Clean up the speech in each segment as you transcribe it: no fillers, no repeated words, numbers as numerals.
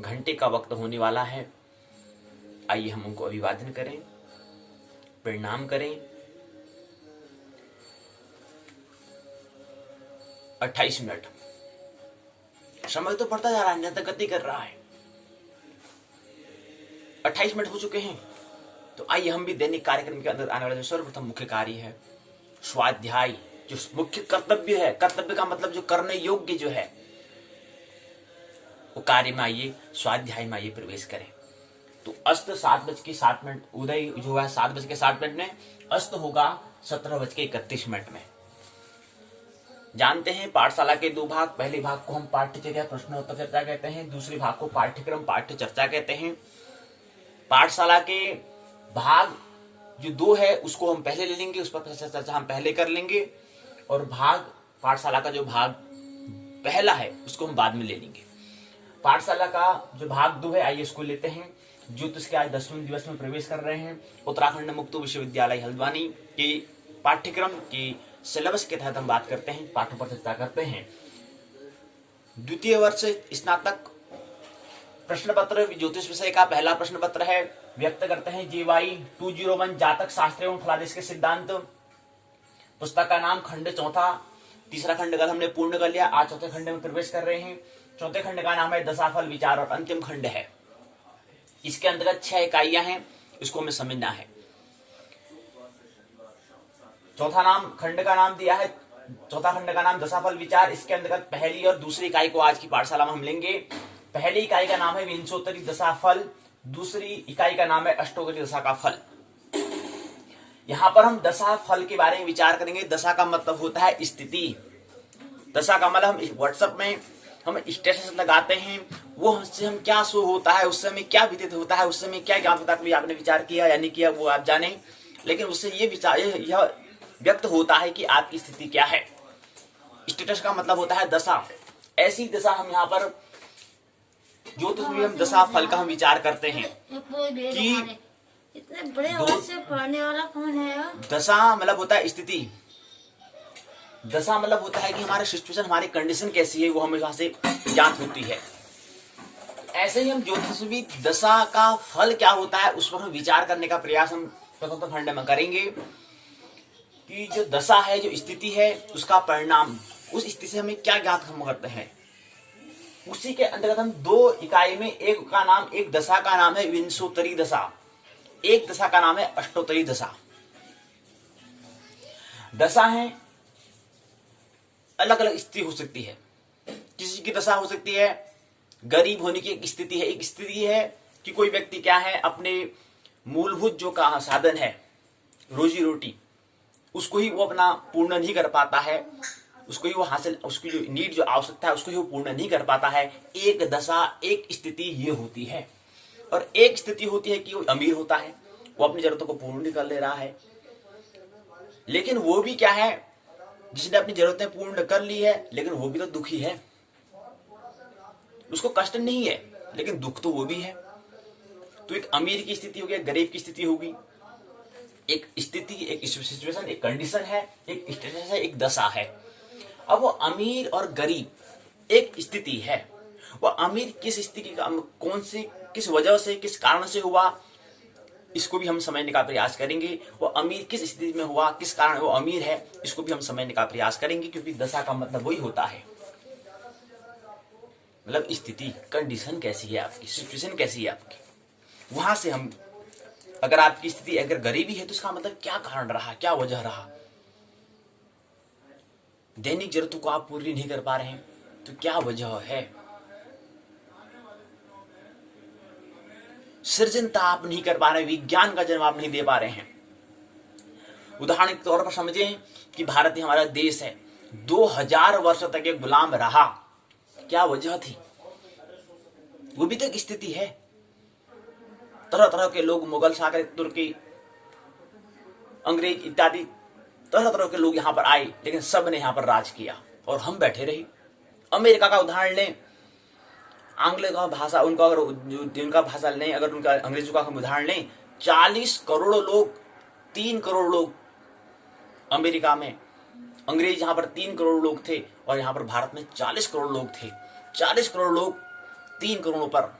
घंटे का वक्त होने वाला है। आइए हम उनको अभिवादन करें, प्रणाम करें। 28 मिनट, समय तो बढ़ता जा रहा है, निरंतर गति कर रहा है। 28 मिनट हो चुके हैं। तो आइए हम भी दैनिक कार्यक्रम के अंदर आने वाला जो सर्वप्रथम मुख्य कार्य है, स्वाध्याय, जो मुख्य कर्तव्य है, कर्तव्य का मतलब जो करने योग्य जो है, वो कार्य में आइए, स्वाध्याय में आइए प्रवेश करें। तो अस्त 7:07, उदय जो है 7:07 में, अस्त होगा 17:31 में। जानते हैं पाठशाला के दो भाग, पहले भाग को हम पाठ्यचर्या प्रश्नोत्तर चर्चा कहते हैं, दूसरे भाग को पाठ्यक्रम पाठ्य चर्चा कहते हैं। पाठशाला के भाग जो दो है उसको हम पहले ले लेंगे, उस पर चर्चा हम पहले कर लेंगे, और भाग पाठशाला का जो भाग पहला है उसको हम बाद में ले लेंगे। पाठशाला का जो भाग दो है, आइए इसको लेते हैं। ज्योतिष के आज 10वें दिवस में प्रवेश कर रहे हैं। उत्तराखंड मुक्त विश्वविद्यालय हल्द्वानी के पाठ्यक्रम के सिलेबस के तहत हम बात करते हैं, पाठों पर चर्चा करते हैं। द्वितीय वर्ष स्नातक प्रश्न पत्र ज्योतिष विषय का पहला प्रश्न पत्र है। व्यक्त करते हैं JY 201 जातक शास्त्र एवं फलादेश के सिद्धांत। पुस्तक का नाम खंड चौथा, तीसरा खंड कल हमने पूर्ण कर लिया, आज चौथे खंड में प्रवेश कर रहे हैं। चौथे खंड का नाम है दशाफल विचार और अंतिम खंड है। इसके अंतर्गत 6 इकाइयां हैं, इसको हमें समझना है। चौथा नाम खंड का नाम दिया है, चौथा खंड का नाम दशाफल विचार। इसके अंतर्गत पहली और दूसरी इकाई को आज की पाठशाला में हम लेंगे। पहली इकाई का नाम है विंशोत्तरी दशाफल, दूसरी इकाई का नाम है अष्टोत्तरी दशा का फल। यहां पर हम दशा फल के बारे में विचार करेंगे। दशा का मतलब होता है स्थिति। दशा का मतलब हम व्हाट्सएप में हम स्टेटस लगाते हैं, वो हमसे हम क्या शो होता है, उससे हमें क्या विदित होता है, उससे हमें क्या ज्ञान होता है, आपने विचार किया या नहीं किया वो आप जाने, लेकिन उससे ये विचार यह व्यक्त होता है कि आपकी स्थिति क्या है। स्टेटस का मतलब होता है दशा। ऐसी दशा हम यहाँ पर ज्योतिष में हम दशा फल का हम विचार करते हैं कि इतने बड़े आवाज से पढ़ने वाला कौन है? दशा मतलब होता है स्थिति। दशा मतलब होता है कि हमारे सिचुएशन, हमारी कंडीशन कैसी है, वो हमें वहां से ज्ञात होती है। ऐसे ही हम ज्योतिष भी दशा का फल क्या होता है उस पर हम विचार करने का प्रयास हम प्रथम खंड में करेंगे कि जो दशा है, जो स्थिति है, उसका परिणाम, उस स्थिति से हमें क्या ज्ञात हम करते हैं। उसी के अंतर्गत हम 2 इकाई में, एक दशा का नाम है विंशोत्तरी दशा, एक दशा का नाम है अष्टोत्तरी दशा। दशा है अलग अलग स्थिति हो सकती है। किसी की दशा हो सकती है गरीब होने की एक स्थिति है। एक स्थिति है कि कोई व्यक्ति क्या है, अपने मूलभूत जो का साधन है, रोजी रोटी, उसको ही वो अपना पूर्ण नहीं कर पाता है, उसको ही वो हासिल, उसकी जो नीड, जो आवश्यकता है, उसको ही वो पूर्ण नहीं कर पाता है। एक दशा, एक स्थिति ये होती है। और एक स्थिति होती है कि वो अमीर होता है, वो अपनी जरूरतों को पूर्ण कर ले रहा है, लेकिन वो भी क्या है, जिसने अपनी जरूरतें पूर्ण कर ली है, लेकिन वो भी तो दुखी है। उसको कष्ट नहीं है, लेकिन दुख तो वो भी है। तो एक अमीर की स्थिति होगी, एक गरीब की स्थिति होगी। एक स्थिति, एक सिचुएशन, एक कंडीशन है, एक स्टेटस है, एक दशा है। अब वो अमीर और गरीब एक स्थिति है। वो अमीर किस स्थिति का, कौन सी, किस वजह से, किस कारण से हुआ, इसको भी हम समझने का प्रयास करेंगे। वो अमीर किस स्थिति में हुआ, किस कारण वो अमीर है, इसको भी हम समझने का प्रयास करेंगे, क्योंकि दशा का मतलब वही होता है, मतलब स्थिति, कंडीशन कैसी है आपकी, सिचुएशन कैसी है आपकी। वहां से हम, अगर आपकी स्थिति अगर गरीबी है तो इसका मतलब क्या कारण रहा, क्या वजह रहा। दैनिक जरूरतों को आप पूरी नहीं कर पा रहे हैं तो क्या वजह है। सृजनता आप नहीं कर पा रहे, विज्ञान का जन्म आप नहीं दे पा रहे हैं। उदाहरण के तौर पर समझें कि भारत हमारा देश है, 2000 वर्षों तक एक गुलाम रहा, क्या वजह थी, वो भी तो एक स्थिति है। तरह तरह के लोग, मुगल शासक, तुर्की, अंग्रेज इत्यादि तरह तरह के लोग यहाँ पर आए, लेकिन सब ने यहाँ पर राज किया और हम बैठे रहे। अमेरिका का उदाहरण लें, आंग्ल का भाषा, उनका अगर उनका भाषा लें, अगर उनका अंग्रेजों का हम उदाहरण लें, 40 करोड़ लोग, 3 करोड़ लोग अमेरिका में, अंग्रेज यहाँ पर 3 करोड़ लोग थे, और यहाँ पर भारत में 40 करोड़ लोग थे। 40 करोड़ लोग 3 करोड़ पर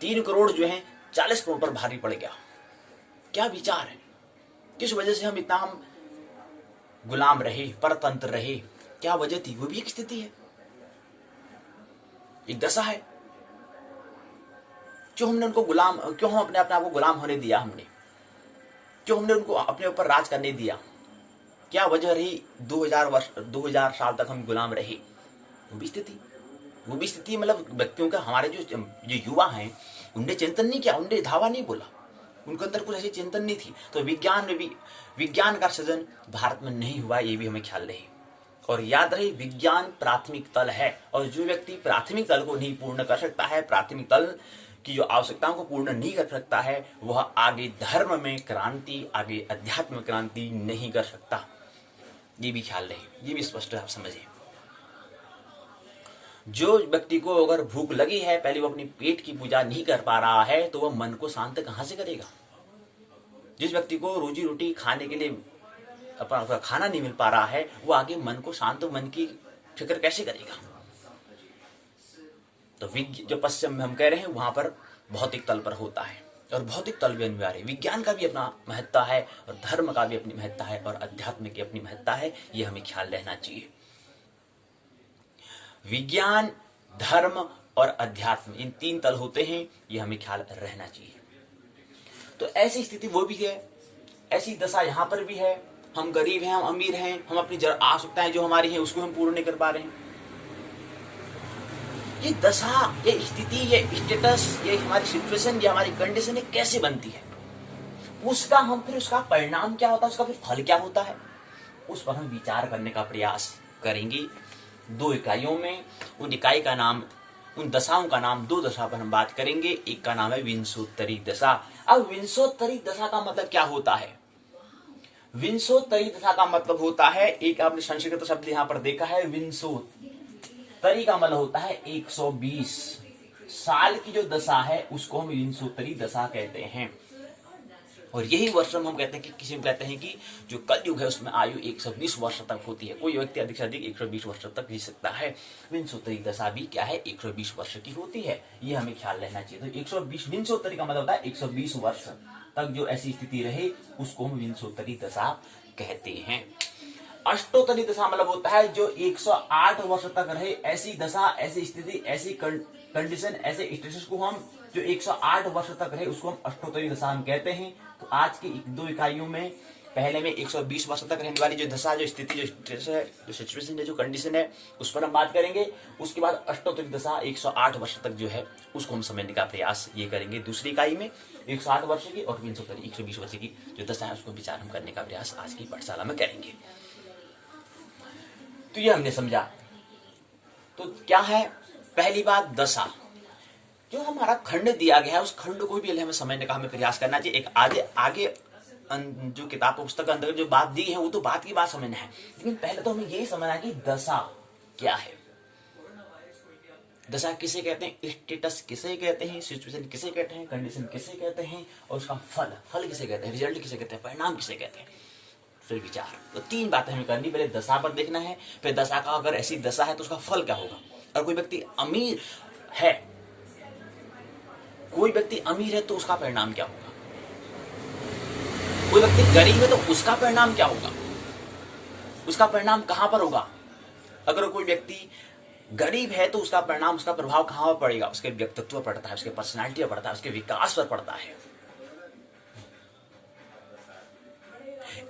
3 करोड़ जो है 40 करोड़ पर भारी पड़ गया। क्या विचार है, किस वजह से हम इतना गुलाम रहे, परतंत्र रहे, क्या वजह थी? वो भी एक स्थिति है, एक दशा है। क्यों हमने उनको गुलाम, क्यों हम अपने आप को गुलाम होने दिया? क्यों हमने उनको अपने ऊपर राज करने दिया? क्या वजह रही 2000 साल तक हम गुलाम रहे? वो भी स्थिति मतलब व्यक्तियों का, हमारे जो युवा हैं उनने चिंतन नहीं किया, उनने धावा नहीं बोला, उनके अंदर कुछ ऐसी चिंतन नहीं थी। तो विज्ञान का सृजन भारत में नहीं हुआ, ये भी हमें ख्याल रहे। और याद रहे, विज्ञान प्राथमिक तल है, और जो व्यक्ति प्राथमिक तल को नहीं पूर्ण कर सकता है, प्राथमिक तल की जो आवश्यकताओं को पूर्ण नहीं कर सकता है, वह आगे धर्म में क्रांति, आगे अध्यात्म में क्रांति नहीं कर सकता। ये भी ख्याल रहे, ये भी स्पष्ट आप समझिए। जो व्यक्ति को अगर भूख लगी है, पहले वो अपनी पेट की पूजा नहीं कर पा रहा है, तो वह मन को शांत कहां से करेगा? जिस व्यक्ति को रोजी रोटी खाने के लिए अपना खाना नहीं मिल पा रहा है, वो आगे मन को शांत, मन की फिक्र कैसे करेगा? तो जो पश्चिम में हम कह रहे हैं वहां पर भौतिक तल पर होता है, और भौतिक तल भी अनिवार्य है। विज्ञान का भी अपना महत्ता है, और धर्म का भी अपनी महत्ता है, और अध्यात्म की अपनी महत्ता है। ये हमें ख्याल रहना चाहिए। विज्ञान, धर्म और अध्यात्म, इन 3 तल होते हैं, ये हमें ख्याल रहना चाहिए। तो ऐसी स्थिति वो भी है, ऐसी दशा यहां पर भी है। हम गरीब हैं, हम अमीर हैं, हम अपनी आवश्यकताएं जो हमारी हैं उसको हम पूर्ण नहीं कर पा रहे हैं। ये दशा, ये स्थिति, ये स्टेटस, ये हमारी सिचुएशन, ये हमारी कंडीशन कैसे बनती है, उसका हम फिर उसका परिणाम क्या होता है, उसका फिर फल क्या होता है, उस पर हम विचार करने का प्रयास करेंगे 2 इकाइयों में। उन इकाई का नाम, उन दशाओं का नाम, 2 दशा पर हम बात करेंगे। एक का नाम है विंशोत्तरी दशा। अब विंशोत्तरी दशा का मतलब क्या होता है? विंशोत्तरी दशा का मतलब होता है, एक आपने संस्कृत शब्द यहां पर देखा है, विंशोत्तरी का मतलब होता है 120 साल की जो दशा है उसको हम विंशोत्तरी दशा कहते हैं। और यही वर्ष हम कहते हैं कि किसी में कहते हैं कि जो कलयुग है उसमें आयु 120 वर्ष तक होती है। कोई व्यक्ति अधिक से अधिक 120 वर्ष तक जी सकता है। विंशोत्तरी दशा भी क्या है, 120 वर्ष की होती है, ये हमें ख्याल रहना चाहिए। तो 120 विंशोत्तरी का मतलब होता है 120 वर्ष तक जो ऐसी स्थिति रहे उसको हम विंशोत्तरी दशा कहते हैं। अष्टोत्तरी दशा मतलब होता है जो 108 वर्ष तक रहे, ऐसी दशा, ऐसी स्थिति, ऐसी कंडीशन, ऐसे स्टेटस को हम जो 108 वर्ष तक रहे उसको हम अष्टोत्तरी दशा हम कहते हैं। तो आज की 2 इकाइयों में पहले में 120 वर्ष तक रहने वाली जो दशा, जो स्थिति, जो स्टेटस है, जो सिचुएशन है, जो कंडीशन है, उस पर हम बात करेंगे। उसके बाद अष्टोत्तरी दशा 108 वर्ष तक जो है उसको हम समझने का प्रयास ये करेंगे दूसरी इकाई में। 108 वर्ष की और विंशोत्तरी 120 वर्ष की जो दशा है उसको विचार हम करने का प्रयास आज की पाठशाला में करेंगे। तो ये हमने समझा। तो क्या है, पहली बात दशा, जो हमारा खंड दिया गया है उस खंड को भी हमें समझने का हमें प्रयास करना चाहिए। एक आगे जो किताब पुस्तक के अंदर जो बात दी है वो तो बात की बात समझना है, लेकिन पहले तो हमें यही समझना है कि दशा क्या है, दशा किसे कहते हैं, स्टेटस किसे कहते हैं, सिचुएशन किसे कहते हैं, कंडीशन किसे कहते हैं, और उसका फल किसे कहते हैं, रिजल्ट किसे कहते हैं, परिणाम किसे कहते हैं। फिर विचार, तो 3 बातें हमें करनी। पहले दशा पर देखना है, फिर दशा का अगर ऐसी दशा है तो उसका फल क्या होगा। और कोई व्यक्ति अमीर है, कोई व्यक्ति अमीर है तो उसका परिणाम क्या होगा, कोई व्यक्ति गरीब है तो उसका परिणाम क्या होगा, उसका परिणाम कहां पर होगा। अगर कोई व्यक्ति गरीब है तो उसका परिणाम, उसका प्रभाव कहां पर पड़ेगा, उसके व्यक्तित्व पर पड़ता है, उसके पर्सनालिटी पर पड़ता है, उसके विकास पर पड़ता है।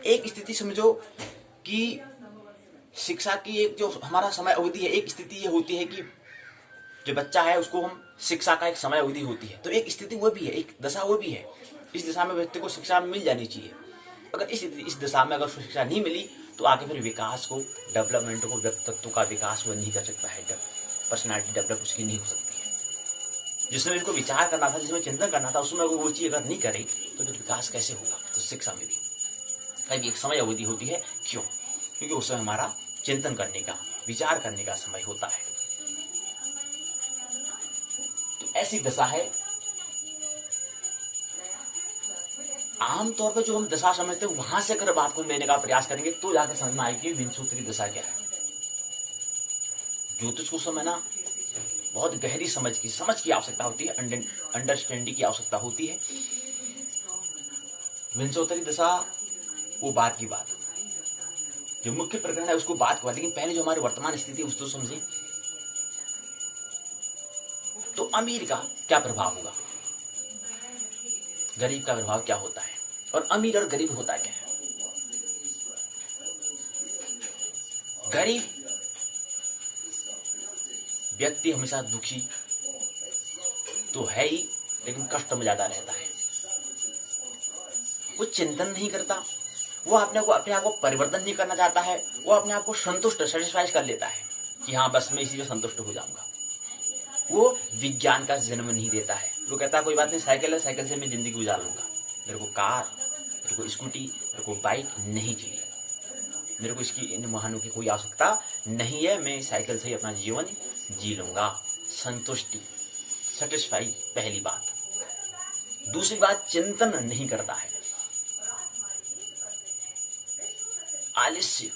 एक स्थिति समझो कि शिक्षा की एक जो हमारा समय अवधि है, एक स्थिति ये होती है कि जो बच्चा है उसको हम शिक्षा का एक समय अवधि होती है, तो एक स्थिति वो भी है, एक दशा वो भी है। इस दशा में व्यक्ति को शिक्षा मिल जानी चाहिए। अगर इस दशा में अगर उसको शिक्षा नहीं मिली तो आगे फिर विकास को, डेवलपमेंट को, व्यक्तित्व का विकास वो नहीं कर सकता है, पर्सनैलिटी डेवलप उसकी नहीं हो सकती है। जिसमें इसको विचार करना था, जिसमें चिंतन करना था, उसमें वो चीज अगर नहीं करे तो फिर विकास कैसे होगा। तो शिक्षा में भी कभी एक समय अवधि होती है, क्यों, क्योंकि उस समय हमारा चिंतन करने का, विचार करने का समय होता है। तो ऐसी दशा है। आमतौर पर जो हम दशा समझते हैं वहां से अगर बात को लेने का प्रयास करेंगे तो जाके समझ में आएगी विंशोत्तरी दशा क्या है। ज्योतिष को समझना, बहुत गहरी समझ की आवश्यकता होती है, अंडरस्टैंडिंग की आवश्यकता होती है। विंशोत्तरी दशा वो बात की बात, जो मुख्य प्रकरण है उसको बात की बात, लेकिन पहले जो हमारी वर्तमान स्थिति है उसको समझें। तो अमीर का क्या प्रभाव होगा, गरीब का प्रभाव क्या होता है, और अमीर और गरीब होता क्या है। गरीब व्यक्ति हमेशा दुखी तो है ही, लेकिन कष्ट में ज्यादा रहता है। वो चिंतन नहीं करता, वो अपने आप को परिवर्तन नहीं करना चाहता है, वो अपने आप को संतुष्ट सेटिस्फाइज कर लेता है कि हाँ बस मैं इसी में संतुष्ट हो जाऊंगा। वो विज्ञान का जन्म नहीं देता है। वो कहता है कोई बात नहीं, साइकिल है, साइकिल से मैं जिंदगी गुजार लूंगा, मेरे को कार, मेरे को स्कूटी, मेरे को बाइक नहीं चाहिए, मेरे को इसकी इन वाहनों की कोई आवश्यकता नहीं है, मैं साइकिल से ही अपना जीवन जी लूंगा। संतुष्टि, सेटिस्फाई, पहली बात। दूसरी बात, चिंतन नहीं करता है, आलस्य,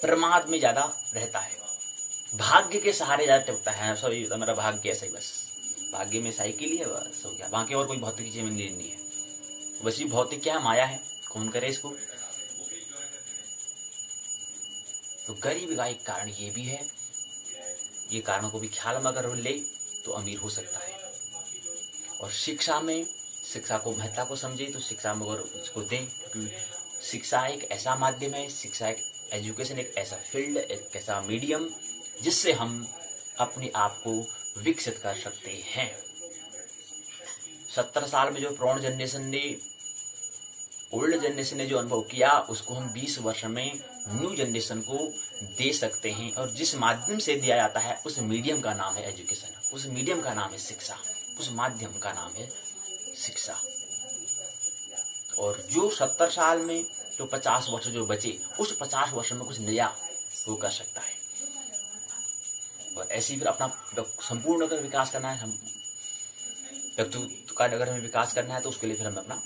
प्रमाद में ज्यादा रहता है, भाग्य के सहारे ज्यादा टिकता है। सॉरी मेरा भाग्य ऐसा ही, बस भाग्य में साइकिल ही है, बस हो गया, बाकी और कोई भौतिक चीजें नहीं है। वैसे भौतिक क्या है, माया है, कौन करे इसको। तो गरीबी का एक कारण ये भी है, ये कारणों को भी ख्याल में अगर ले तो अमीर हो सकता है। और शिक्षा में, शिक्षा को महत्ता को समझे तो शिक्षा में अगर उसको दें, क्योंकि शिक्षा एक ऐसा माध्यम है, शिक्षा एक एजुकेशन एक ऐसा फील्ड, एक ऐसा मीडियम जिससे हम अपने आप को विकसित कर सकते हैं। 70 साल में जो पुरानी जनरेशन ने, ओल्ड जनरेशन ने जो अनुभव किया, उसको हम 20 वर्ष में न्यू जनरेशन को दे सकते हैं। और जिस माध्यम से दिया जाता है उस मीडियम का नाम है एजुकेशन, उस मीडियम का नाम है शिक्षा, उस माध्यम का नाम है शिक्षा। और जो 70 साल में जो 50 वर्ष जो बचे, उस 50 वर्ष में कुछ नया वो कर सकता है। और ऐसे ही फिर अपना संपूर्ण अगर विकास करना है, हम व्यक्तित्व का अगर हमें विकास करना है, तो उसके लिए फिर हमें अपना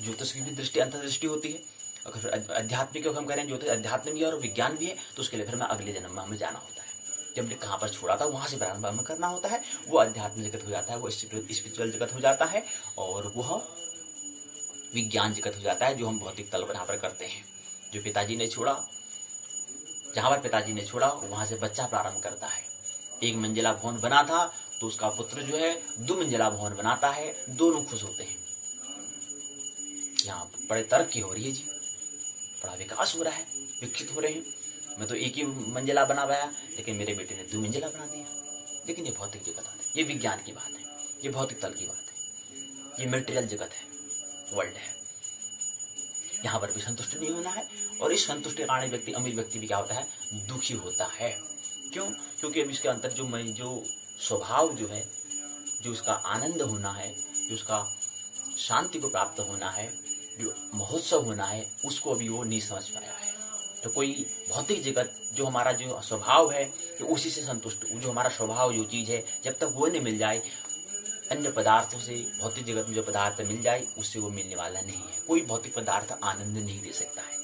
ज्योतिष की भी दृष्टि, अंतर्दृष्टि होती है। अगर फिर आध्यात्मिक हम करें, ज्योतिष अध्यात्म भी है और विज्ञान भी है, तो उसके लिए फिर हमें अगले जन्म में हमें जाना होता है। जब हमने कहाँ पर छोड़ा था वहां से प्रारंभ हमें करना होता है। वो अध्यात्म जगत हो जाता है, वो स्पिरिचुअल जगत हो जाता है, और वह विज्ञान जगत हो जाता है जो हम भौतिक तल पर यहाँ पर करते हैं। जो पिताजी ने छोड़ा, जहां पर पिताजी ने छोड़ा वहां से बच्चा प्रारंभ करता है। 1 मंजिला भवन बना था तो उसका पुत्र जो है 2 मंजिला भवन बनाता है, दोनों खुश होते हैं। यहाँ बड़े तरक्की हो रही है जी, बड़ा विकास हो रहा है, विकसित हो रहे हैं। मैं तो 1 ही मंजिला बना पाया, लेकिन मेरे बेटे ने 2 मंजिला बना दिया। लेकिन ये भौतिक जगत है, ये विज्ञान की बात है, ये भौतिक तल की बात है, ये मेटेरियल जगत है, वर्ल्ड है। यहाँ पर भी संतुष्ट नहीं होना है। और इस संतुष्टि के कारण व्यक्ति, अमीर व्यक्ति भी क्या होता है, दुखी होता है। क्यों? क्योंकि अब इसके अंतर जो स्वभाव जो है, जो उसका आनंद होना है, जो उसका शांति को प्राप्त होना है, जो महोत्सव होना है, उसको अभी वो नहीं समझ पाया है। तो कोई भौतिक जगत जो हमारा जो स्वभाव है, तो उसी से संतुष्ट, जो हमारा स्वभाव जो चीज है, जब तक वो नहीं मिल जाए, अन्य पदार्थों से, भौतिक जगत में जो पदार्थ मिल जाए उससे वो मिलने वाला नहीं है। कोई भौतिक पदार्थ आनंद नहीं दे सकता है,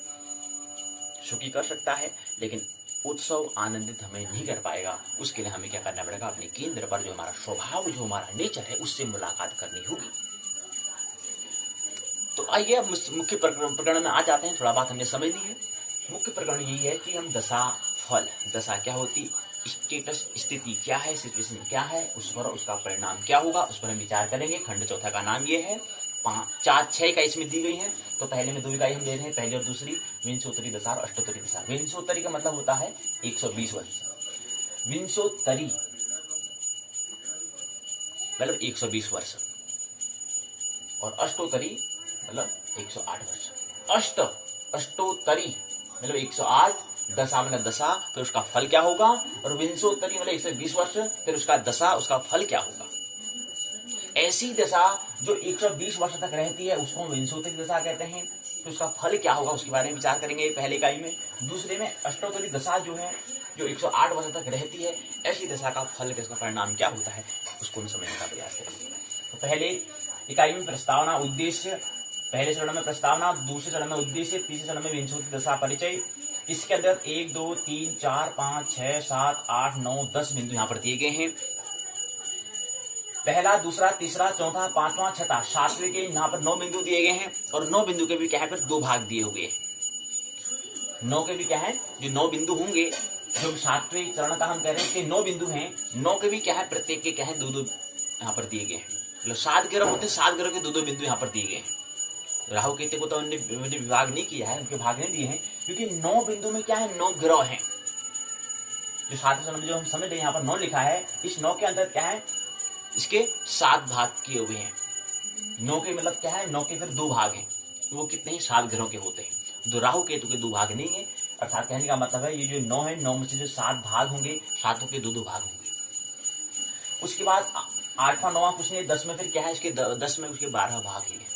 सुखी कर सकता है, लेकिन उत्सव आनंदित हमें नहीं कर पाएगा। उसके लिए हमें क्या करना पड़ेगा, अपने केंद्र पर जो हमारा स्वभाव, जो हमारा नेचर है, उससे मुलाकात करनी होगी। तो आइए अब मुख्य प्रकरण में आ जाते हैं। थोड़ा बात हमने समझ ली है। मुख्य प्रकरण यही है कि हम दशा फल, दशा क्या होती, स्टेटस, स्थिति क्या है, सिचुएशन क्या है, उस पर उसका परिणाम क्या होगा, उस पर हम विचार करेंगे। खंड चौथा का नाम ये है। 4-6 इकाई इसमें दी गई है, तो पहले में 2 इकाई हम ले रहे हैं, पहली और दूसरी, विंशोत्तरी दशा और अष्टोत्तरी दशा। विंशोत्तरी का मतलब होता है 120 वर्ष, विंशोत्तरी मतलब 120 वर्ष, और अष्टोत्तरी मतलब 108 वर्ष। अष्टोत्तरी मतलब 108, दशा मतलब दशा, फिर उसका फल क्या होगा, और विंशोत्तरी मतलब 120 वर्ष, फिर उसका दशा, उसका फल क्या होगा। ऐसी दशा जो 120 वर्ष तक रहती है उसको हम विंशोत्तरी दशा कहते हैं। तो उसका फल क्या होगा उसके बारे में विचार करेंगे पहले इकाई में। दूसरे में अष्टोत्तरी दशा जो है, जो 108 वर्ष तक रहती है, ऐसी दशा का फल, इसका परिणाम क्या होता है, उसको हम समझने का प्रयास करेंगे। तो पहले इकाई में प्रस्तावना, उद्देश्य, पहले चरण में प्रस्तावना, दूसरे चरण में उद्देश्य, तीसरे चरण में विंशोत्तरी दशा परिचय। इसके अंदर 1, 2, 3, 4, 5, 6, 7, 8, 9, 10 बिंदु यहाँ पर दिए गए हैं। पहला, दूसरा, तीसरा, चौथा, पांचवा, छठा, सातवें के यहाँ पर 9 बिंदु दिए गए हैं और 9 बिंदु के भी क्या है फिर 2 भाग दिए हुए हैं। 9 के भी क्या है, जो 9 बिंदु होंगे, जो सातवें चरण का हम कह रहे हैं कि 9 बिंदु हैं, 9 के भी क्या है प्रत्येक के क्या है 2-2 यहाँ पर दिए गए हैं। मतलब 7 ग्रह होते हैं, 7 ग्रह के 2-2 बिंदु यहाँ पर दिए गए हैं। राहु केतु को तो उन्होंने विभाग नहीं किया है, उनके भाग नहीं दिए हैं, क्योंकि 9 बिंदु में क्या है 9 ग्रह हैं। जो सातवें चरण में जो हम समझ रहे हैं यहाँ पर 9 लिखा है, इस 9 के अंदर क्या है, इसके 7 भाग किए हुए हैं। 9 के मतलब क्या है, 9 के फिर 2 भाग हैं, तो वो कितने हैं 7 ग्रहों के होते हैं। तो राहु केतु के 2 भाग नहीं है, अर्थात कहने का मतलब है ये जो 9 है, 9 में से जो 7 भाग होंगे, 7 के 2-2 भाग होंगे। उसके बाद 8वां 9वां कुछ नहीं, 10 में फिर क्या है, इसके 10 में उसके 12 भाग ही है।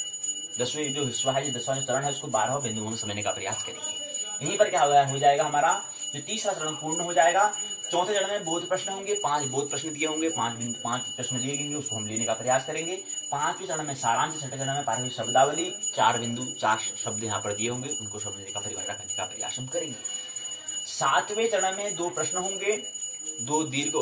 10वें जो हिस्सा है, जो 10वां चरण है, उसको 12 बिंदुओं में समझने का प्रयास करेंगे। यहीं पर क्या हो जाएगा हमारा जो तीसरा चरण पूर्ण हो जाएगा। चौथे चरण में बोध प्रश्न होंगे, 5 बोध प्रश्न दिए होंगे, 5 प्रश्न दिए गए, उसको हम लेने का प्रयास करेंगे। 5वें चरण में सारांश, 6ठे चरण में पारंपरिक शब्दावली, 4 बिंदु 4 शब्द यहाँ पर दिए होंगे, उनको समझने का परिभाषा करने का प्रयास हम करेंगे। 7वें चरण में 2 प्रश्न होंगे, 2 दीर्घ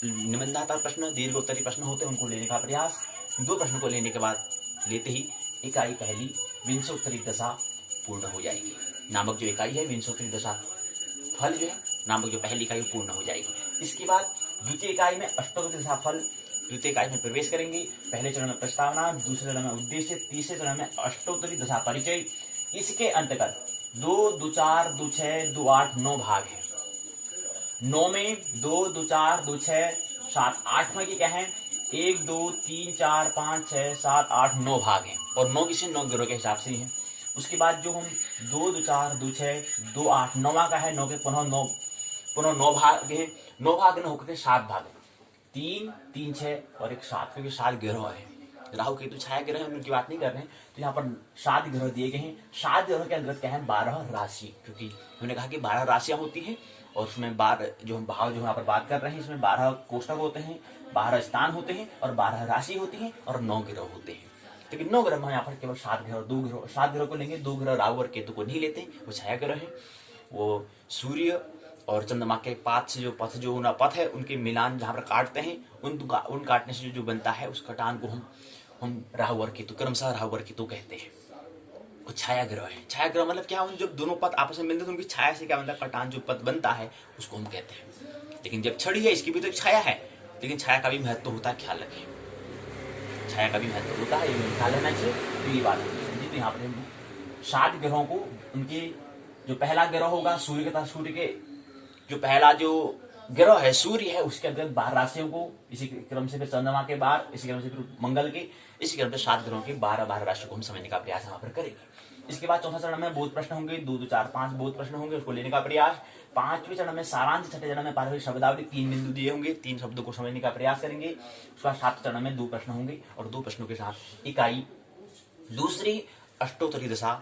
निबंधात्मक प्रश्न, दीर्घ उत्तरी प्रश्न होते हैं, उनको लेने का प्रयास। 2 प्रश्न को लेने के बाद लेते ही इकाई पहली विंशोत्तरी दशा पूर्ण हो जाएगी। नामक जो इकाई है विंशोत्तरी दशा फल जो है नामक जो पहली इकाई पूर्ण हो जाएगी। इसके बाद द्वितीय इकाई में अष्टोत्तरी दशा फल द्वितीय इकाई में प्रवेश करेंगे। पहले चरण में प्रस्तावना, दूसरे चरण में उद्देश्य, तीसरे चरण में अष्टोत्तरी दशा परिचय। इसके अंतर्गत 2, 2, 4, 2, 6, 2, 8, 9 भाग है। 9 में 2, 2, 4, 2, 6, 7, 8 में क्या है 1, 2, 3, 4, 5, 6, 7, 8, 9 भाग हैं और 9 किसी 9 ग्रह के हिसाब से ही है। उसके बाद जो हम 2, 2, 4, 2, 6, 2, 8, 9वां का है, 9 के पुनः 9 भाग है। 9 भाग न होकर 7 भाग है, 3, 3, 6 और एक 7, क्योंकि 7 ग्रह है। राहु केतु छाया ग्रह है, उनकी बात नहीं कर रहे हैं, तो यहाँ पर 7 ग्रह दिए गए हैं। 7 ग्रह के अंतर्गत क्या है 12 राशि, क्योंकि उन्होंने कहा कि 12 राशियां होती हैं और उसमें 12 जो हम भाव जो यहाँ पर बात कर रहे हैं, इसमें 12 कोष्ठक होते हैं, 12 स्थान होते हैं और 12 राशि होती हैं और 9 ग्रह होते हैं। लेकिन 9 ग्रह में यहाँ पर केवल 7 ग्रह और 2 ग्रह, 7 ग्रह को लेंगे, 2 ग्रह राहु और केतु को नहीं लेते, वो छाया ग्रह है। वो सूर्य और चंद्रमा के पाथ से जो पथ जो उनका पथ है, उनके मिलान जहाँ पर काटते हैं, उन काटने से जो बनता है उस कटान को हम राहु और केतु, क्रमशः राहु और केतु कहते हैं। वो छाया ग्रह है। छाया ग्रह मतलब क्या है, जब दोनों पथ आपस में मिलते हैं तो उनकी छाया से क्या मतलब कटान जो पथ बनता है उसको हम कहते हैं। लेकिन जब छड़ी है, इसकी भी तो छाया है, लेकिन छाया का भी महत्व होता है, ख्याल रखें, छाया का भी महत्व होता है, ये ख्याल रहना चाहिए। तो ये बात समझिए। तो यहाँ पर हम 7 ग्रहों को, उनके जो पहला ग्रह होगा सूर्य के, सूर्य के जो पहला जो ग्रह है सूर्य है, उसके अंदर 12 राशियों को, इसी क्रम से फिर चंद्रमा के 12, इसी क्रम से फिर मंगल के, इसी क्रम से 7 ग्रहों के 12 राशियों को हम समझने का प्रयास यहाँ पर करेंगे। इसके बाद चौथा चरण में बोध प्रश्न होंगे, 2, 2, 4, 5 बोध प्रश्न होंगे, उसको लेने का प्रयास। 5वें चरण में सारांश, 6ठे चरण में पारंपरिक शब्दावली, 3 बिंदु दिए होंगे, 3 शब्दों को समझने का प्रयास करेंगे। उसके बाद 7वें चरण में 2 प्रश्न होंगे और 2 प्रश्नों के साथ इकाई दूसरी अष्टोत्तरी दशा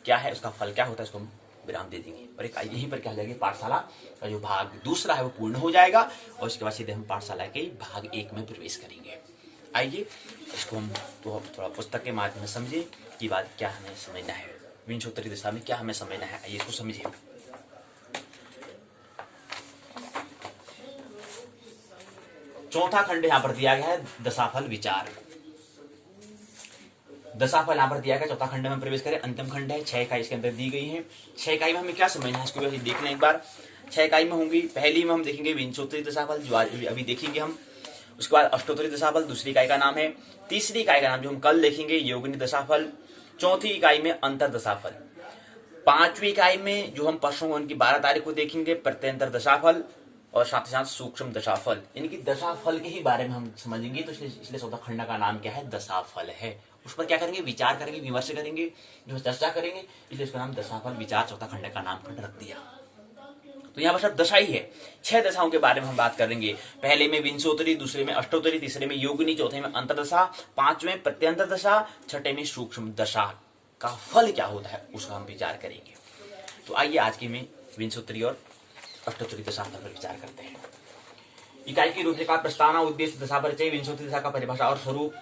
क्या है, उसका फल क्या होता है, इसको हम विराम दे देंगे और एक यहीं पर क्या हो जाएगी, पाठशाला का जो भाग दूसरा है वो पूर्ण हो जाएगा और उसके बाद सीधे हम पाठशाला के भाग 1 में प्रवेश करेंगे। आइए इसको हम तो थोड़ा पुस्तक के माध्यम में समझे कि बात क्या हमें समझना है, विंशोत्तरी दशा में क्या हमें समझना है। आइए इसको समझिए। चौथा खंड यहाँ पर दिया गया है दशाफल विचार। दशाफल यहाँ पर दिया गया, चौथा खंड में प्रवेश करें। अंतिम खंड है, 6 इकाई इसके अंदर दी गई है। 6 इकाई में हमें क्या समझना है, इसको भी देख लें एक बार। 6 इकाई में होंगी, पहली में हम देखेंगे विंशोत्तरी दशाफल, जो अभी देखेंगे हम। उसके बाद अष्टोत्तरी दशाफल, दूसरी इकाई का नाम है। तीसरी इकाई का नाम जो हम कल देखेंगे योगिनी दशाफल। चौथी इकाई में अंतर दशाफल। 5वीं इकाई में जो हम परसों उनकी 12 तारीख को देखेंगे प्रत्यंतर दशाफल और साथ ही साथ सूक्ष्म दशाफल। इनकी दशाफल के ही बारे में हम समझेंगे, तो इसलिए चौथा खंड का नाम क्या है, दशाफल है। उस पर क्या करेंगे, विचार करेंगे, विमर्श करेंगे, जो चर्चा करेंगे, इसलिए इसका नाम दशाफल विचार चौथा खंड का नाम रख दिया। तो यहाँ पर सब दशा ही है। 6 दशाओं के बारे में हम बात करेंगे। पहले में विंशोत्तरी, दूसरे में अष्टोत्तरी, तीसरे में योगिनी, चौथे में अंतरदशा, 5वें प्रत्यंतर दशा, 6ठे में सूक्ष्म दशा का फल क्या होता है उसका हम विचार करेंगे। तो आइए आज की में विंशोत्तरी और अष्टोत्तरी दशा पर विचार करते हैं। इकाई की रूपरेखा, प्रस्तावना, उद्देश्य, दशा परिचय, विंशोत्तरी दशा का परिभाषा और स्वरूप,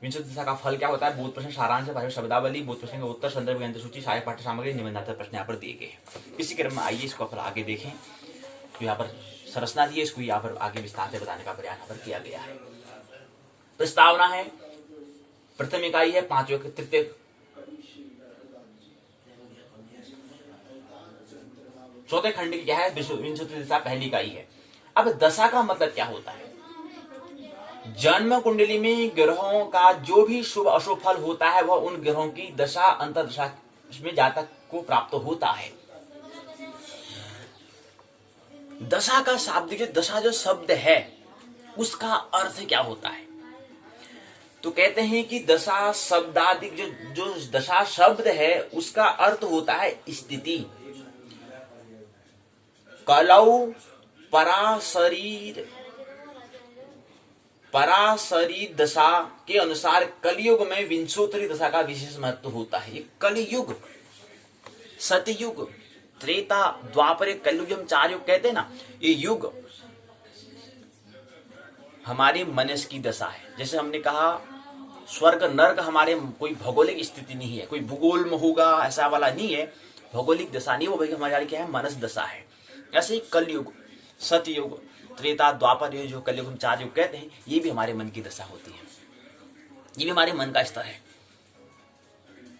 विंशोत्तरी दशा का फल क्या होता है, बोध प्रश्न, सारांश, भाषा शब्दावली, बोध प्रश्न का उत्तर, संदर्भ ग्रंथ सूची, सहायक पाठ्य सामग्री, निबंधात्मक प्रश्न यहाँ पर दिए गए हैं। इसी क्रम में आइए इसको अपन आगे देखें। जो यहाँ पर संरचना दी है इसको यहाँ पर आगे विस्तार से बताने का प्रयास यहाँ पर किया गया है। तो प्रस्तावना है, प्रथम इकाई है, पांचवें तृतीय, चौथे खंड की क्या है, विंशति दशा पहली इकाई है। अब दशा का मतलब क्या होता है? जन्म कुंडली में ग्रहों का जो भी शुभ अशुभ फल होता है वह उन ग्रहों की दशा अंतर्दशा में जातक को प्राप्त होता है। दशा का शाब्दिक दशा जो शब्द है उसका अर्थ क्या होता है? तो कहते हैं कि दशा शब्दादिक जो दशा शब्द है उसका अर्थ होता है स्थिति। कलौ पराशरीर दशा के अनुसार कलयुग में विंशोत्तरी दशा का विशेष महत्व होता है। ये कलयुग, सतयुग, त्रेता, द्वापर, कलयुग, चार युग कहते हैं ना, ये युग हमारे मनुष्य की दशा है। जैसे हमने कहा स्वर्ग नर्क हमारे कोई भौगोलिक स्थिति नहीं है, कोई भूगोल में होगा ऐसा वाला नहीं है, भौगोलिक दशा नहीं, वो भाई हमारी क्या है, मनुष्य दशा है। ऐसे ही कलयुग, सतयुग, त्रेता, द्वापर, ये जो कलयुग हम चार युग कहते हैं, ये भी हमारे मन की दशा होती है, ये भी हमारे मन का स्तर है।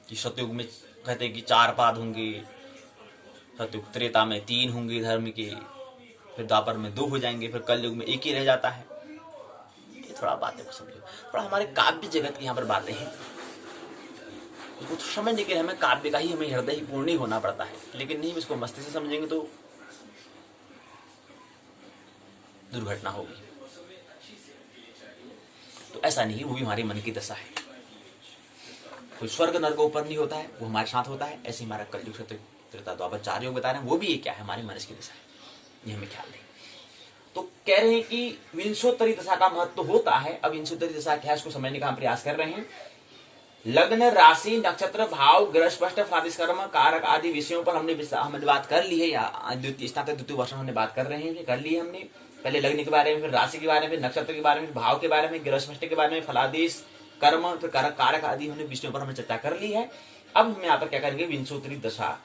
कि सतयुग में कहते हैं कि 4 पाद होंगे, सतयुग, त्रेता में 3 होंगे धर्म के, फिर द्वापर में 2 हो जाएंगे, फिर कलयुग में 1 ही रह जाता है। ये थोड़ा बातें को समझो, थोड़ा हमारे काव्य जगत की यहाँ पर बातें हैं, उसको समझने के लिए हमें काव्य का ही, हमें हृदय ही पूर्ण ही होना पड़ता है। लेकिन नहीं इसको मस्तिष्क से समझेंगे तो दुर्घटना होगी। तो ऐसा नहीं, वो भी हमारे मन की दशा है। कोई स्वर्ग नरक ऊपर नहीं होता है, वो हमारे साथ होता है। ऐसे हमारा कलयुग, सतयुग, त्रेता, द्वापर, चार युग बता रहे हैं, वो भी ये क्या है, हमारे मन की दशा है। ये हमें ख्याल दें। तो कह रहे हैं कि विंशोत्तरी दशा का महत्व होता है। अब विंशोत्तरी दशा क्या है उसको समझने का हम प्रयास कर रहे हैं। लग्न, राशि, नक्षत्र, भाव, ग्रह, स्पष्ट, कर्म, कारक आदि विषयों पर हमने बात कर ली है, या द्वितीय वर्ष हमने बात कर रहे हैं, कर ली है हमने। पहले लग्न के बारे में, फिर राशि के बारे में, नक्षत्र के बारे में, भाव के बारे में, ग्रह स्पष्ट के बारे में, फलादेश, कर्म, फिर कारक आदि हमने विषयों पर हमने चर्चा कर ली है। अब हम यहाँ पर क्या करेंगे, विंशोत्तरी दशा,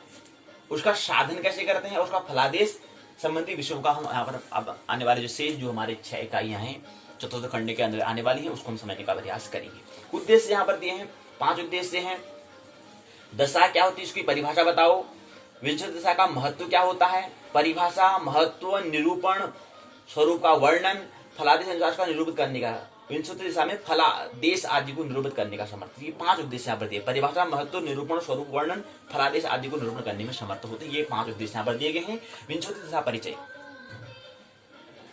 उसका साधन कैसे करते हैं, उसका फलादेश संबंधी विषयों का हम यहाँ पर अब आने वाले जो शेष जो हमारे 6 इकाइयां हैं चतुर्थ खंड के अंदर आने वाली हैं, उसको हम समझने का प्रयास करेंगे। उद्देश्य यहाँ पर दिए हैं, 5 उद्देश्य हैं। दशा क्या होती है, इसकी परिभाषा बताओ। विंशोत्तरी दशा का महत्व क्या होता है, परिभाषा, महत्व, निरूपण, स्वरूप का वर्णन, फलादेश अनुसार का निरूपित करने का, विंशोत्तरी दशा में फलादेश आदि को निरूपित करने का समर्थ। ये 5 उद्देश्य यहाँ पर दिए, परिभाषा, महत्व, निरूपण, स्वरूप, वर्णन, फलादेश आदि को निरूपण करने में समर्थ होते हैं। ये 5 उद्देश्य यहाँ पर दिए गए हैं। विंशोत्तरी दशा परिचय,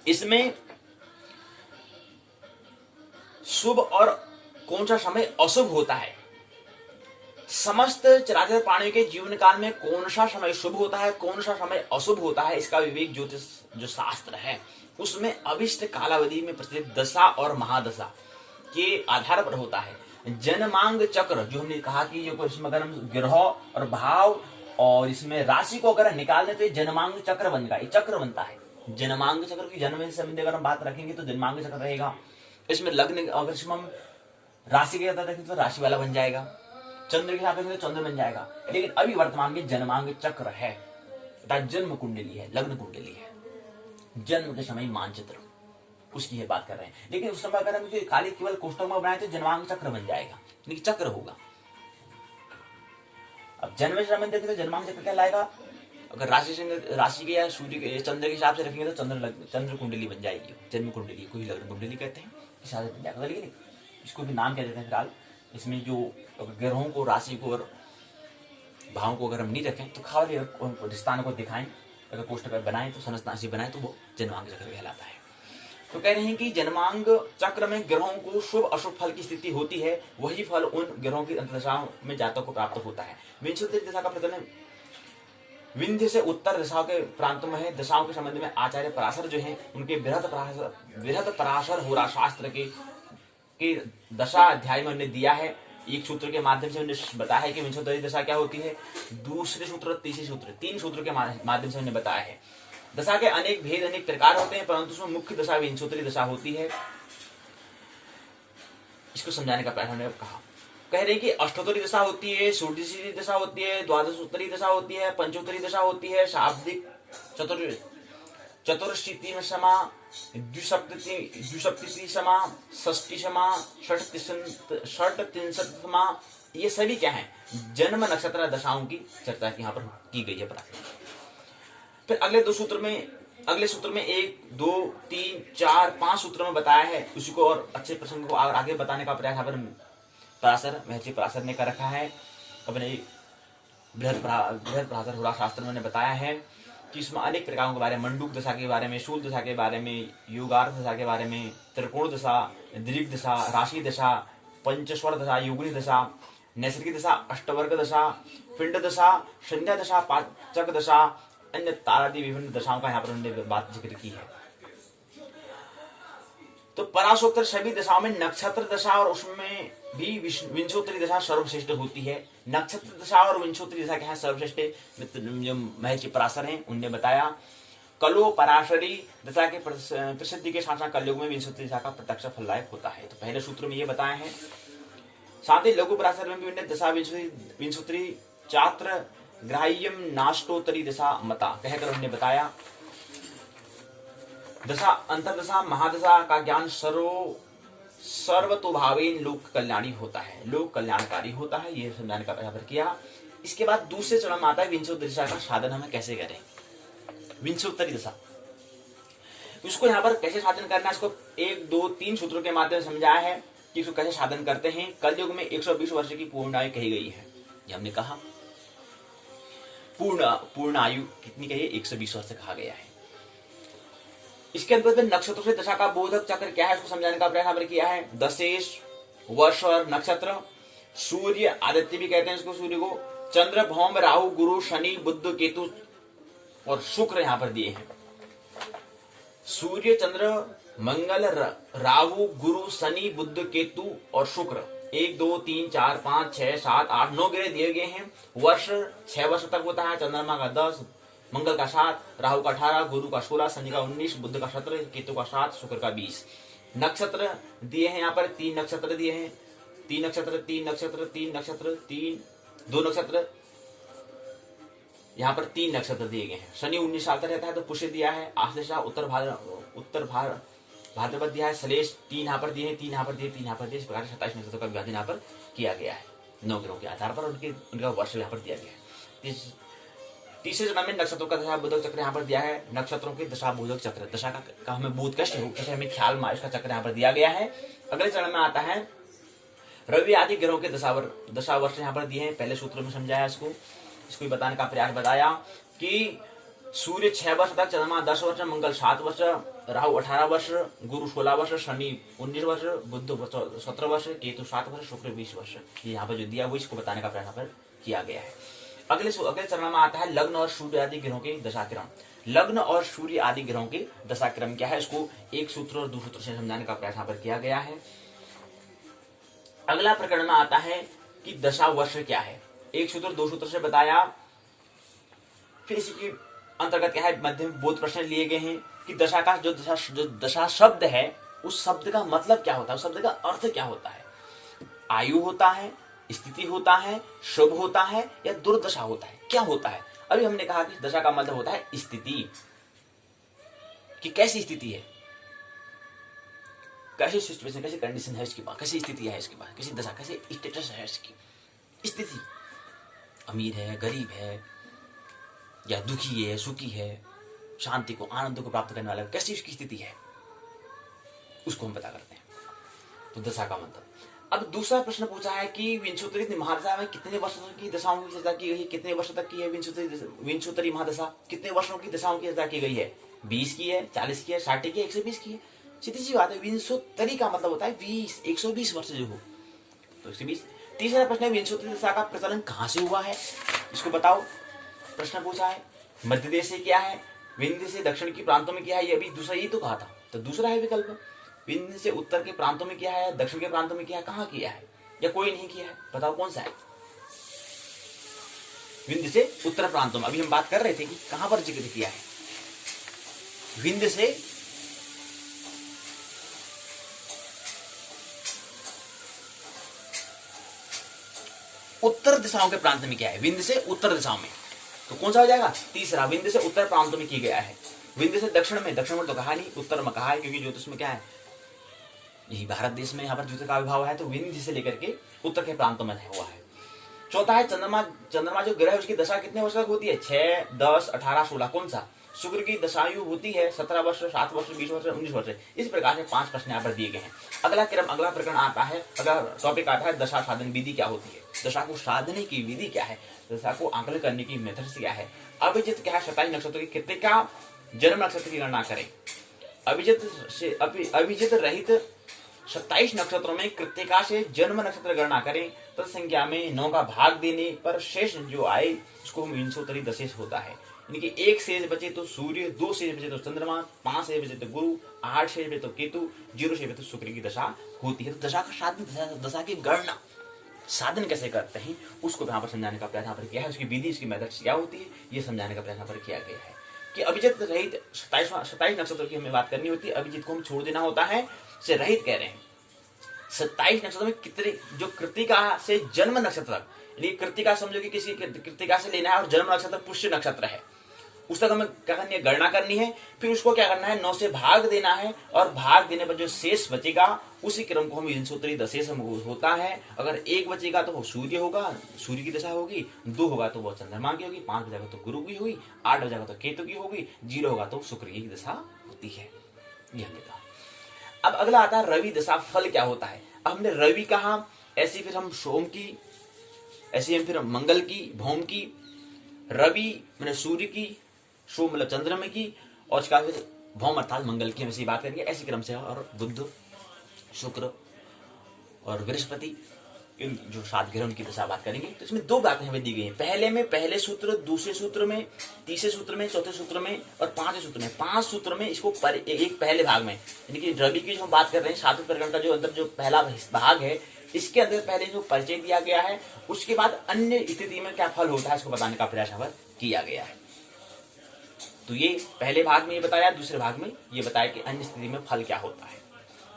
इसमें शुभ और कौन सा समय अशुभ होता है, समस्त चराचर प्राणियों के जीवन काल में कौन सा समय शुभ होता है, कौन सा समय अशुभ होता है, इसका विवेक ज्योतिष जो शास्त्र है उसमें अभिष्ट कालावधि में प्रचलित दशा और महादशा के आधार पर होता है। जन्मांग चक्र जो हमने कहा कि जो इसमें अगर हम ग्रह और भाव और इसमें राशि को अगर निकाल दें तो ये जन्मांग चक्र बन गया, ये चक्र बनता है। जन्मांग चक्र की जन्म से संबंधित अगर हम बात रखेंगे तो जन्मांग चक्र रहेगा। इसमें लग्न, अगर इसमें हम राशि के साथ रखेंगे तो राशि वाला बन जाएगा, चंद्र के साथ रखेंगे तो चंद्र बन जाएगा। लेकिन अभी वर्तमान में जन्मांग चक्र है, जन्म कुंडली है, लग्न कुंडली है, जन्म के समय मानचित्र, उसकी बात कर रहे हैं। लेकिन उस समय अगर हम खाली केवल कोष्ठक में बनाए तो जन्मांग चक्र बन जाएगा, लेकिन चक्र होगा। अब जन्म से संबंधित तो जन्मांग चक्र क्या लाएगा, अगर राशि के या सूर्य के, चंद्र के हिसाब से रखेंगे तो चंद्र कुंडली बन जाएगी, जन्म कुंडली, कोई लग्न कुंडली कहते हैं, बन जाएगा। लेकिन इसको भी नाम क्या देते हैं फिलहाल, इसमें जो ग्रहों को, राशि को और भावों को अगर हम नहीं रखें तो खाली स्थान को दिखाएं, अगर कोष्ठक बनाएं तो संरचना बनाएं तो वो जन्मांग चक्र कहलाता है। तो कह रहे हैं कि जन्मांग चक्र में ग्रहों को शुभ अशुभ फल की स्थिति होती है, वही फल उन ग्रहों की अंतर्दशाओं में जातक को प्राप्त होता है। विंशोत्तरी दशा का प्रचलन विंध्य से उत्तर दिशाओं के प्रांतों में है। दशाओं के संबंध में आचार्य पराशर जो है उनके बृहद पराशर होरा शास्त्र के दशा अध्याय में उन्होंने दिया है। एक सूत्र के माध्यम से उन्होंने बताया है कि विंशोत्तरी दशा क्या होती है, दूसरे सूत्र, तीसरे सूत्र, 3 सूत्रों के माध्यम से उन्होंने बताया है। दशा के अनेक भेद, अनेक प्रकार होते हैं, परंतु उसमें मुख्य दशा विंशोत्तरी दशा होती है। इसको समझाने का प्रयास हमने कहा। कह रहे हैं कि अष्टोत्तरी दशा होती है, षोडशी दशा होती है, द्वादशोत्तरी दशा होती है, पंचोत्तरी दशा होती है, शाब्दिक चतुर्शीति में समा, द्विसप्तति समा, षष्टि समा, षट्त्रिंशत् समा, ये सभी क्या है? जन्म नक्षत्र दशाओं की चर्चा यहाँ पर की गई है प्राचीन। फिर अगले सूत्र में 1, 2, 3, 4, 5 सूत्रों में बताया है। उसी को और अच्छे प्रसंग को आगे बताने का प्रयास यहाँ पर महर्षि पराशर ने कर रखा है। अपने बृहद पराशर होरा शास्त्र में बताया है कि इसमें अनेक प्रकारों के बारे में, मंडूक दशा के बारे में, शूल दशा के बारे में, योगार्थ दशा के बारे में, त्रिकोण दशा, दीर्घ दशा, राशि दशा, पंचस्वर दशा, योगिनी दशा, नैसर्गिक दशा, अष्टवर्ग दशा, पिंड दशा, संध्या दशा, पाचक दशा, अन्य तारादि विभिन्न दशाओं का यहाँ पर उन्होंने बात जिक्र की है। तो पराशोत्तर सभी दशाओं में नक्षत्र दशा और उसमें भी विंशोत्तरी दशा सर्वश्रेष्ठ होती है। नक्षत्र दशा और विंशोत्तरी दशा क्या है सर्वश्रेष्ठ? जो महर्षि पराशर हैं उनने बताया। कलो पराशरी दशा के प्रसिद्धि के साथ कलयुग में विंशोत्तरी दशा का प्रत्यक्ष फलदायक होता है। तो पहले सूत्र में ये बताया है। साथ ही लघु पराशर में भी उन्हें दशा विंशोत्तरी चात्र ग्राह्यम नाष्टोत्तरी दशा मता कहकर उन्होंने बताया। दशा अंतरदशा महादशा का ज्ञान सर्वतोभावेन लोक कल्याणी होता है, लोक कल्याणकारी होता है, यह समझाने का प्रयास किया। इसके बाद दूसरे चरण में आता है विंशोत्तरी दशा का साधन हमें कैसे करें। विंशोत्तरी दशा उसको यहाँ पर कैसे साधन करना है, इसको 1, 2, 3 सूत्रों के माध्यम से समझाया है कि इसको कैसे साधन करते हैं। कलयुग में 120 वर्ष की पूर्ण आयु कही गई है। ये हमने कहा पूर्ण आयु कितनी कही? 120 वर्ष कहा गया है। इसके अंतर्गत नक्षत्रों से दशा का बोधक चक्र क्या है इसको समझाने का प्रयास किया है। दशेश वर्ष और नक्षत्र, सूर्य आदित्य भी कहते हैं इसको, सूर्य को, चंद्र भौम राहु गुरु शनि बुध केतु और शुक्र यहाँ पर दिए हैं। सूर्य चंद्र मंगल राहु गुरु शनि बुध केतु और शुक्र 1, 2, 3, 4, 5, 6, 7, 8, 9 ग्रह दिए गए हैं। वर्ष 6 वर्ष तक होता है। चंद्रमा का 10, मंगल का 7, राहु का 18, गुरु का 16, शनि का 19, बुध का 17, केतु का 7, शुक्र का 20। नक्षत्र दिए हैं यहाँ पर 3 नक्षत्र दिए हैं। 3 नक्षत्र 2 नक्षत्र यहाँ पर 3 नक्षत्र दिए गए हैं। शनि 19 साल तक रहता है तो पुष्य दिया है। आश्लेषा उत्तर भाद्रपद दिया है। श्लेष 3 यहाँ पर दिए हैं, 3 यहाँ पर दिए, 3 यहाँ पर दिए। इस प्रकार 27 नक्षत्रों का विभाजन यहाँ पर किया गया है 9 ग्रहों के आधार पर। उनका वर्ष यहाँ पर दिया गया है। तीसरे चरण में नक्षत्रों का दशा बोधक चक्र यहाँ पर दिया है। नक्षत्रों के दशा बोधक चक्र, दशा का हमें बोध कैसे हो, कैसे हमें ख्याल में इसका चक्र यहाँ पर दिया गया है। अगले चरण में आता है रवि आदि ग्रहों के दशा वर्ष यहाँ पर दिए हैं। पहले सूत्र में समझाया इसको बताने का प्रयास बताया कि सूर्य 6 वर्ष तक, चंद्रमा 10 वर्ष, मंगल 7 वर्ष, राहु 18 वर्ष, गुरु 16 वर्ष, शनि 19 वर्ष, बुध 17 वर्ष, केतु 7 वर्ष, शुक्र 20 वर्ष। ये यहाँ पर जो दिया वो इसको बताने का प्रयास पर किया गया है। अगले चरण में आता है लग्न और सूर्य आदि ग्रहों के दशाक्रम। लग्न और सूर्य आदि ग्रहों के दशाक्रम क्या है, इसको एक सूत्र और 2 सूत्र से समझाने का प्रयास यहाँ पर किया गया है। अगला प्रकरण में आता है कि दशा वर्ष क्या है। एक सूत्र 2 सूत्र से बताया। फिर इसी के अंतर्गत क्या है, मध्यम बोध प्रश्न लिए गए हैं कि दशा का जो दशा शब्द है उस शब्द का मतलब क्या होता है, उस शब्द का अर्थ क्या होता है। आयु होता है, स्थिति होता है, शुभ होता है या दुर्दशा होता है, क्या होता है। अभी हमने कहा कि दशा का मतलब होता है स्थिति, कि कैसी स्थिति है, कैसी सिचुएशन, कैसी कंडीशन है इसके पास, कैसी स्थिति है इसके पास, कैसी दशा, कैसे स्टेटस है इसकी स्थिति। अमीर है, गरीब है, या दुखी है, सुखी है, शांति को, आनंद को प्राप्त करने वाला, कैसी उसकी स्थिति है, उसको हम पता करते हैं। तो दशा का मतलब। अब दूसरा प्रश्न पूछा है कि विंशोत्तरी महादशा में कितने वर्षों की दशाओं की चर्चा की गई है, कितने वर्ष तक की है विंशोत्तरी महादशा, कितने वर्षों की दशाओं की चर्चा की गई है, 20 की है, 40 की है, 60 की है, 120 की है। सीधी सी बात है, विंशोत्तरी का मतलब होता है 20, 120 वर्ष जो हो तो 120। तीसरा प्रश्न है विंशोत्तरी दशा का प्रचलन कहां से हुआ है, इसको बताओ। प्रश्न पूछा है मध्य देश से क्या है, विंध्य से दक्षिण की प्रांतों में क्या है, ये अभी दूसरा ही तो कहा था, तो दूसरा है विकल्प। विंध्य से उत्तर के प्रांतों में क्या है, दक्षिण के प्रांतों में क्या है, कहां किया है, या कोई नहीं किया है, बताओ कौन सा है। विंध्य से उत्तर प्रांतों में अभी हम बात कर रहे थे कि कहां पर जिक्र किया है। विंध्य से उत्तर दिशाओं के प्रांत में क्या है, विंध्य से उत्तर दिशाओं में, तो कौन सा हो जाएगा, तीसरा, विंध्य से उत्तर प्रांतों में किया गया है। विंध्य से दक्षिण में तो कहा नहीं, उत्तर में कहा है, क्योंकि ज्योतिष में क्या है, यही भारत देश में यहाँ पर ज्योतिष का विभाव है, तो विंध्य से लेकर के उत्तर के प्रांतों में हुआ है। चौथा है चंद्रमा। चंद्रमा जो ग्रह है उसकी दशा कितने वर्ष तक होती है? 6, 10, 18, 16। कौन सा? शुक्र की दशायु होती है 17 वर्ष, 7 वर्ष, 20 वर्ष, 19 वर्ष। इस प्रकार से 5 प्रश्न यहाँ पर दिए गए हैं। अगला प्रकरण आता है, अगला टॉपिक आता है दशा साधन विधि क्या होती है, दशा को साधने की विधि क्या है, दशा को आकलन करने की मेथड क्या है। अभिजित क्या है? 27 नक्षत्रों की कृत्तिका जन्म नक्षत्र की गणना करें। अभिजित रहित 27 नक्षत्रों में कृत्तिका से जन्म नक्षत्र गणना करें, तत्संख्या में 9 का भाग देने पर शेष जो आए उसको विंशोत्तरी दशेश होता है। यानी कि 1 शेष बचे तो सूर्य, 2 शेष बचे तो चंद्रमा, 5 शेष बचे तो गुरु, 8 शेष बचे तो केतु, 0 शेष बचे तो शुक्र की दशा होती है। तो दशा का साधन, दशा की गणना साधन कैसे करते हैं उसको यहाँ पर समझाने का प्रयास यहाँ पर किया है। उसकी विधि, उसकी मेथड क्या होती है, ये समझाने का प्रयास यहाँ पर किया गया है। कि अभिजित रहित 27 नक्षत्रों की हमें बात करनी होती है, अभिजित को हम छोड़ देना होता है, से रहित कह रहे हैं। 27 नक्षत्रों में कितने जो कृत्तिका से जन्म नक्षत्र, यानी कृत्तिका समझो कि किसी कृत्तिका से लेना है और जन्म नक्षत्र पुष्य नक्षत्र है, उस तक हमें क्या करनी है? गणना करनी है। फिर उसको क्या करना है? 9 से भाग देना है, और भाग देने पर जो शेष बचेगा उसी क्रम को हम विंशोत्तरी दशेश होता है। अगर 1 बचेगा तो वो सूर्य होगा, सूर्य की दशा होगी, 2 होगा तो वो चंद्रमा की होगी, 5 बचेगा तो गुरु की होगी, 8 बचेगा तो केतु की होगी, 0 होगा तो शुक्र की दशा होती है। ये हमने कहा। अब अगला आता है रवि दशा फल क्या होता है। अब हमने रवि कहा, ऐसी फिर हम सोम की, ऐसी हम फिर मंगल की, भौम की, रवि मैंने सूर्य की, सोम मतलब चंद्रमा की, और उसका फिर भौम अर्थात मंगल की हम ऐसी बात करेंगे। ऐसी क्रम से, और बुध, शुक्र और बृहस्पति, इन जो 7 ग्रह उनकी दशा बात करेंगे। तो इसमें 2 बातें हमें दी गई हैं। पहले में पहले सूत्र, दूसरे सूत्र में, तीसरे सूत्र में, चौथे सूत्र में और 5वें सूत्र में, 5 सूत्र में इसको एक पहले भाग में, यानी कि रवि की जो हम बात कर रहे हैं 7वें प्रकरण का जो अंदर जो पहला भाग है, इसके अंदर पहले जो परिचय दिया गया है, उसके बाद अन्य स्थिति में क्या फल होता है इसको बताने का प्रयास यहाँ पर किया गया है। तो ये पहले भाग में ये बताया, दूसरे भाग में ये बताया कि अन्य स्थिति में फल क्या होता है।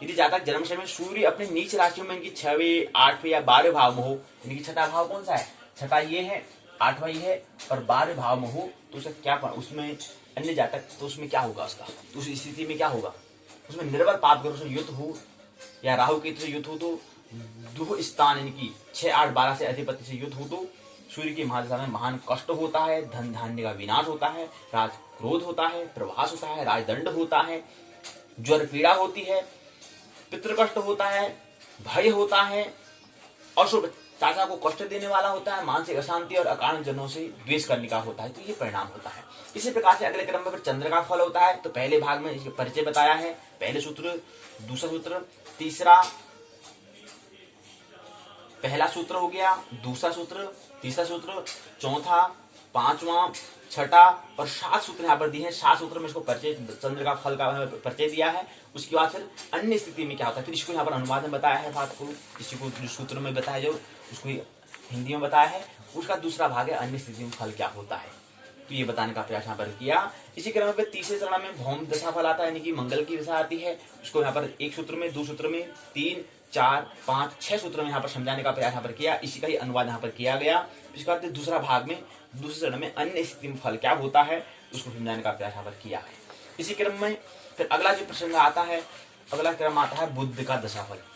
यदि जातक जन्म समय में सूर्य अपने नीच राशियों में इनकी 6वें, 8वें या 12वें भाव में हो, इनकी 6ठा भाव कौन सा है? 6ठा ये है, 8वां ये है, और 12वें भाव में हो, तो उसे क्या, उसमें अन्य जातक, तो उसमें क्या होगा उसका, तो उस स्थिति में क्या होगा? उसमें निर्बल पाप ग्रह से युद्ध हो या राहु केतु से युद्ध हो, तो दुह स्थान इनकी 6, 8, 12 से अधिपति से युद्ध हो, तो सूर्य की महादशा में महान कष्ट होता है, धन धान्य का विनाश होता है, राज क्रोध होता है, प्रवास होता है, राजदंड होता है, ज्वर पीड़ा होती है, पितृकष्ट होता है, भय होता है, अशुभ चाचा को कष्ट देने वाला होता है, मानसिक अशांति और अकारण जनों से द्वेष करने का होता है। तो ये परिणाम होता है। इसी प्रकार से अगले क्रम में फिर चंद्र का फल होता है। तो पहले भाग में इसके परिचय बताया है, पहले सूत्र, दूसरा सूत्र, तीसरा, पहला सूत्र हो गया, दूसरा सूत्र, तीसरा सूत्र, चौथा, 5वां, 6ठा और 7 सूत्र यहाँ पर दिए हैं। 7 सूत्र में इसको परिचय, चंद्र का फल का परिचय दिया है। उसके बाद फिर अन्य स्थिति में क्या होता है, फिर इसको यहाँ पर अनुवाद में बताया है बात को, इसी को सूत्र में बताया, जो उसको हिंदी में बताया है। उसका दूसरा भाग है अन्य स्थिति में फल क्या होता है, तो ये बताने का प्रयास यहाँ पर किया। इसी क्रम में तीसरे चरण में भौम दशा फल आता है, यानी कि मंगल की दशा आती है। उसको यहाँ पर 1 सूत्र में, 2 सूत्र में, 3, 4, 5, 6 सूत्र में यहाँ पर समझाने का प्रयास यहाँ पर किया। इसी का ही अनुवाद यहाँ पर किया गया। इसके बाद दूसरा भाग में, दूसरे चरण में अन्य स्थिति में फल क्या होता है उसको समझाने का प्रयास यहाँ पर किया है। इसी क्रम में फिर अगला जो प्रसंग आता है, अगला क्रम आता है बुध का दशा फल।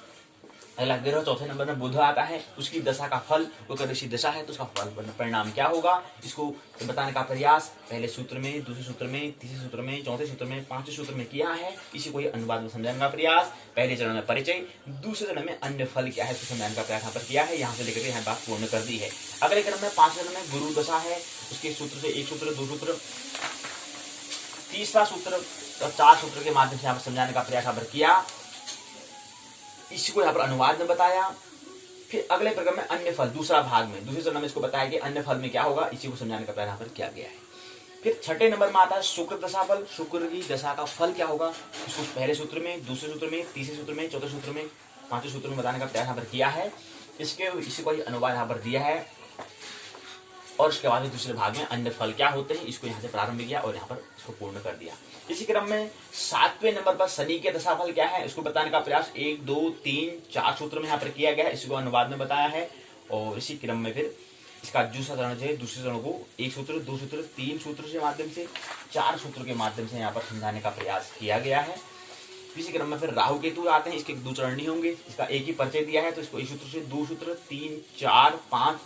अगला ग्रह चौथे नंबर में बुध आता है, उसकी दशा का फल, वो ऋषि दशा है तो उसका फल परिणाम क्या होगा इसको बताने का प्रयास पहले सूत्र में, दूसरे सूत्र में, तीसरे सूत्र में, चौथे सूत्र में, 5वें सूत्र में किया है। इसी को अनुवाद में समझाने का प्रयास, पहले चरण में परिचय, दूसरे चरण में अन्य फल क्या है इसको समझाने का प्रयास यहाँ पर किया है। यहाँ से लेकर यहाँ बात पूर्ण कर दी है। अगले क्रम में 5वें चरण में गुरु दशा है, उसके सूत्र से 1 सूत्र, 2 सूत्र, तीसरा सूत्र और 4 सूत्र के माध्यम से यहाँ पर समझाने का प्रयास यहाँ पर किया। इसको यहाँ पर अनुवाद में बताया। फिर अगले प्रकरण में अन्य फल, दूसरा भाग में, दूसरे चरण में इसको बताया कि अन्य फल में क्या होगा, इसी को समझाने का प्रयास यहाँ पर किया गया है। फिर 6ठे नंबर में आता है शुक्र दशा फल, शुक्र की दशा का फल क्या होगा, इसको पहले सूत्र में, दूसरे सूत्र में, तीसरे सूत्र में, चौथे सूत्र में, 5वें सूत्र में बताने का प्रयास यहाँ पर किया है। इसी को अनुवाद यहाँ पर दिया है। और उसके बाद दूसरे भाग में अन्य फल क्या होते हैं इसको यहाँ से प्रारंभ किया और यहाँ पर इसको पूर्ण कर दिया। इसी क्रम में 7वें नंबर पर शनि के दशाफल क्या है इसको बताने का प्रयास 1, 2, 3, 4 सूत्र में यहाँ पर किया गया है। इसी को अनुवाद में बताया है। और इसी क्रम में फिर इसका दूसरा चरण जो है दूसरे चरण को 1 सूत्र, 2 सूत्र, 3 सूत्र के माध्यम से, 4 सूत्र के माध्यम से यहाँ पर समझाने का प्रयास किया गया है। इसी क्रम में फिर राहु केतु आते हैं, इसके 2 चरण नहीं होंगे, इसका एक ही परिचय दिया है, तो इसको 1 सूत्र से 2 सूत्र, 3, 4, 5,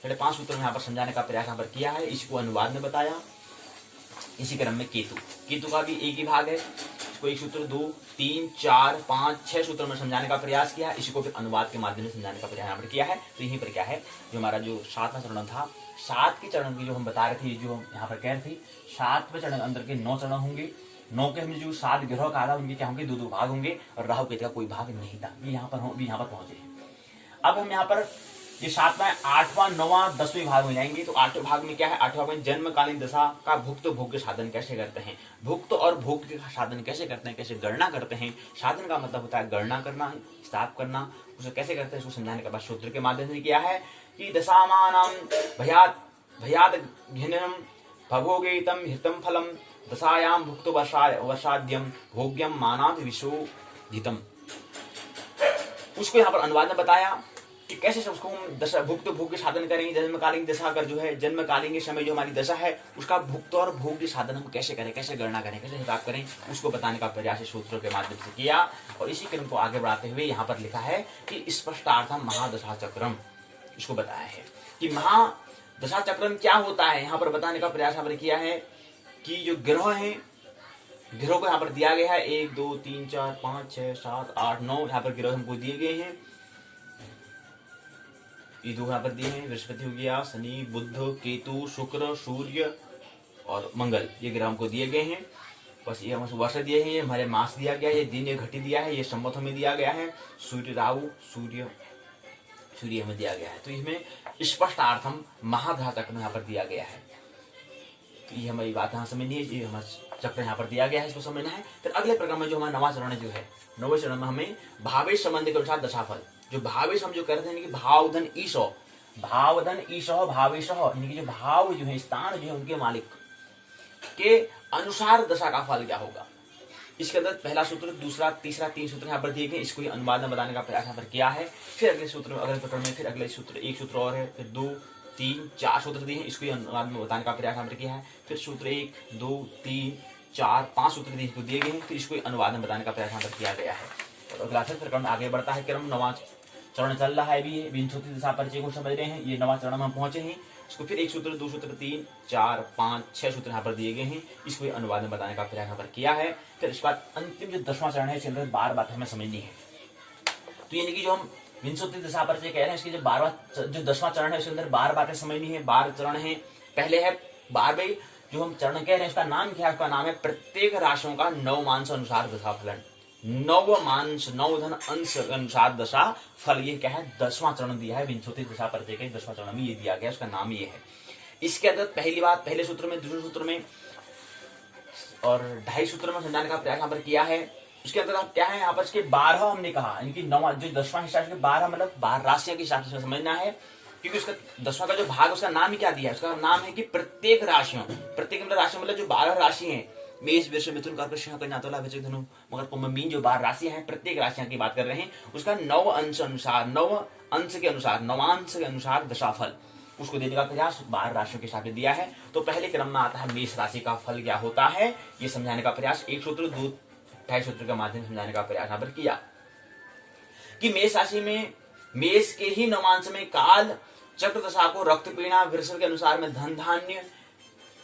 5.5 सूत्र में यहाँ पर समझाने का प्रयास यहाँ पर किया है, इसको अनुवाद में बताया। इसी क्रम में केतु का भी एक ही भाग है, इसको 1 सूत्र, 2, 3, 4, 5, 6 सूत्र में समझाने का प्रयास किया, इसी को फिर अनुवाद के माध्यम से समझाने का प्रयास यहाँ पर किया है। तो यहीं पर क्या है, जो हमारा जो 7वां चरण था, 7 के चरण की जो हम बता रहे थे, जो हम यहाँ पर कह रहे थे, 7वें चरण अंदर के 9 चरण होंगे, 9 के हमने जो 7 ग्रह कहा था उनके क्या होंगे, 2 भाग होंगे, और राहु केतु का कोई भाग नहीं था। ये यहाँ पर पहुंचे हैं। अब हम यहाँ पर ये 7वां, 8वां, 9वां, 10वें भाग में जाएंगे। तो 8वें भाग में क्या है, 8वें भाग में जन्मकालीन दशा का भुक्त भोग्य साधन कैसे करते हैं, भुक्त और भोग्य का साधन कैसे करते हैं, कैसे गणना करते हैं। साधन का मतलब होता है गणना करना, हिसाब करना, उसे कैसे करते हैं, उसको समझाने के बाद सूत्र के माध्यम से किया है कि दशामानम भयात घिनम भभोगेतम हितम फलम दशायाम भुक्त वर्षाद्यम भोग्यम मानात विशोधितम। उसको यहाँ पर अनुवाद में बताया कि कैसे उसको हम दशा भुक्त भोग्य साधन करेंगे। जन्मकालीन दशा का जो है, जन्मकालीन के समय जो हमारी दशा है, उसका भुक्त और भोग्य साधन हम कैसे करें, कैसे गणना करें, कैसे हिसाब करें, उसको बताने का प्रयास सूत्रों के माध्यम से किया। और इसी क्रम को आगे बढ़ाते हुए यहाँ पर लिखा है कि स्पष्टार्थम महादशा चक्रम, इसको बताया है कि महादशा चक्रम क्या होता है। यहाँ पर बताने का प्रयास यहाँ पर किया है कि जो ग्रह है, ग्रहों को यहाँ पर दिया गया है 1, 2, 3, 4, 5, 6, 7, 8, 9 यहाँ पर ग्रह हमको दिए गए हैं। ये 2 यहाँ पर दिए हैं, बृहस्पति हो गया, शनि, बुध, केतु, शुक्र, सूर्य और मंगल, ये ग्रह हमको दिए गए हैं। बस ये हमको वर्ष दिए हैं, ये हमारे मास दिया गया है, ये दिन, ये घटी दिया है, ये संवत्सर में दिया गया है, सूर्य राहु सूर्य हमें दिया गया है। तो इसमें स्पष्टार्थम महादशा चक्र यहाँ पर दिया गया है। तो ये हमारी बात यहाँ समझनी है, ये हमारा चक्र यहाँ पर दिया गया है, इसको समझना है। फिर अगले प्रक्रम में जो हमारा 9वां चरण जो है, 9वें चरण में हमें भावेश संबंध के अनुसार दशाफल, जो भावेश हम जो करते हैं कि भावधन ईशो भावेश, यानी कि जो भाव जो है, स्थान जो है, उनके मालिक के अनुसार दशा का फल क्या होगा। इसके अंदर पहला सूत्र, दूसरा, तीसरा, 3 सूत्र यहाँ पर दिए गए, इसको अनुवाद में बताने का प्रयास यहाँ पर किया है। फिर अगले सूत्र में, अगले प्रकरण में फिर अगले सूत्र, 1 सूत्र और है, फिर 2, 3, 4 सूत्र दिए हैं, इसको अनुवाद में बताने का प्रयास यहाँ पर किया है। फिर सूत्र 1, 2, 3, 4, 5 सूत्र दिए गए हैं, फिर इसको अनुवाद में बताने का प्रयास यहाँ पर किया गया है। और अगला प्रकरण आगे बढ़ता है, क्रम 9वां चरण चल रहा है, भी विंशति दशा परिचय को समझ रहे हैं। ये 9वां चरण में हम पहुंचे हैं। इसको फिर 1 सूत्र, 2 सूत्र, 3, 4, 5, 6 सूत्र यहाँ पर दिए गए हैं, इसको अनुवाद में बताने का प्रयास यहाँ पर किया है। फिर इसके बाद अंतिम जो 10वां चरण है, इसके अंदर 12 बातें हमें समझनी है। तो यानी कि जो हम विंशति दशा परिचय कह रहे हैं, इसकी जो 10वां चरण है, उसके अंदर 12 बातें समझनी है। 12 चरण है। पहले है 12वें जो हम चरण कह रहे हैं, उसका नाम क्या है, उसका नाम है प्रत्येक राशियों का नवमांश अनुसार दशा फलन। नवमांश, 9 धन अंश अनुसार दशा फल, ये क्या है, 10वां चरण दिया है विंशति दशा परिचय के 10वां चरण में ये दिया गया, उसका नाम ये है। इसके अंदर पहली बात पहले सूत्र में, दूसरे सूत्र में और 2.5 सूत्र में समझाने का प्रयास यहाँ पर किया है। उसके अंदर क्या है, यहाँ पर इसके 12 हमने कहा, यानी कि 9 जो 10वां हिस्सा 12 मतलब 12 राशियों के हिसाब से समझना है, क्योंकि उसका 10वां का जो भाग, उसका नाम ही क्या दिया है, उसका नाम है कि प्रत्येक राशियों, प्रत्येक मतलब राशि मतलब जो 12 राशि है, मेष, वृष, मिथुन, कर्क, सिंह, कन्या, तुला, वृश्चिक, धनु, मकर, कुंभ, मीन, जो 12 राशियां हैं, प्रत्येक राशियां की बात कर रहे हैं, उसका 9 अंश अनुसार, 9 अंश के अनुसार, नवांश के अनुसार दशाफल, उसको देने का प्रयास 12 राशियों के हिसाब से दिया है। तो पहले क्रम में आता है मेष राशि का फल क्या होता है, ये समझाने का प्रयास 1 सूत्र, 2.5 सूत्र के माध्यम से समझाने का प्रयास यहाँ पर किया कि मेष राशि में मेष के ही नवांश में काल चक्र दशा को रक्त पीड़ा, वृषभ के अनुसार में धन धान्य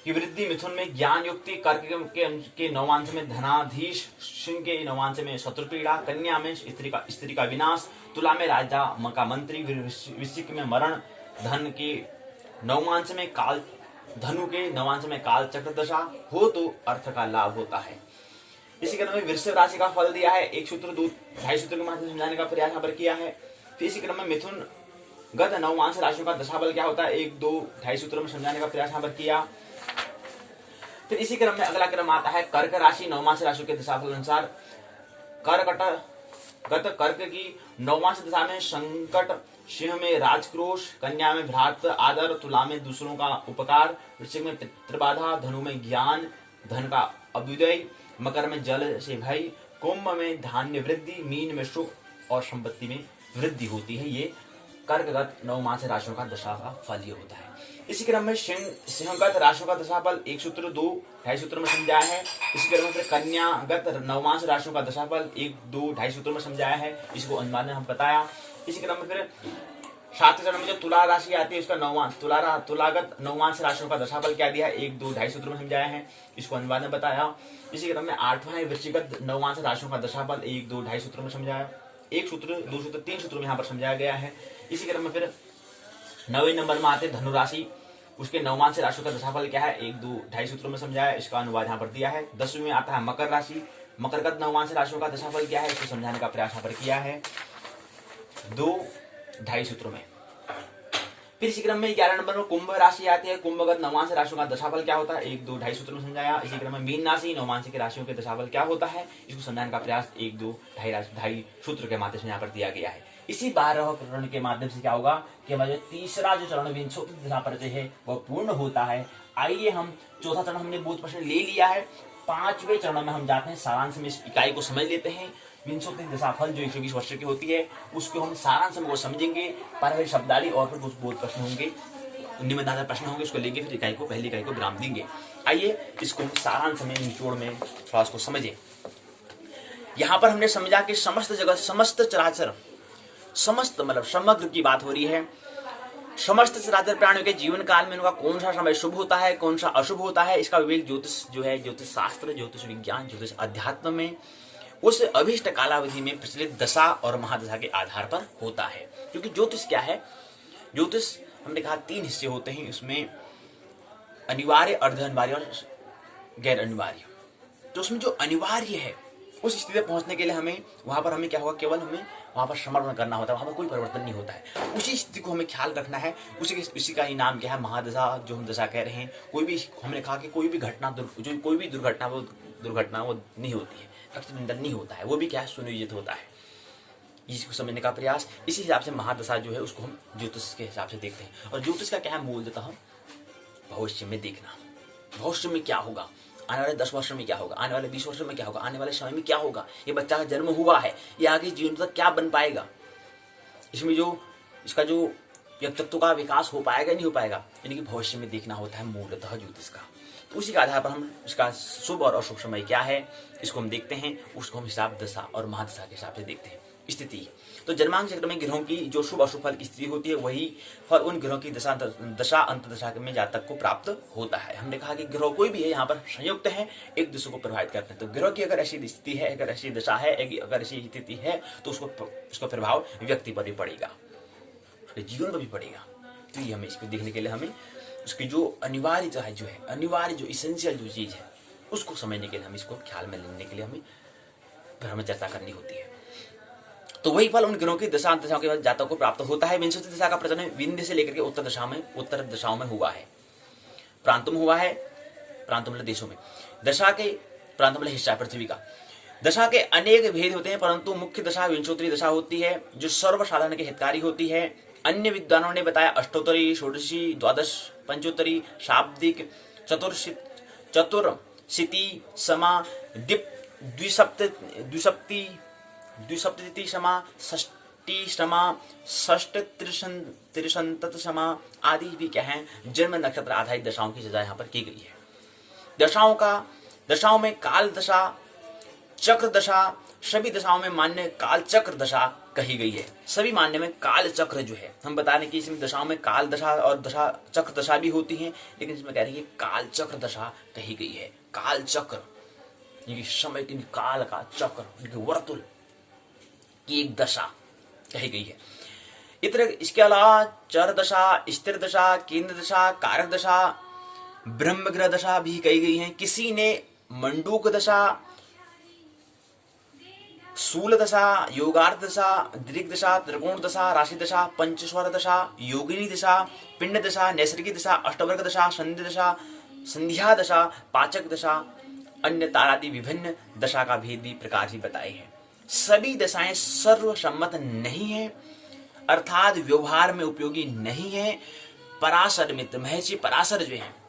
की वृद्धि, मिथुन में ज्ञान युक्ति, कर्क के नवांश में धनाधीश, सिंह के नवांश में शत्रु पीड़ा, कन्या में स्त्री का विनाश, तुला में राजा का मंत्री, वृश्चिक में मरण, धन के नवांश में काल, धनु के नवांश में काल चक्र दशा हो तो अर्थ का लाभ होता है। इसी क्रम में वृषभ राशि का फल दिया है 1 सूत्र, 2.5 सूत्र के माध्यम से समझाने का प्रयास यहाँ पर किया है। फिर इसी क्रम में मिथुन गत नवमांश राशियों का दशाफल क्या होता है, 1, 2, 2.5 सूत्रों में समझाने का प्रयास यहाँ पर किया। फिर इसी क्रम में अगला क्रम आता है कर्क राशि, नवमांश राशियों के दशाफल अनुसार कर्क की नवमांश दशा में संकट, सिंह में राजक्रोश, कन्या में भ्रात आदर, तुला में दूसरों का उपकार, वृश्चिक में पितृबाधा, धनु में ज्ञान धन का अभ्युदय, मकर में जल से भय, कुंभ में धान्य वृद्धि, मीन में सुख और संपत्ति में वृद्धि होती है। ये कर्कगत नवमांश राशियों का दशा का फल ये होता है। इसी क्रम में सिंहगत राशियों का दशाफल एक सूत्र 2 ढाई सूत्र में समझाया है। इसी क्रम में फिर कन्यागत नवमांश राशियों का दशाफल 1 2 ढाई सूत्र में समझाया है, इसको अनुवाद में हम बताया। इसी क्रम में फिर सातवें चरण में जो तुला राशि आती है उसका तुलागत नवमांश राशियों का दशाफल क्या दिया है 1 2 ढाई सूत्र में समझाया है, इसको अनुवाद में बताया। इसी क्रम में आठवां है वृश्चिकगत नवमांश राशियों का दशाफल 1 2 ढाई सूत्र में समझाया, 1 सूत्र 2 सूत्र 3 सूत्र में यहाँ पर समझाया गया है। इसी क्रम में फिर 9वें नंबर में आते धनु राशि, उसके नवमांश राशियों का दशाफल क्या है 1 2 ढाई सूत्रों में समझाया, इसका अनुवाद यहाँ पर दिया है। 10वें में आता है मकर राशि, मकरगत नवमांश राशियों का दशाफल क्या है इसको समझाने का प्रयास यहाँ पर किया है 2 ढाई सूत्रों में। फिर इसी क्रम में 11 नंबर में कुंभ राशि आती है, कुंभगत नवमांश राशियों का दशाफल क्या होता है 1 2 ढाई सूत्र में समझाया। इसी क्रम में मीन राशि नवमांश की राशियों के दशाफल क्या होता है इसको समझाने का प्रयास 1 2 ढाई सूत्र के माध्यम से यहाँ पर दिया गया है। इसी 12 चरण के माध्यम से क्या होगा कि हमारा जो तीसरा जो चरण विंशोत्तर दशा परिचय है वह पूर्ण होता है। आइए हम चौथा चरण हमने बहुत प्रश्न ले लिया है, 5वें चरण में हम जाते हैं, सारांश में इस इकाई को समझ लेते हैं। विंशोत्तर दशाफल जो 120 वर्ष की होती है उसको हम सारांश में वो समझेंगे, पारिवारिक शब्दावली और फिर कुछ बहुत प्रश्न होंगे, निबंधात्मक प्रश्न होंगे, उसको लेंगे, फिर इकाई को पहली इकाई को विराम देंगे। आइए इसको सारांश में निचोड़ में थोड़ा उसको समझें। यहाँ पर हमने समझा कि समस्त जगत समस्त चराचर समस्त मतलब समग्र की बात हो रही है। समस्त चराचर प्राणियों के जीवन काल में उनका कौन सा समय शुभ होता है कौन सा अशुभ होता है इसका विवेक ज्योतिष जो है ज्योतिष शास्त्र ज्योतिष विज्ञान ज्योतिष अध्यात्म में उस अभीष्ट कालावधि में प्रचलित दशा और महादशा के आधार पर होता है। क्योंकि ज्योतिष क्या है, ज्योतिष हमने कहा 3 हिस्से होते हैं, उसमें अनिवार्य अर्ध अनिवार्य और गैर अनिवार्य। तो उसमें जो अनिवार्य है उस स्थिति तक पहुंचने के लिए हमें वहां पर हमें क्या होगा, केवल हमें वहां पर समर्पण करना होता है, वहां पर कोई परिवर्तन नहीं होता है। उसी स्थिति को हमें ख्याल रखना है, उसी का ही नाम क्या है महादशा, जो हम दशा कह रहे हैं। कोई भी हमने कहा कि कोई भी घटना जो कोई भी दुर्घटना वो नहीं होती है, रक्षाबंधन नहीं होता है, वो भी क्या है सुनियोजित होता है। इसको समझने का प्रयास, इसी हिसाब से महादशा जो है उसको हम ज्योतिष के हिसाब से देखते हैं। और ज्योतिष का क्या है, मूलतः भविष्य में देखना, भविष्य में क्या होगा, आने वाले 10 वर्षों में क्या होगा, आने वाले 20 वर्षों में क्या होगा, आने वाले समय में क्या होगा, ये बच्चा का जन्म हुआ है, ये आगे जीवन तक क्या बन पाएगा, इसमें जो इसका जो व्यक्तित्व का विकास हो पाएगा नहीं हो पाएगा, यानी कि भविष्य में देखना होता है मूलतः ज्योतिष का। तो उसी के आधार पर हम इसका शुभ और अशुभ समय क्या है इसको हम देखते हैं, उसको हम हिसाब दशा और महादशा के हिसाब से देखते हैं। स्थिति तो जन्मांक चक्र में ग्रहों की जो शुभ अशुभ फल की स्थिति होती है वही फल उन ग्रहों की दशा अंत दशा में जातक को प्राप्त होता है। हमने कहा कि ग्रह कोई भी है यहाँ पर संयुक्त है, एक दूसरे को प्रभावित करते हैं। तो ग्रह की अगर ऐसी स्थिति है, अगर ऐसी दशा है, अगर ऐसी स्थिति है तो उसका प्रभाव व्यक्ति पर भी पड़ेगा, उसके जीवन पर भी पड़ेगा। तो ये हमें इसको देखने के लिए हमें उसकी जो अनिवार्य जो इसेंशियल जो चीज है उसको समझने के लिए हम इसको ख्याल में लेने के लिए हमें चर्चा करनी होती है। तो वही फल उन ग्रहों की दशाओं के बाद जातक को प्राप्त होता है। विंशति दशा का प्रचलन विंध्य से लेकर के उत्तर दशाओं में हुआ है, प्रांतों में हुआ है, प्रांतों मतलब देशों में, दशा के प्रांतों मतलब हिस्सा पृथ्वी का। दशा के अनेक भेद होते हैं परंतु मुख्य दशा विंशोत्तरी दशा होती है जो सर्वसाधारण के हितकारी होती है। अन्य विद्वानों ने बताया अष्टोत्तरी, षोडशी, द्वादश, पंचोत्तरी, शाब्दिक, चतुर्शीति, समा, द्विसप्तति समा, षष्टी समा, षष्ट त्रिशंतत समा आदि भी क्या है जन्म नक्षत्र आधारित दशाओं की सजा यहाँ पर की गई है। दशाओं में काल दशा, चक्र दशा, सभी दशाओं में मान्य काल चक्र दशा कही गई है। सभी मान्य में काल चक्र जो है, हम बता रहे कि इसमें दशाओं में काल दशा और दशा चक्र दशा भी होती है, लेकिन इसमें कह रहे हैं कि काल चक्र दशा कही गई है। काल चक्र ये समय की काल का चक्र वर्तुल की एक दशा कही गई है। इतर इसके अलावा चर दशा, स्थिर दशा, केंद्र दशा, कारक दशा, ब्रह्मग्रह दशा भी कही गई है। किसी ने मंडूक दशा, शूल दशा, योगार्थ दशा, दीर्घ दशा, त्रिकोण दशा, राशि दशा, पंचस्वर दशा, योगिनी दशा, पिंड दशा, नैसर्गिक दशा, अष्टवर्ग दशा, संधि दशा, संध्या दशा, पाचक दशा, अन्य तारादि विभिन्न दशा का भेद भी प्रकार ही बताए हैं। सभी दशाएं सर्वसम्मत नहीं है, अर्थात व्यवहार में उपयोगी नहीं है। पराशर मित्र महर्षि पराशर जो है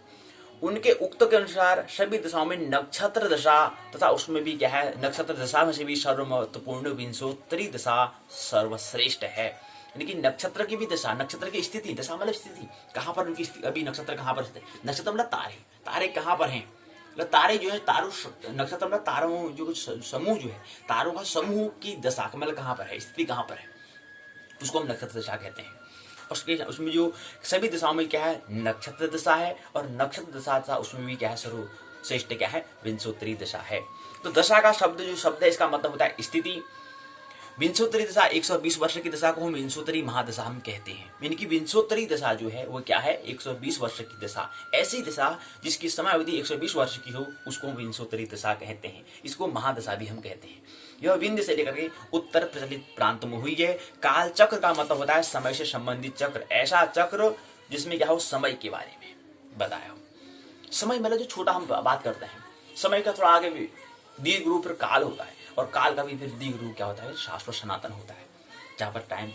उनके उक्त के अनुसार सभी दशाओं में नक्षत्र दशा तथा उसमें भी क्या है नक्षत्र दशा में से भी सर्वमहत्वपूर्ण विंशोत्तरी दशा सर्वश्रेष्ठ है। यानी कि नक्षत्र की भी दशा, नक्षत्र की स्थिति, दशा मतलब स्थिति, कहाँ पर उनकी अभी नक्षत्र कहाँ पर स्थित है। नक्षत्र मतलब तारे, तारे कहाँ पर हैं, मतलब तारे जो है तारों, नक्षत्र मतलब तारों जो समूह जो है, तारों का समूह की दशा मतलब कहाँ पर है, स्थिति कहाँ पर है, उसको हम नक्षत्र दशा कहते हैं। उसमें जो सभी दिशाओं में क्या है, नक्षत्र दशा है, और नक्षत्र दशा था उसमें भी क्या है, सर्वश्रेष्ठ क्या है, विंशोत्तरी दशा है। तो दशा का शब्द जो शब्द है इसका मतलब होता है स्थिति। विंशोत्तरी दशा 120 वर्ष की दशा को हम विंशोत्तरी महादशा हम कहते हैं। यानी कि विंशोत्तरी दशा जो है वो क्या है, 120 वर्ष की दशा। ऐसी दशा जिसकी समय अवधि 120 वर्ष की हो उसको विंशोत्तरी दशा कहते हैं। इसको महादशा भी हम कहते हैं। यह विंध्य से लेकर के उत्तर प्रचलित प्रांत में हुई है। काल चक्र का मतलब होता है समय से संबंधित चक्र, ऐसा चक्र जिसमें क्या हो, समय के बारे में बताया हो। समय मतलब जो छोटा हम बात करते हैं, समय का थोड़ा आगे भी दीर्घ रूप फिर काल होता है, और काल का भी फिर दीर्घ रूप क्या होता है, शाश्वत सनातन होता है। जहाँ पर टाइम,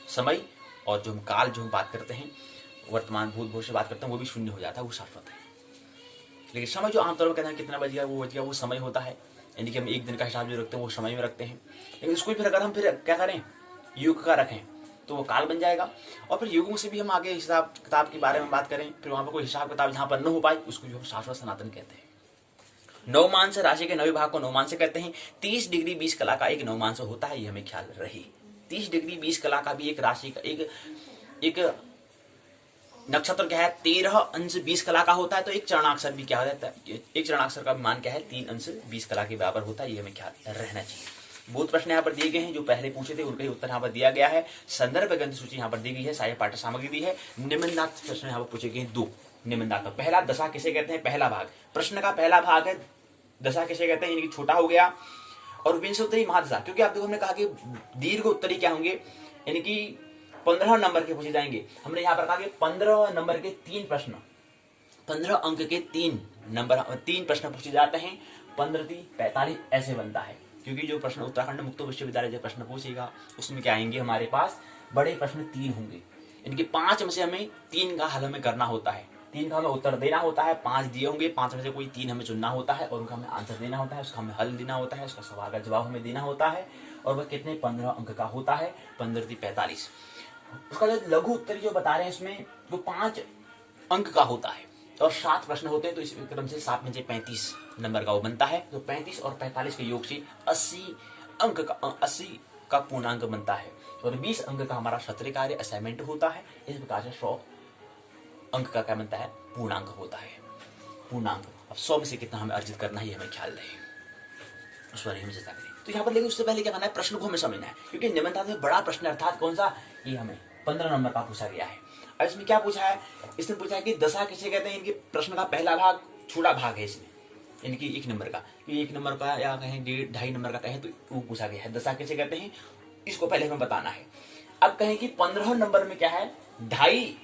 समय और जो हम काल जो हम बात करते हैं, वर्तमान भूत भविष्य बात करते हैं, वो भी शून्य हो जाता है, वो शाश्वत है। लेकिन समय जो आमतौर पर कहते हैं कितना बज गया, वो बज गया, वो समय होता है। यानी कि हम एक दिन का हिसाब जो रखते हैं वो समय में रखते हैं। लेकिन उसको फिर अगर हम फिर क्या करें, युग का रखें तो वो काल बन जाएगा। और फिर युगों से भी हम आगे हिसाब किताब के बारे में बात करें, फिर वहां पर कोई हिसाब किताब जहां पर न हो पाए उसको जो हम शाश्वत सनातन कहते हैं। नवमांश राशि के 9 भाग को नवमांश कहते हैं। 30 डिग्री 20 कला का एक नवमांश होता है, ये हमें ख्याल रहे। 30 डिग्री 20 कला का भी एक राशि का एक नक्षत्र क्या है, 13 अंश 20 कला का होता है। तो एक चरणाक्षर भी क्या होता है, एक चरणाक्षर का मान क्या है, 3 अंश 20 कला के बराबर होता है, ये हमें ख्याल रहना चाहिए। बहुत प्रश्न यहाँ पर दिए गए हैं, जो पहले पूछे थे उनका ही उत्तर यहाँ पर दिया गया है। संदर्भ ग्रंथ सूची यहाँ पर दी गई है, सहाय्य पाठ्य सामग्री दी है। निम्नलिखित प्रश्न यहाँ पर पूछे गए 2 निम्नलिखित। पहला, दशा किसे कहते हैं, पहला भाग, प्रश्न का पहला भाग है दशा किसे कहते हैं, यानी कि छोटा हो गया। और विंशोत्तरी महादशा, क्योंकि आप देखो हमने कहा कि दीर्घ उत्तरी क्या होंगे, यानी कि 15 नंबर के पूछे जाएंगे। हमने यहाँ पर कहा कि 15 नंबर के 3 प्रश्न, 15 अंक के 3 प्रश्न पूछे जाते हैं। 15-45 ऐसे बनता है, क्योंकि जो प्रश्न उत्तराखंड मुक्त विश्वविद्यालय जो प्रश्न पूछेगा उसमें क्या आएंगे, हमारे पास बड़े प्रश्न 3 होंगे। इनके 5 में से हमें 3 का हल हमें करना होता है, 3 का हमें उत्तर देना होता है। 5 दिए होंगे, 5 में से कोई 3 हमें चुनना होता है और उनका हमें आंसर देना होता है, उसका हमें हल देना होता है, उसका सवाल का जवाब हमें देना होता है। और वह कितने, 15 अंक का होता है, 15-45। उसका जो लघु उत्तरी जो बता रहे हैं इसमें वो 5 अंक का होता है और 7 प्रश्न होते हैं। तो इस क्रम से 7 में से 35 नंबर का वो बनता है। तो 35 और 45 के योग से 80 का पूर्णांक बनता है। और 20 अंक का हमारा सत्र कार्य असाइनमेंट होता है। इस प्रकार से 100 अंक का क्या बनता है, पूर्णांक होता है। पूर्णांक अब 100 में से कितना हमें अर्जित करना है, हमें ख्याल रहे, उस पर हम चर्चा करें। तो यहाँ पर लेकिन उससे पहले क्या करना है, प्रश्न को हमें समझना है, क्योंकि निबंध में बड़ा प्रश्न अर्थात कौन सा, ये हमें 15 नंबर का पूछा गया है। और इसमें क्या पूछा है, इसने पूछा है कि दशा किसे कहते हैं। इनके प्रश्न का पहला भाग छोटा भाग है इसमें, इनकी 1 नंबर का, 1 नंबर का या कहें 1.5 नंबर का कहें तो वो पूछा गया है, दशा किसे कहते हैं, इसको पहले हमें बताना है। अब कहें कि 15 नंबर में क्या है, 2.5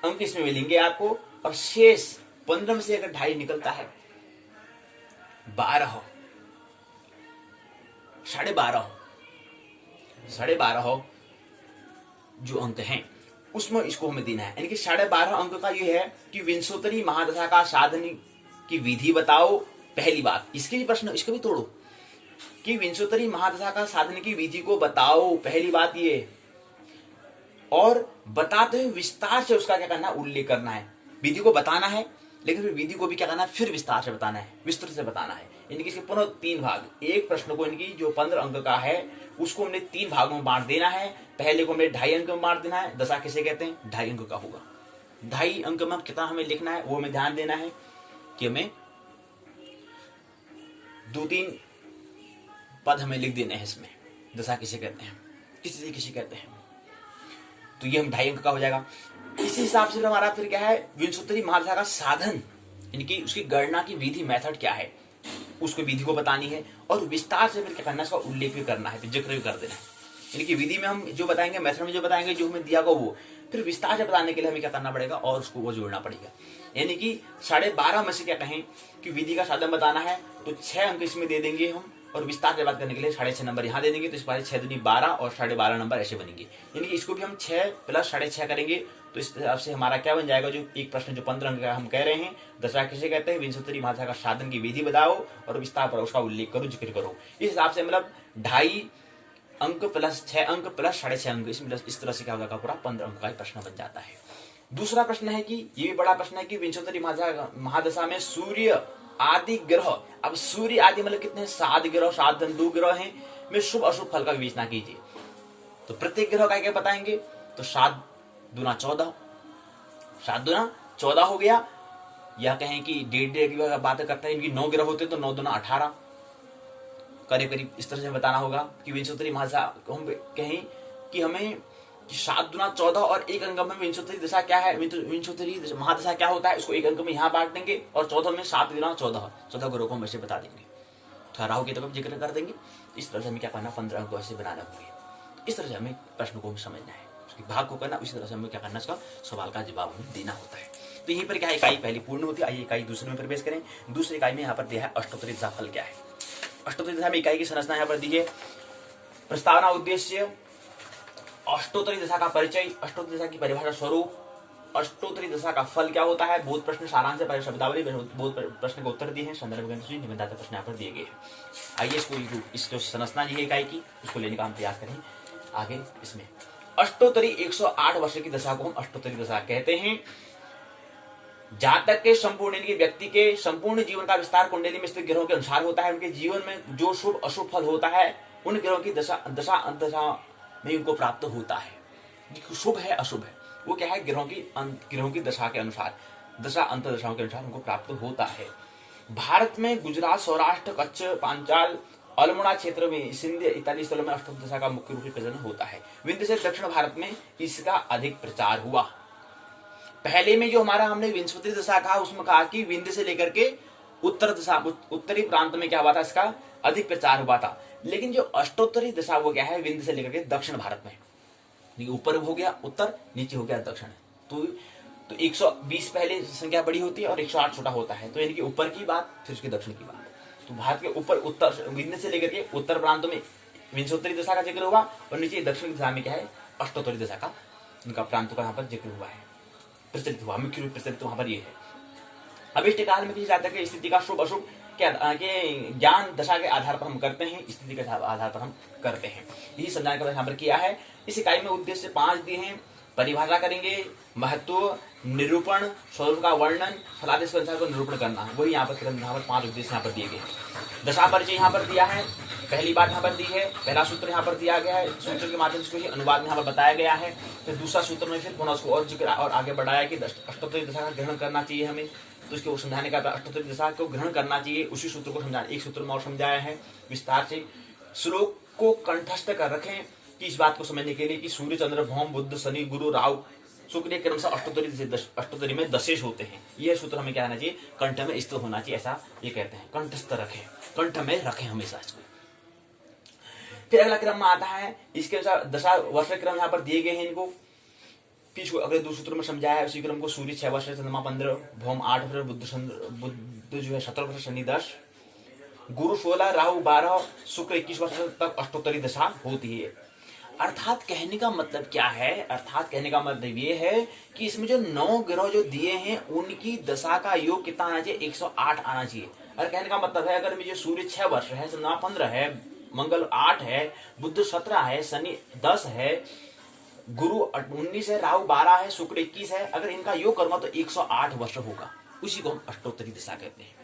अंक इसमें मिलेंगे आपको, और शेष 15 में से अगर 2.5 निकलता है 12, 12.5 जो अंक हैं उसमें इसको हमें देना है। यानी कि 12.5 अंक का ये है कि विंशोत्तरी महादशा का साधन की विधि बताओ। पहली बात, इसके भी प्रश्न, इसको भी तोड़ो कि विंशोत्तरी महादशा का साधन की विधि को बताओ, पहली बात ये। और बताते हुए विस्तार से उसका क्या करना है, उल्लेख करना है। विधि को बताना है, लेकिन फिर विधि को भी क्या करना है, फिर विस्तार से बताना है, विस्तृत से बताना है। इनके इसके पुनः 3 भाग, एक प्रश्न को इनकी जो 15 अंक का है उसको हमने 3 भागों में बांट देना है। पहले को हमने 2.5 अंक में बांट देना है। दशा किसे कहते हैं, 2.5 अंक का होगा। 2.5 अंक में कितना हमें लिखना है वो हमें ध्यान देना है कि हमें 2-3 पद हमें लिख देने हैं इसमें, दशा किसे कहते हैं, किसे कहते हैं। तो ये हम 2.5 अंक का हो जाएगा। इसी हिसाब से हमारा फिर क्या है, विंशोत्तरी महादशा का साधन, इनकी उसकी गणना की विधि, मेथड क्या है, उसको विधि को बतानी है। और विस्तार से फिर क्या करना है, इसका उल्लेख भी करना है, जिक्र भी कर देना है। यानी कि विधि में हम जो बताएंगे, मेथड में जो बताएंगे, जो हमें दिया होगा वो फिर विस्तार से बताने के लिए हमें क्या करना पड़ेगा, और उसको वो जोड़ना पड़ेगा। यानी कि 12.5 में से क्या कहें कि विधि का साधन बताना है तो 6 अंक इसमें दे देंगे हम, और विस्तार से बात करने के लिए 6.5 नंबर यहाँ दे देंगे। तो इस बार 6 दूनी 12 और 12.5 नंबर ऐसे बनेंगे। यानी कि इसको भी हम 6 + 6.5 करेंगे। तो इस हिसाब से हमारा क्या बन जाएगा, जो एक प्रश्न जो 15 अंक का हम कह रहे हैं, दशा किसे कहते हैं, विंशोत्तरी महादशा का साधन की विधि बताओ और विस्तार पर उसका उल्लेख करो, जिक्र करो। इस हिसाब से मतलब 2.5 अंक प्लस 6 अंक प्लस 6.5 अंक, इसमें इस तरह से क्या होगा पूरा 15 अंक का प्रश्न बन जाता है। दूसरा प्रश्न है कि ये भी बड़ा प्रश्न है कि विंशोत्तरी महादशा में सूर्य आदि ग्रह, अब सूर्य आदि मतलब कितने 7 ग्रह, 7 धन 2 ग्रह हैं, में शुभ अशुभ फल का विवेचना कीजिए। तो प्रत्येक ग्रह का क्या बताएंगे, तो 7 दूना 14, 7 दूना 14 हो गया, या कहें कि 1.5 की बात करते हैं, इनकी 9 ग्रह होते तो 9 दूना 18, करीब करीब इस तरह से बताना होगा कि विंशोत्तरी महादशा हम कहें कि हमें 7 दूना 14 और एक अंक में विंशोत्तरी दशा क्या है, विंशोत्तरी महादशा क्या होता है, इसको एक अंक में यहाँ बांट देंगे और 14 में 7 दूना 14 ग्रहों को हम वैसे बता देंगे, राहु की तरफ जिक्र कर देंगे। इस तरह से हमें क्या करना, 15 अंक ऐसे बनाना होंगे। इस तरह से हमें प्रश्न को समझना है, उसके भाग को करना, उसी तरह से हमें क्या करना, इसका सवाल का जवाब हमें देना होता है। तो यहीं पर क्या इकाई पहली पूर्ण होती है। आइए इकाई दूसरे में प्रवेश करें। दूसरी इकाई में यहाँ पर दिया है अष्टोत्तरी दशा फल क्या है। अष्टोत्तरी दशा में इकाई की संरचना यहाँ पर दी है। प्रस्तावना उद्देश्य, अष्टोत्तरी दशा का परिचय, अष्टोत्तरी दशा की परिभाषा, स्वरूप, अष्टोत्तरी दशा का फल क्या होता है, बोध प्रश्न, सारांश, शब्दावली, बोध प्रश्न के उत्तर दिए हैं, संदर्भ निबंधात्मक प्रश्न यहाँ पर दिए गए हैं। आइए इस जो संरचना जी है इकाई की, उसको लेने का हम प्रयास करें आगे। इसमें अष्टोत्तरी 108 वर्ष की दशा को हम अष्टोत्तरी दशा कहते हैं। जातक के संपूर्ण व्यक्ति के संपूर्ण जीवन का विस्तार कुंडली में स्थित ग्रहों के अनुसार होता है। उनके जीवन में जो शुभ अशुभ फल होता है, उन ग्रहों की दशा अंतदशा में उनको प्राप्त होता है। शुभ है अशुभ है, वो क्या है, ग्रहों की दशा के अनुसार, दशा अंतदशाओं के अनुसार उनको प्राप्त होता है। भारत में गुजरात, सौराष्ट्र, कच्छ, पांचाल, अल्मोड़ा क्षेत्र में, सिंध इत्यादि स्थलों में अष्टोत्तरी दशा का मुख्य रूप से प्रचलन होता है। विंध्य से दक्षिण भारत में इसका अधिक प्रचार हुआ। पहले में जो हमारा हमने विंशोत्तरी दशा कहा, उसमें कहा कि विंध्य से लेकर के उत्तरी प्रांत में क्या हुआ था, इसका अधिक प्रचार हुआ था। लेकिन जो अष्टोत्तरी दशा वो क्या है, विंध्य से लेकर के दक्षिण भारत में, ऊपर हो गया उत्तर, नीचे हो गया दक्षिण। तो 120 पहले संख्या बड़ी होती है और 108 छोटा होता है। तो यानी कि ऊपर की बात, फिर उसके दक्षिण की बात। तो भारत के ऊपर उत्तर विंध्य से लेकर के उत्तर प्रांतों में विंशोत्तरी दशा का जिक्र हुआ और नीचे दक्षिण दिशा में क्या है, अष्टोत्तरी दशा का, उनका प्रांतों का यहाँ पर जिक्र हुआ है, प्रचलित हुआ, मुख्य रूप प्रचलित वहां पर ये है। अभिष्ट काल में किसी जातक की स्थिति का शुभ अशुभ के ज्ञान दशा के आधार पर हम करते हैं, स्थिति के आधार पर हम करते हैं। यही समझाने का यहाँ पर किया है। इस इकाई में उद्देश्य 5 दिए हैं। परिभाषा करेंगे, महत्व, निरूपण, स्वरूप का वर्णन, फलादेश के अनुसार को निरूपण करना, वही यहाँ पर 5 उद्देश्य यहाँ पर दिए गए। दशा परिचय यहाँ पर दिया है, पहली बात यहाँ पर दी है, पहला सूत्र यहाँ पर दिया गया है, सूत्र के माध्यम से अनुवाद में यहाँ पर बताया गया है। फिर दूसरा सूत्र में फिर पुनः उसको और जिक्र और आगे बढ़ाया कि अष्टोत्तरी दशा का ग्रहण करना चाहिए हमें, तो उसको समझाने का, अष्टोत्तरी दशा को ग्रहण करना चाहिए, उसी सूत्र को समझाना, एक सूत्र में और समझाया है विस्तार से। श्लोक को कंठस्थ कर रखें कि इस बात को समझने के लिए कि सूर्य, चंद्र, भौम, बुध, शनि, गुरु, राहु, शुक्र क्रम से अष्टोत्तरी में दशेश होते हैं। यह सूत्र हमें क्या होना चाहिए, कंठ में स्थित होना चाहिए, ऐसा ये कहते हैं। कंठस्थ रखें, कंठ में रखें हमेशा इसको। फिर अगला क्रम में आता है, इसके अनुसार दशा वर्ष क्रम यहाँ पर दिए गए हैं इनको। फिर अगले 2 सूत्रों में समझाया है उसी क्रम को। सूर्य 6 वर्ष, चंद्रमा 15, भौम 8 वर्ष, बुध जो है 17 वर्ष, शनि 10, गुरु 16, राहु 12, शुक्र 21 वर्ष तक अष्टोत्तरी दशा होती है। अर्थात कहने का मतलब क्या है, अर्थात कहने का मतलब ये है कि इसमें जो 9 ग्रह जो दिए हैं उनकी दशा का योग कितना आना चाहिए, 108 आना चाहिए। और कहने का मतलब है, अगर मुझे सूर्य 6 वर्ष है, चंद्रमा 15 है, मंगल 8 है, बुध 17 है, शनि 10 है, गुरु 19 है, राहु 12 है, शुक्र 21 है, अगर इनका योग करूंगा तो 108 वर्ष होगा। उसी को हम अष्टोत्तरी दशा कहते हैं।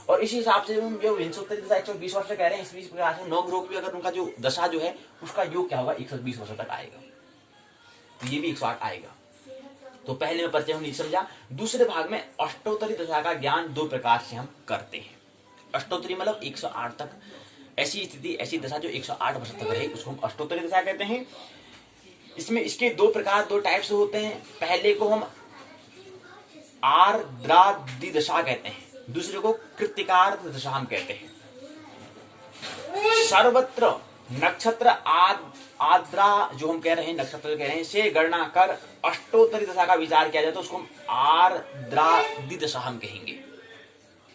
और इसी हिसाब से हम जो विंशोत्तरी दशा 120 वर्ष कह रहे हैं, इस 20 प्रकार से 9 ग्रहों की अगर उनका जो दशा जो है उसका योग क्या होगा, 120 वर्ष तक आएगा। तो ये भी 108 आएगा। तो पहले में परिचय हमने समझा। दूसरे भाग में अष्टोत्तरी दशा का ज्ञान 2 प्रकार से हम करते हैं। अष्टोत्तरी मतलब 108 तक ऐसी स्थिति, ऐसी दशा जो 108 वर्ष तक रहे, उसको हम अष्टोत्तरी दशा कहते हैं। इसमें इसके 2 प्रकार, 2 टाइप्स होते हैं। पहले को हम आर्द्रादि दशा कहते हैं, दूसरे को कृत्तिकार दशा हम कहते हैं। सर्वत्र नक्षत्र आद्रा जो हम कह रहे हैं, नक्षत्र कह रहे हैं, से गणना कर अष्टोत्तरी दशा का विचार किया जाए तो उसको हम आर्द्रादि दशा हम कहेंगे।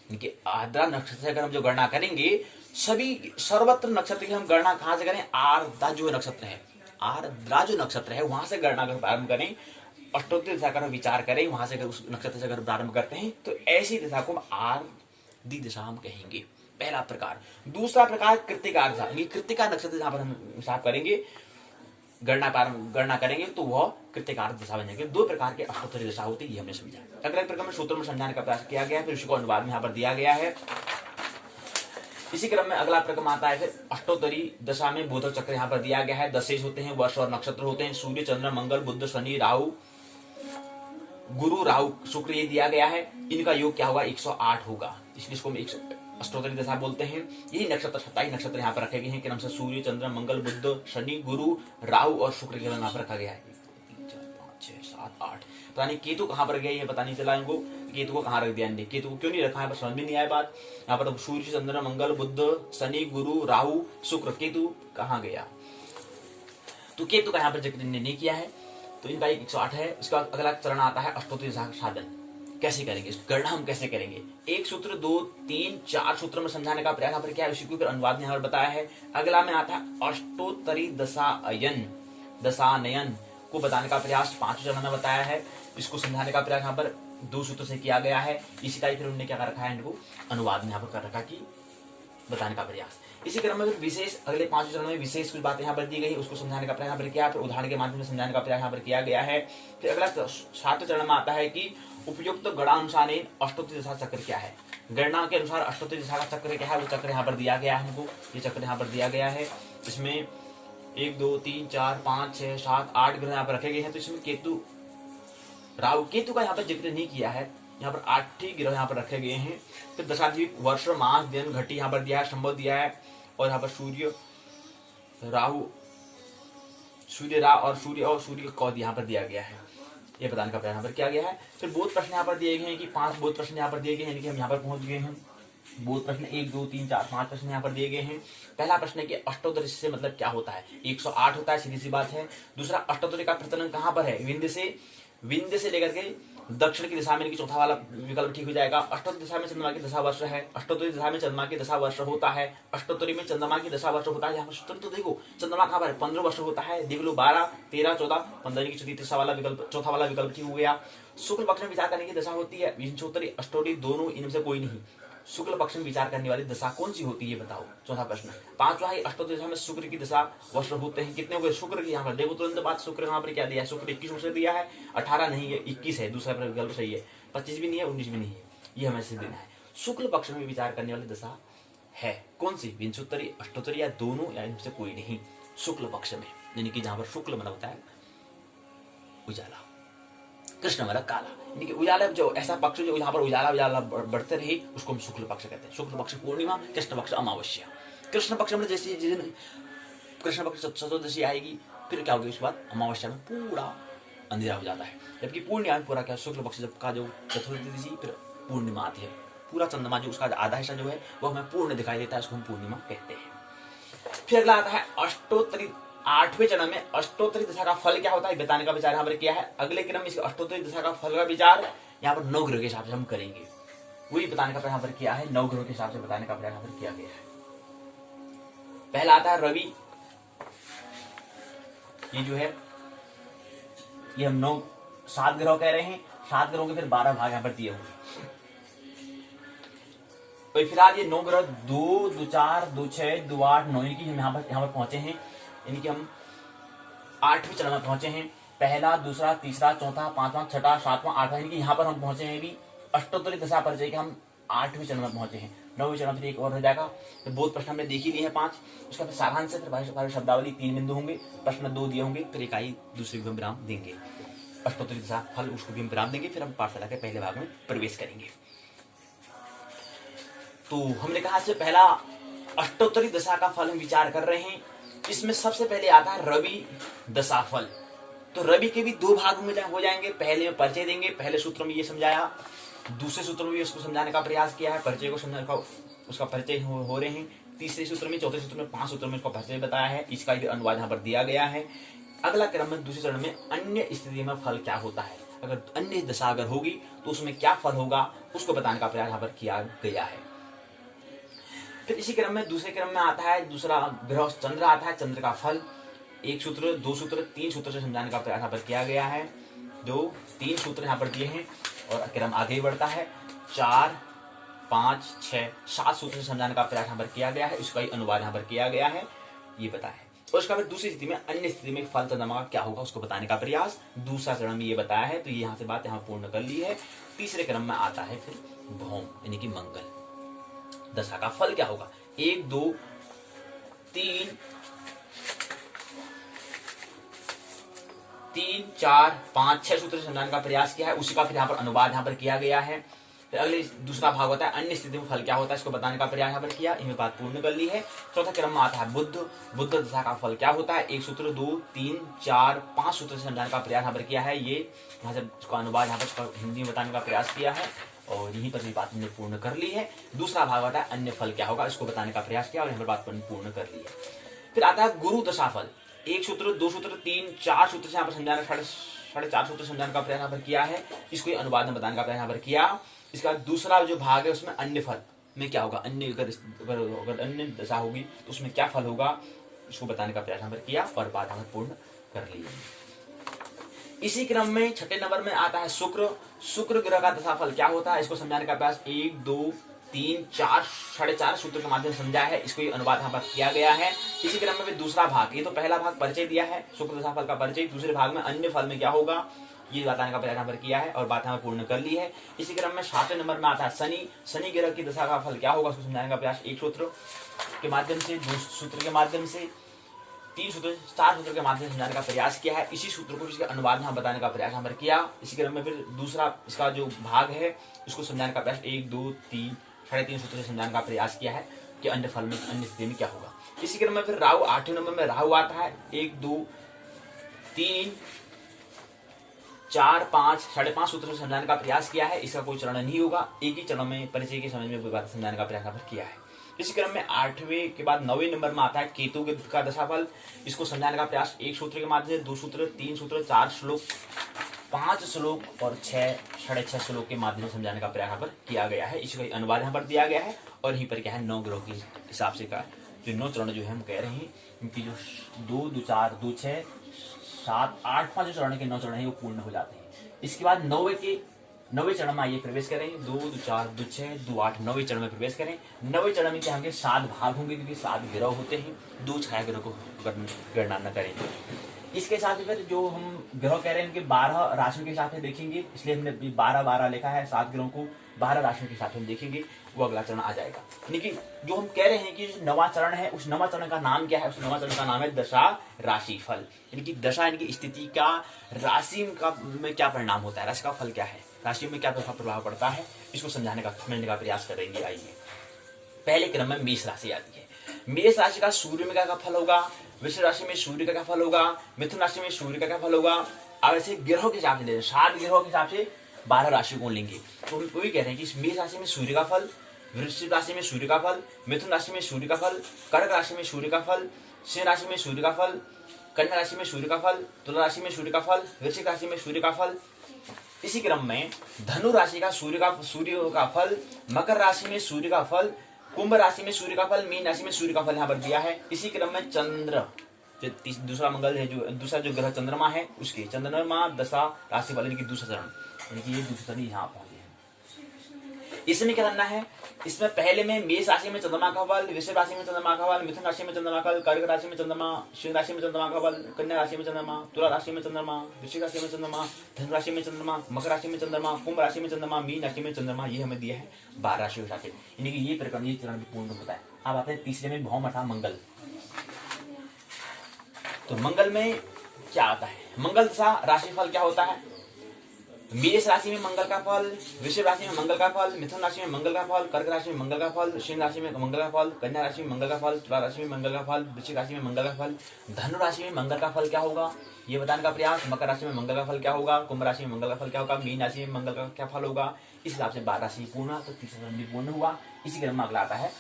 इनके आर्द्रा नक्षत्र से अगर हम जो गणना करेंगे, सभी सर्वत्र नक्षत्र की हम गणना कहां से करें, आर्द्रा जो नक्षत्र है, आर्द्रा जो नक्षत्र है वहां से गणना कर प्रारंभ करें, अष्टोत्तरी दशा का विचार करें, वहां से अगर उस नक्षत्र से अगर प्रारंभ करते हैं तो ऐसी दशा को हम आर्द्री दशा हम कहेंगे। पहला प्रकार। दूसरा प्रकार कृत्तिका दशा, ये कृत्तिका नक्षत्र जहां पर हम हिसाब करेंगे, गणना करेंगे तो वह कृत्तिका दशा बन जाएंगे। दो प्रकार के अष्टोत्तरी दशा होती है, ये हमने समझा। अगला प्रक्रम में सूत्र में समझाने का प्रयास किया गया है, फिर उसको अनुवाद में यहाँ पर दिया गया है। इसी क्रम में अगला प्रक्रम आता है, फिर अष्टोत्तरी दशा में बोधक चक्र यहाँ पर दिया गया है। दशेश होते हैं, वर्ष और नक्षत्र होते हैं, सूर्य चंद्र मंगल बुध शनि राहु गुरु राहु शुक्र ये दिया गया है। इनका योग क्या होगा, 108 होगा, इसलिए इसको अष्टोत्तरी दशा बोलते हैं। यही नक्षत्र 27 नक्षत्र यहाँ पर रखे गए हैं कि नाम से सूर्य चंद्र मंगल बुध शनि गुरु राहु और शुक्र के यहाँ पर रखा गया है। 1 2 3 4 5 6 7 8, पता नहीं केतु कहाँ पर गया, ये पता नहीं चला इनको, केतु को कहाँ रख दिया, केतु को क्यों नहीं रखा है, समझ में नहीं आया बात। यहाँ पर सूर्य चंद्र मंगल बुध शनि गुरु राहु शुक्र, केतु कहाँ गया, तो केतु का यहाँ पर जिक्र नहीं किया है, तो इनका 108 है। इसका अगला चरण आता है अष्टोत्तरी दशा साधन, कैसे करेंगे, गणना हम कैसे करेंगे। एक सूत्र 2 3 4 सूत्र में समझाने का प्रयास यहाँ पर क्या है, उसी के ऊपर अनुवाद में यहाँ पर बताया है। अगला में आता है अष्टोत्तरी दशानयन को बताने का प्रयास 5 चरण में बताया है। इसको समझाने का प्रयास यहाँ पर 2 सूत्र से किया गया है। इसी का फिर उन्होंने क्या कर रखा है, इनको अनुवाद में यहाँ पर कर रखा कि बताने का प्रयास। इसी क्रम में विशेष अगले 5 चरणों में विशेष कुछ बातें यहाँ पर दी गई, उसको समझाने का प्रयास यहाँ पर किया, फिर उदाहरण के माध्यम से समझाने का प्रयास यहाँ पर किया गया है। फिर अगला 7 चरण में आता है कि उपयुक्त गणानुसार अष्टोत्तरी दशा चक्र क्या है, गणना के अनुसार अष्टोत्तरी दशा का चक्र क्या है, वो चक्र यहाँ पर दिया गया है हमको, ये चक्र यहाँ पर दिया गया है। इसमें 1 2 3 4 5 6 7 8 ग्रह यहाँ पर रखे गए हैं। तो इसमें केतु राहु केतु का यहाँ पर जिक्र नहीं किया है, यहाँ पर 8 ही ग्रह यहाँ पर रखे गए हैं। फिर दशाधिक वर्ष मास दिन घटी यहाँ पर दिया है, संभव दिया है, और यहाँ पर सूर्य राहु सूर्य और सूर्य कौद यहाँ पर दिया गया है, ये बताने का प्रयास यहाँ पर किया गया है। फिर बोध प्रश्न यहाँ पर दिए गए हैं कि 5 बोध प्रश्न यहाँ पर दिए गए हैं, यानी कि हम यहाँ पर पहुंच गए हैं। बोध प्रश्न 1 2 3 4 5 प्रश्न यहाँ पर दिए गए हैं। पहला प्रश्न है कि अष्टोत्तरी से मतलब क्या होता है, 108 होता है, सीधी सी बात है। दूसरा, अष्टोत्तरी का प्रचलन कहाँ पर है, विंध्य से लेकर के दक्षिण की दिशा में, चौथा वाला विकल्प ठीक हो जाएगा। अष्टोत्तरी दिशा में चंद्रमा की दशा वर्ष है, अष्टोत्तरी दिशा में चंद्रमा की दशा वर्ष होता है, अष्टोत्तरी में चंद्रमा की दशा वर्ष होता है। यहाँ पर तो देखो चंद्रमा कहाँ पर है, 15 वर्ष होता है, देख लो 12 13 14 15 की चौथा वाला विकल्प ठीक हो गया। शुक्ल पक्ष में विचार करने की दशा होती है विंशोत्तरी अष्टोत्तरी दोनों, इनमें से कोई नहीं। शुक्ल पक्ष में विचार करने वाली दशा कौन सी होती है, ये बताओ, चौथा प्रश्न। 5वां है अष्टोत्तरी दशा में शुक्र की दशा वर्ष होते हैं, कितने हो गए शुक्र की, यहाँ पर देखो तुरंत बात, शुक्र यहाँ पर क्या दिया है, शुक्र 21 वर्ष दिया है, 18 नहीं है 21 है, दूसरा विकल्प सही है, 25 भी नहीं है 19 भी नहीं है, ये हमें से देना है। शुक्ल पक्ष में विचार करने वाली दशा है कौन सी, विंशोत्तरी अष्टोत्तरी या दोनों, या इनसे कोई नहीं। शुक्ल पक्ष में, यानी कि जहां पर शुक्ल मतलब होता है उजाला, कृष्ण मतलब काला, यानी कि उजाला जो ऐसा पक्ष जो यहाँ पर उजाला बढ़ते रहे, उसको हम शुक्ल पक्ष कहते हैं। शुक्ल पक्ष पूर्णिमा, कृष्ण पक्ष अमावस्या। कृष्ण पक्ष में जैसे जिस दिन कृष्ण पक्ष चतुर्दशी आएगी, फिर क्या होगी, उसके बाद अमावस्या में पूरा अंधेरा हो जाता है, जबकि पूर्णिमा में पूरा क्या, शुक्ल पक्ष जब का जो चतुर्दशी फिर पूर्णिमा आती है, पूरा चंद्रमा जो उसका आधा हिस्सा जो है वो हमें पूर्ण दिखाई देता है, उसको हम पूर्णिमा कहते हैं। फिर अगला आता है अष्टोत्तरी, 8वें चरण में अष्टोत्तरी दशा का फल क्या होता है बताने का विचार यहाँ पर किया है। अगले क्रम में अष्टोत्तरी दशा का फल का विचार यहाँ पर 9 ग्रह के हिसाब से हम करेंगे, वही बताने का प्रयास यहाँ पर किया है, 9 ग्रह के हिसाब से बताने का प्रयास यहाँ पर किया गया है। पहला आता है रवि, ये जो है ये हम 7 ग्रह कह रहे हैं, 7 ग्रहों के फिर 12 भाग यहाँ पर दिए होंगे। तो फिलहाल ये 9 ग्रह 2 2 4 2 6 2 8 9 की हम यहाँ पर पहुंचे हैं, यानी कि हम 8वें चरण में पहुंचे हैं। पहला दूसरा तीसरा चौथा पांचवा छठा सातवां आठवां, यानी कि यहाँ पर हम पहुंचे हैं अभी अष्टोत्तरी दशा परिचय के हम 8वें चरण में पहुंचे हैं। 9वें चरण में एक और हो जाएगा। तो बोध प्रश्न हमने देख ही लिए हैं 5, उसका फिर सारांश से फिर शब्दावली 3 बिंदु होंगे, प्रश्न 2 दिए होंगे, फिर इकाई दूसरी को विराम देंगे, अष्टोत्तरी दशा फल उसको भी हम विराम देंगे, फिर हम पाठशाला के पहले भाग में प्रवेश करेंगे। तो हमने कहा से पहला अष्टोत्तरी दशा का फल हम विचार कर रहे हैं। इसमें सबसे पहले आता है रवि दशा फल। तो रवि के भी 2 भाग में हो जाएंगे, पहले में परिचय देंगे, पहले सूत्र में ये समझाया, दूसरे सूत्र में भी उसको समझाने का प्रयास किया है, परिचय को समझाने का उसका परिचय हो रहे हैं, तीसरे सूत्र में, चौथे सूत्र में, 5 सूत्र में इसका परिचय बताया है, इसका भी अनुवाद यहाँ पर दिया गया है। अगला क्रम में दूसरे चरण में अन्य स्थिति में फल क्या होता है, अगर अन्य दशा अगर होगी तो उसमें क्या फल होगा, उसको बताने का प्रयास यहाँ पर किया गया है। फिर इसी क्रम में दूसरे क्रम में आता है दूसरा ग्रह चंद्र आता है, चंद्र का फल 1 सूत्र 2 सूत्र 3 सूत्र से समझाने का प्रयास यहाँ पर किया गया है। 2 3 सूत्र यहाँ पर दिए हैं और क्रम आगे बढ़ता है। 4 5, 6, 7 सूत्र से समझाने का प्रयास यहाँ पर किया गया है, इसका ही अनुवाद यहाँ पर किया गया है, ये बताया है। और उसका फिर दूसरी स्थिति में, अन्य स्थिति में फल चंद्रमा क्या होगा उसको बताने का प्रयास दूसरा चरण में ये बताया है। तो ये यहाँ से बात यहाँ पूर्ण कर ली है। तीसरे क्रम में आता है फिर भौम यानी कि मंगल दशा का फल क्या होगा। 1, 2, 3, 4, 5, 6 सूत्र से समझाने का प्रयास किया है, उसी का फिर यहाँ पर अनुवाद यहाँ पर किया गया है। फिर अगले दूसरा भाग होता है अन्य स्थिति में फल क्या होता है, इसको बताने का प्रयास यहाँ पर किया, इनमें बात पूर्ण कर ली है। चौथा क्रम में आता है बुध दशा का फल क्या होता है। 1 सूत्र, 2, 3, 4, 5 सूत्र से समझाने का प्रयास यहाँ पर किया है। ये यहाँ से इसका अनुवाद यहाँ पर हिंदी में बताने का प्रयास किया है और यहीं पर भी बात हमने पूर्ण कर ली है। दूसरा भाग होता है अन्य फल क्या होगा, इसको बताने का प्रयास किया और यहाँ पर बात पूर्ण कर ली है। फिर आता है गुरु दशा फल। 1 सूत्र, 2 सूत्र, 3, 4 सूत्र से यहाँ पर समझाने, 4.5 सूत्र समझाने का प्रयास यहाँ पर किया है, इसको अनुवाद में बताने का प्रयास यहाँ पर किया। इसका दूसरा जो भाग है उसमें अन्य फल में क्या होगा, अन्य अगर अन्य दशा होगी तो उसमें क्या फल होगा, इसको बताने का प्रयास यहाँ पर किया और बात यहाँ पर पूर्ण कर ली है। इसी क्रम में छठे नंबर में आता है शुक्र ग्रह का दशा फल क्या होता है, इसको समझाने का प्रयास 1, 2, 3, 4, 4.5 सूत्र के माध्यम से समझा है, इसको ही अनुवाद यहाँ पर किया गया है। इसी क्रम में भी दूसरा भाग, ये तो पहला भाग परिचय दिया है शुक्र दशा फल का परिचय, दूसरे भाग में अन्य फल में क्या होगा ये बताने का प्रयास यहाँ पर किया है और बात यहाँ पूर्ण कर ली है। इसी क्रम में 7वें नंबर में आता है शनि ग्रह की दशा का फल क्या होगा, उसको समझाने का प्रयास 1 सूत्र के माध्यम से, 2 सूत्र के माध्यम से, 3 सूत्र, 4 सूत्र के माध्यम से समझाने का प्रयास किया है। इसी सूत्र को इसके अनुवाद में बताने का प्रयास यहाँ पर किया। इसी क्रम में फिर दूसरा इसका जो भाग है उसको समझाने का प्रयास 1, 2, 3, 3.5 सूत्र से समझाने का प्रयास किया है कि अन्य फल में अन्य स्थिति में क्या होगा। इसी क्रम में फिर राहु 8वें नंबर में राहु आता है। 1, 2, 3, 4, 5, 5.5 सूत्र से समझाने का प्रयास किया है, इसका कोई चरण नहीं होगा, एक ही चरण में परिचय के समझ में बात समझाने का प्रयास किया है। इसी क्रम में 8वें के बाद 9वें नंबर में आता है केतु का दशाफल, इसको समझाने का प्रयास 1 सूत्र के माध्यम से, 2 सूत्र, 3 सूत्र, 4 श्लोक, 5 श्लोक और 6.5 श्लोक के माध्यम से समझाने का प्रयास यहाँ पर किया गया है। इसका अनुवाद यहाँ पर दिया गया है और यहीं पर क्या है 9 ग्रहों के हिसाब से का जो 9 चरण जो है हम कह रहे हैं, इनकी जो 2, 2, 4, 2, 6, 7, 8, 5 चरण के 9 चरण है वो पूर्ण हो जाते हैं। इसके बाद 9वें चरण में आइए प्रवेश करें। 2, 2, 4, 2, 6, 2, 8 9वें चरण में प्रवेश करें। 9वें चरण में क्या होंगे 7 भाग होंगे क्योंकि 7 ग्रह होते हैं, 2 छाया ग्रह को गणना न करेंगे। इसके साथ फिर जो हम ग्रह कह रहे हैं उनके 12 राशियों के हिसाब से देखेंगे, इसलिए हमने 12 लिखा है, 7 ग्रहों को 12 राशियों के हिसाब से हम देखेंगे, वो अगला चरण आ जाएगा। लेकिन जो हम कह रहे हैं कि 9वां चरण है, उस 9वां चरण का नाम क्या है, उस 9वां चरण का नाम है दशा राशि फल, यानी कि दशा यानी कि स्थिति का राशि का में क्या परिणाम होता है, राशि का फल क्या है, राशि में क्या प्रभाव पड़ता है, इसको समझने का प्रयास करेंगे। आइए पहले क्रम में मेष राशि आती है। मेष राशि का सूर्य में क्या फल होगा, वृश्चिक राशि में सूर्य का क्या फल होगा, मिथुन राशि में सूर्य का क्या फल होगा। अब ऐसे ग्रहों के हिसाब से 7 ग्रहों के हिसाब से 12 राशियों को लेंगे, तो हम वही कह रहे हैं कि मेष राशि में सूर्य का फल, वृश्चिक राशि में सूर्य का फल, मिथुन राशि में सूर्य का फल, कर्क राशि में सूर्य का फल, सिंह राशि में सूर्य का फल, कन्या राशि में सूर्य का फल, तुला राशि में सूर्य का फल, वृश्चिक राशि में सूर्य का फल। इसी क्रम में धनु राशि का सूर्य का फल, मकर राशि में सूर्य का फल, कुंभ राशि में सूर्य का फल, मीन राशि में सूर्य का फल यहाँ पर दिया है। इसी क्रम में चंद्र जो दूसरा मंगल है, जो दूसरा जो ग्रह चंद्रमा है, उसके चंद्रमा दशा राशि फल यानी कि दूसरा चरण, यानी कि ये दूसरा चरण यहाँ पहुंचे हैं। इसमें क्या करना है, इसमें पहले में मेष राशि में चंद्रमा का फल, वृषभ राशि में चंद्रमा का फल, मिथुन राशि में चंद्रमा का फल, कर्क राशि में चंद्रमा, सिंह राशि में चंद्रमा का फल, कन्या राशि में चंद्रमा, तुला राशि में चंद्रमा, वृश्चिक राशि में चंद्रमा, धनु राशि में चंद्रमा, मकर राशि में चंद्रमा, कुंभ राशि में चंद्रमा, मीन राशि में चंद्रमा, ये हमें दिया है 12 राशियों के साथ, यानी कि ये प्रकरण ये चरण पूर्ण होता है। अब आते हैं तीसरे में भौम अर्थात मंगल। तो मंगल में क्या आता है, मंगल दशा राशि फल क्या होता है, मेष राशि में मंगल का फल, वृषभ राशि में मंगल का फल, मिथुन राशि में मंगल का फल, कर्क राशि में मंगल का फल, सिंह राशि में मंगल का फल, कन्या राशि में मंगल का फल, तुला राशि में मंगल का फल, वृश्चिक राशि में मंगल का फल, धनु राशि में मंगल का फल क्या होगा ये बताने का प्रयास, मकर राशि में मंगल का फल क्या होगा, कुंभ राशि में मंगल का फल क्या होगा, मीन राशि में मंगल का क्या फल होगा। इस हिसाब से 12 राशि पूर्ण, तो तीसरा चरण भी पूर्ण हुआ। इसी क्रम में अगला आता है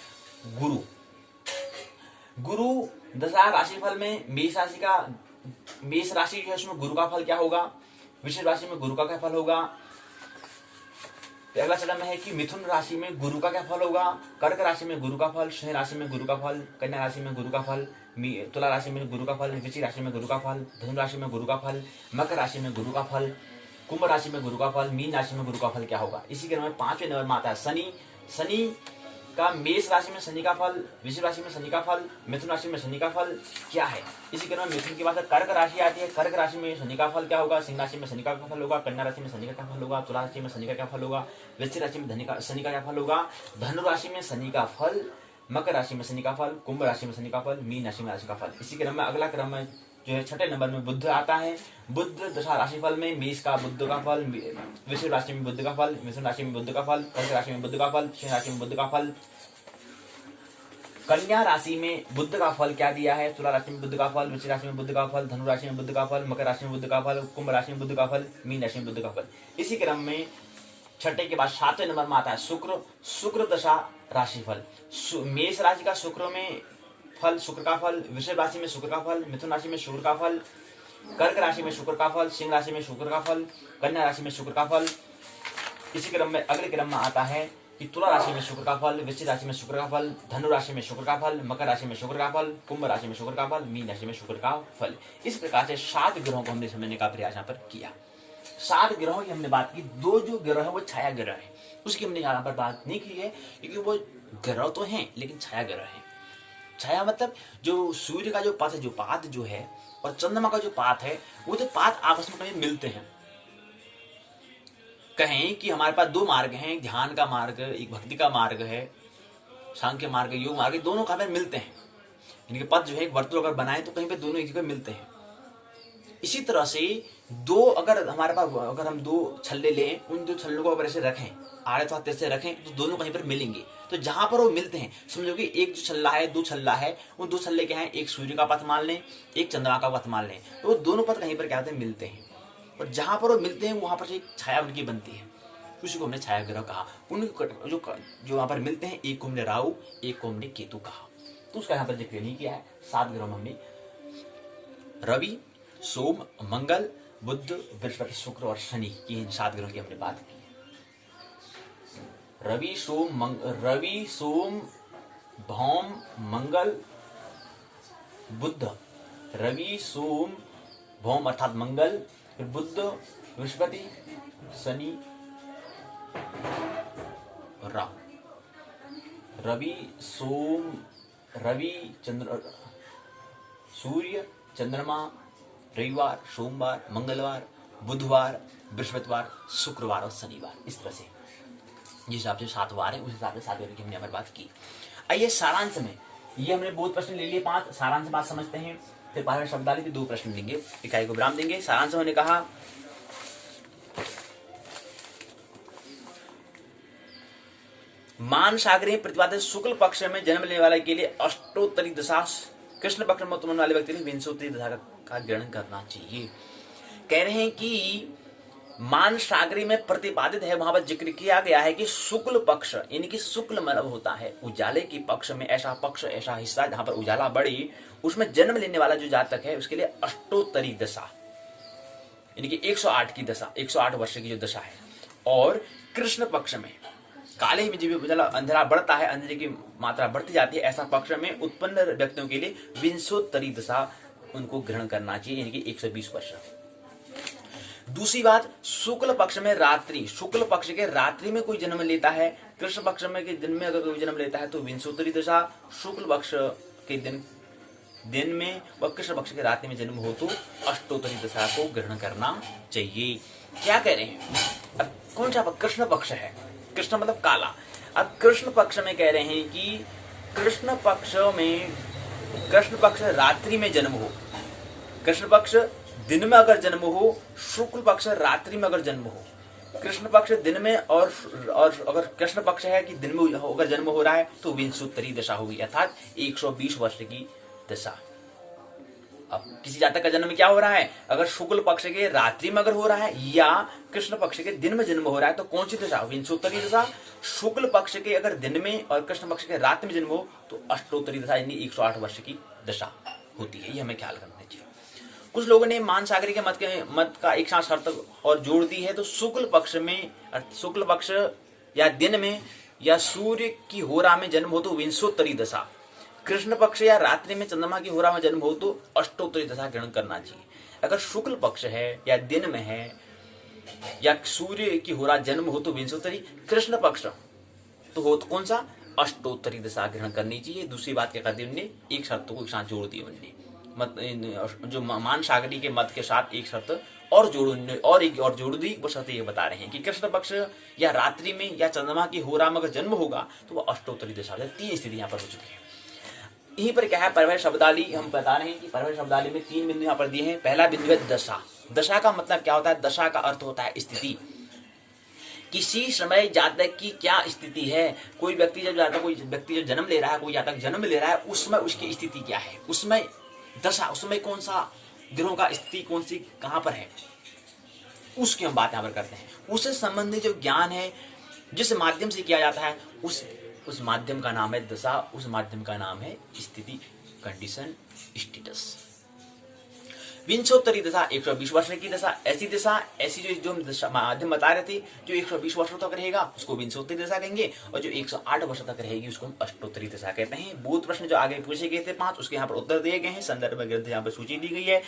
गुरु दशा राशि फल में मेष राशि जो है उसमें गुरु का फल क्या होगा, वृषभ राशि में गुरु का क्या फल होगा। अगला चरण में है कि मिथुन राशि में गुरु का क्या फल होगा, कर्क राशि में गुरु का फल, सिंह राशि में गुरु का फल, कन्या राशि में गुरु का फल, तुला राशि में गुरु का फल, वृश्चिक राशि में गुरु का फल, धनु राशि में गुरु का फल, मकर राशि में गुरु का फल, कुंभ राशि में गुरु का फल, मीन राशि में गुरु का फल क्या होगा। इसी क्रम में 5वें नंबर में आता है शनि। शनि का मेष राशि में शनि का फल, वृषभ राशि में शनि का फल, मिथुन राशि में शनि का फल क्या है। इसी क्रम में मिथुन के बाद कर्क राशि आती है। कर्क राशि में शनि का फल क्या होगा, सिंह राशि में शनि का फल होगा, कन्या राशि में शनि का क्या फल होगा, तुला राशि में शनि का क्या फल होगा, वृश्चिक राशि में शनि का क्या फल होगा, धनु राशि में शनि का फल, मकर राशि में शनि का फल, कुंभ राशि में शनि का फल, मीन राशि में राशि का फल। इसी क्रम में अगला क्रम में जो है छठे नंबर में बुध आता है। बुध दशा राशिफल में मेष का बुध का फल, वृषभ राशि में बुध का फल, मिथुन राशि में बुध का फल, कर्क राशि में बुध का फल, सिंह राशि में बुध का फल, कन्या राशि में बुध का फल क्या दिया है, तुला राशि में बुध का फल, वृश्चिक राशि में बुध का फल, धनु राशि में बुध का फल, मकर राशि में बुध का फल, कुंभ राशि में बुध का फल, मीन राशि में बुध का फल। इसी क्रम में छठे के बाद सातवें नंबर में आता है शुक्र। शुक्र दशा राशिफल, मेष राशि का शुक्र में फल, शुक्र का फल, वृषभ राशि में शुक्र का फल, मिथुन राशि में शुक्र का फल, कर्क राशि में शुक्र का फल, सिंह राशि में शुक्र का फल, कन्या राशि में शुक्र का फल। इसी क्रम में अगले क्रम में आता है कि तुला राशि में शुक्र का फल, वृश्चिक राशि में शुक्र का फल, धनु राशि में शुक्र का फल, मकर राशि में शुक्र का फल, कुंभ राशि में शुक्र का फल, मीन राशि में शुक्र का फल। इस प्रकार से 7 ग्रहों को हमने समझने का प्रयास यहाँ पर किया। 7 ग्रहों की हमने बात की। 2 जो ग्रह है वो छाया ग्रह है, उसकी हमने यहाँ पर बात नहीं की है, क्योंकि वो ग्रह तो हैं लेकिन छाया ग्रह है। छाया मतलब जो सूर्य का जो पथ है, जो पात जो है, और चंद्रमा का जो पात है, वो जो पात आपस में कहीं मिलते हैं। कहें कि हमारे पास 2 मार्ग हैं, ध्यान का मार्ग, एक भक्ति का मार्ग है, सांख्य मार्ग, योग मार्ग, दोनों कहाँ पर मिलते हैं। इनके पथ जो है एक वर्तुल अगर बनाए तो कहीं पे दोनों एक जगह मिलते हैं। इसी तरह से अगर हमारे पास अगर हम 2 छल्ले लें, उन 2 छल्लों को अगर ऐसे रखें, आड़े तो हाथ से रखें, तो दोनों कहीं पर मिलेंगे। तो जहां पर वो मिलते हैं, समझो कि एक जो छल्ला है, 2 छल्ला है, उन 2 छल्ले क्या है, एक सूर्य का पथ मान लें, एक चंद्रमा का पथ मान लें, तो वो दोनों पथ कहीं पर क्या होते हैं, मिलते हैं। और जहां पर वो मिलते हैं वहां पर एक छाया उनकी बनती है, उसी को हमने छाया ग्रह कहा। उनको जो वहां पर मिलते हैं, एक को हमने राहु, एक को हमने केतु कहा। तो उसका यहाँ पर जिक्र नहीं किया है। 7 ग्रह में हमने रवि, सोम, मंगल, बुध, बृहस्पति, शुक्र और शनि की इन 7 ग्रहों की हमने बात की। रवि सोम भौम मंगल बुध, रवि सोम भौम अर्थात मंगल, फिर बुध, बृहस्पति, शनि और राहु। रवि चंद्र, सूर्य, चंद्रमा, रविवार, सोमवार, मंगलवार, बुधवार, बृहस्पतिवार, शुक्रवार और शनिवार। इस तरह से जिस हिसाब से 7 वार है, उस हिसाब से 7 वार की हमने यहाँ पर बात की। आइए सारांश में, ये हमने बहुत प्रश्न ले लिए 5, सारांश बात समझते हैं, फिर 12वें शब्दावली के 2 प्रश्न देंगे, इकाई को विराम देंगे। सारांश हमने कहा मान सागरी प्रतिपादित शुक्ल पक्ष में जन्म लेने वाले के लिए अष्टोत्तरी दशा, कृष्ण पक्ष में उत्पन्न वाले व्यक्ति ने विंशोत्तरी दशा का ग्रहण करना चाहिए। कह रहे हैं कि मान सागरी में प्रतिपादित है, वहां पर जिक्र किया गया है कि शुक्ल पक्ष, यानी कि शुक्ल मतलब होता है उजाले की पक्ष में, ऐसा पक्ष, ऐसा हिस्सा जहां पर उजाला बढ़े, उसमें जन्म लेने वाला जो जातक है उसके लिए अष्टोत्तरी दशा, यानी कि 108 की दशा, 108 वर्ष की जो दशा है। और कृष्ण पक्ष में काले में जब उजाला अंधेरा बढ़ता है, अंधेरे की मात्रा बढ़ती जाती है, ऐसा पक्ष में उत्पन्न व्यक्तियों के लिए विंशोत्तरी दशा उनको ग्रहण करना चाहिए, यानी कि 120 वर्ष। दूसरी बात, शुक्ल पक्ष में रात्रि, शुक्ल पक्ष के रात्रि में कोई जन्म लेता है, कृष्ण पक्ष में के दिन में अगर कोई जन्म लेता है तो विंशोत्तरी दशा, शुक्ल पक्ष के दिन में व कृष्ण पक्ष के रात्रि में जन्म हो तो अष्टोत्तरी दशा को ग्रहण करना चाहिए। क्या कह रहे हैं, अब कौन सा कृष्ण पक्ष है, कृष्ण मतलब काला। अब कृष्ण पक्ष में कह रहे हैं कि कृष्ण पक्ष रात्रि में जन्म हो, कृष्ण पक्ष दिन में अगर जन्म हो, शुक्ल पक्ष रात्रि में अगर जन्म हो, कृष्ण पक्ष दिन में और अगर कृष्ण पक्ष है कि दिन में अगर जन्म हो रहा है तो विंशोत्तरी दशा होगी, अर्थात 120 वर्ष की दशा। अब किसी जातक का जन्म क्या हो रहा है, अगर शुक्ल पक्ष के रात्रि में अगर हो रहा है या कृष्ण पक्ष के दिन में जन्म हो रहा है तो कौन सी दशा, विंशोत्तरी दशा। शुक्ल पक्ष के अगर दिन में और कृष्ण पक्ष के रात्रि में जन्म हो तो अष्टोत्तरी दशा, यानी 108 वर्ष की दशा होती है। ये हमें ख्याल रखना चाहिए। कुछ लोगों ने मान सागरी के मत का एक साथ शर्त और जोड़ दी है, तो शुक्ल पक्ष या दिन में या सूर्य की होरा में जन्म हो तो विंशोत्तरी दशा, कृष्ण पक्ष या रात्रि में चंद्रमा की होरा में जन्म हो तो अष्टोत्तरी दशा ग्रहण करना चाहिए। अगर शुक्ल पक्ष है या दिन में है या सूर्य की होरा जन्म हो तो विंशोत्तरी, कृष्ण पक्ष शर्त हो तो कौन सा, अष्टोत्तरी दशा ग्रहण करनी चाहिए। दूसरी बात क्या कर दी उन्होंने, एक शर्त को एक साथ जोड़ दी उन्होंने, मत जो मान सागरी के मत के साथ एक शर्त और जोड़ दी। वो शर्त ये बता रहे हैं कि कृष्ण पक्ष या रात्रि में या चंद्रमा की होरा में अगर जन्म होगा तो वो अष्टोत्तरी दशा है। 3 स्थिति यहाँ पर हो चुकी है। यहीं पर क्या है, परवय शब्दावली हम बता रहे हैं कि परवय शब्दावली में 3 बिंदु यहाँ पर दिए हैं। पहला बिंदु है दशा। दशा का मतलब क्या होता है, दशा का अर्थ होता है स्थिति, किसी समय जातक की क्या स्थिति है। कोई व्यक्ति जब जन्म ले रहा है, कोई जातक जन्म ले रहा है, उस समय उसकी स्थिति क्या है, उसमें दशा, उसमें कौन सा ग्रहों का स्थिति कौन सी कहां पर है, उसकी हम बात यहाँ पर करते हैं। उससे संबंधित जो ज्ञान है जिस माध्यम से किया जाता है उस माध्यम का नाम है दशा, उस माध्यम का नाम है स्थिति, कंडीशन, स्टेटस। विंशोत्तरी दशा 120 वर्ष की दशा, ऐसी जो हम माध्यम बता रहे थे जो 120 वर्षों तक रहेगा उसको विंशोत्तरी दशा कहेंगे, और जो 108 वर्ष तक रहेगी उसको हम अष्टोत्तरी दशा कहते हैं। बहुत प्रश्न जो आगे पूछे गए थे 5, उसके यहाँ पर उत्तर दिए गए हैं। संदर्भ ग्रंथ यहाँ पर सूची दी गई है,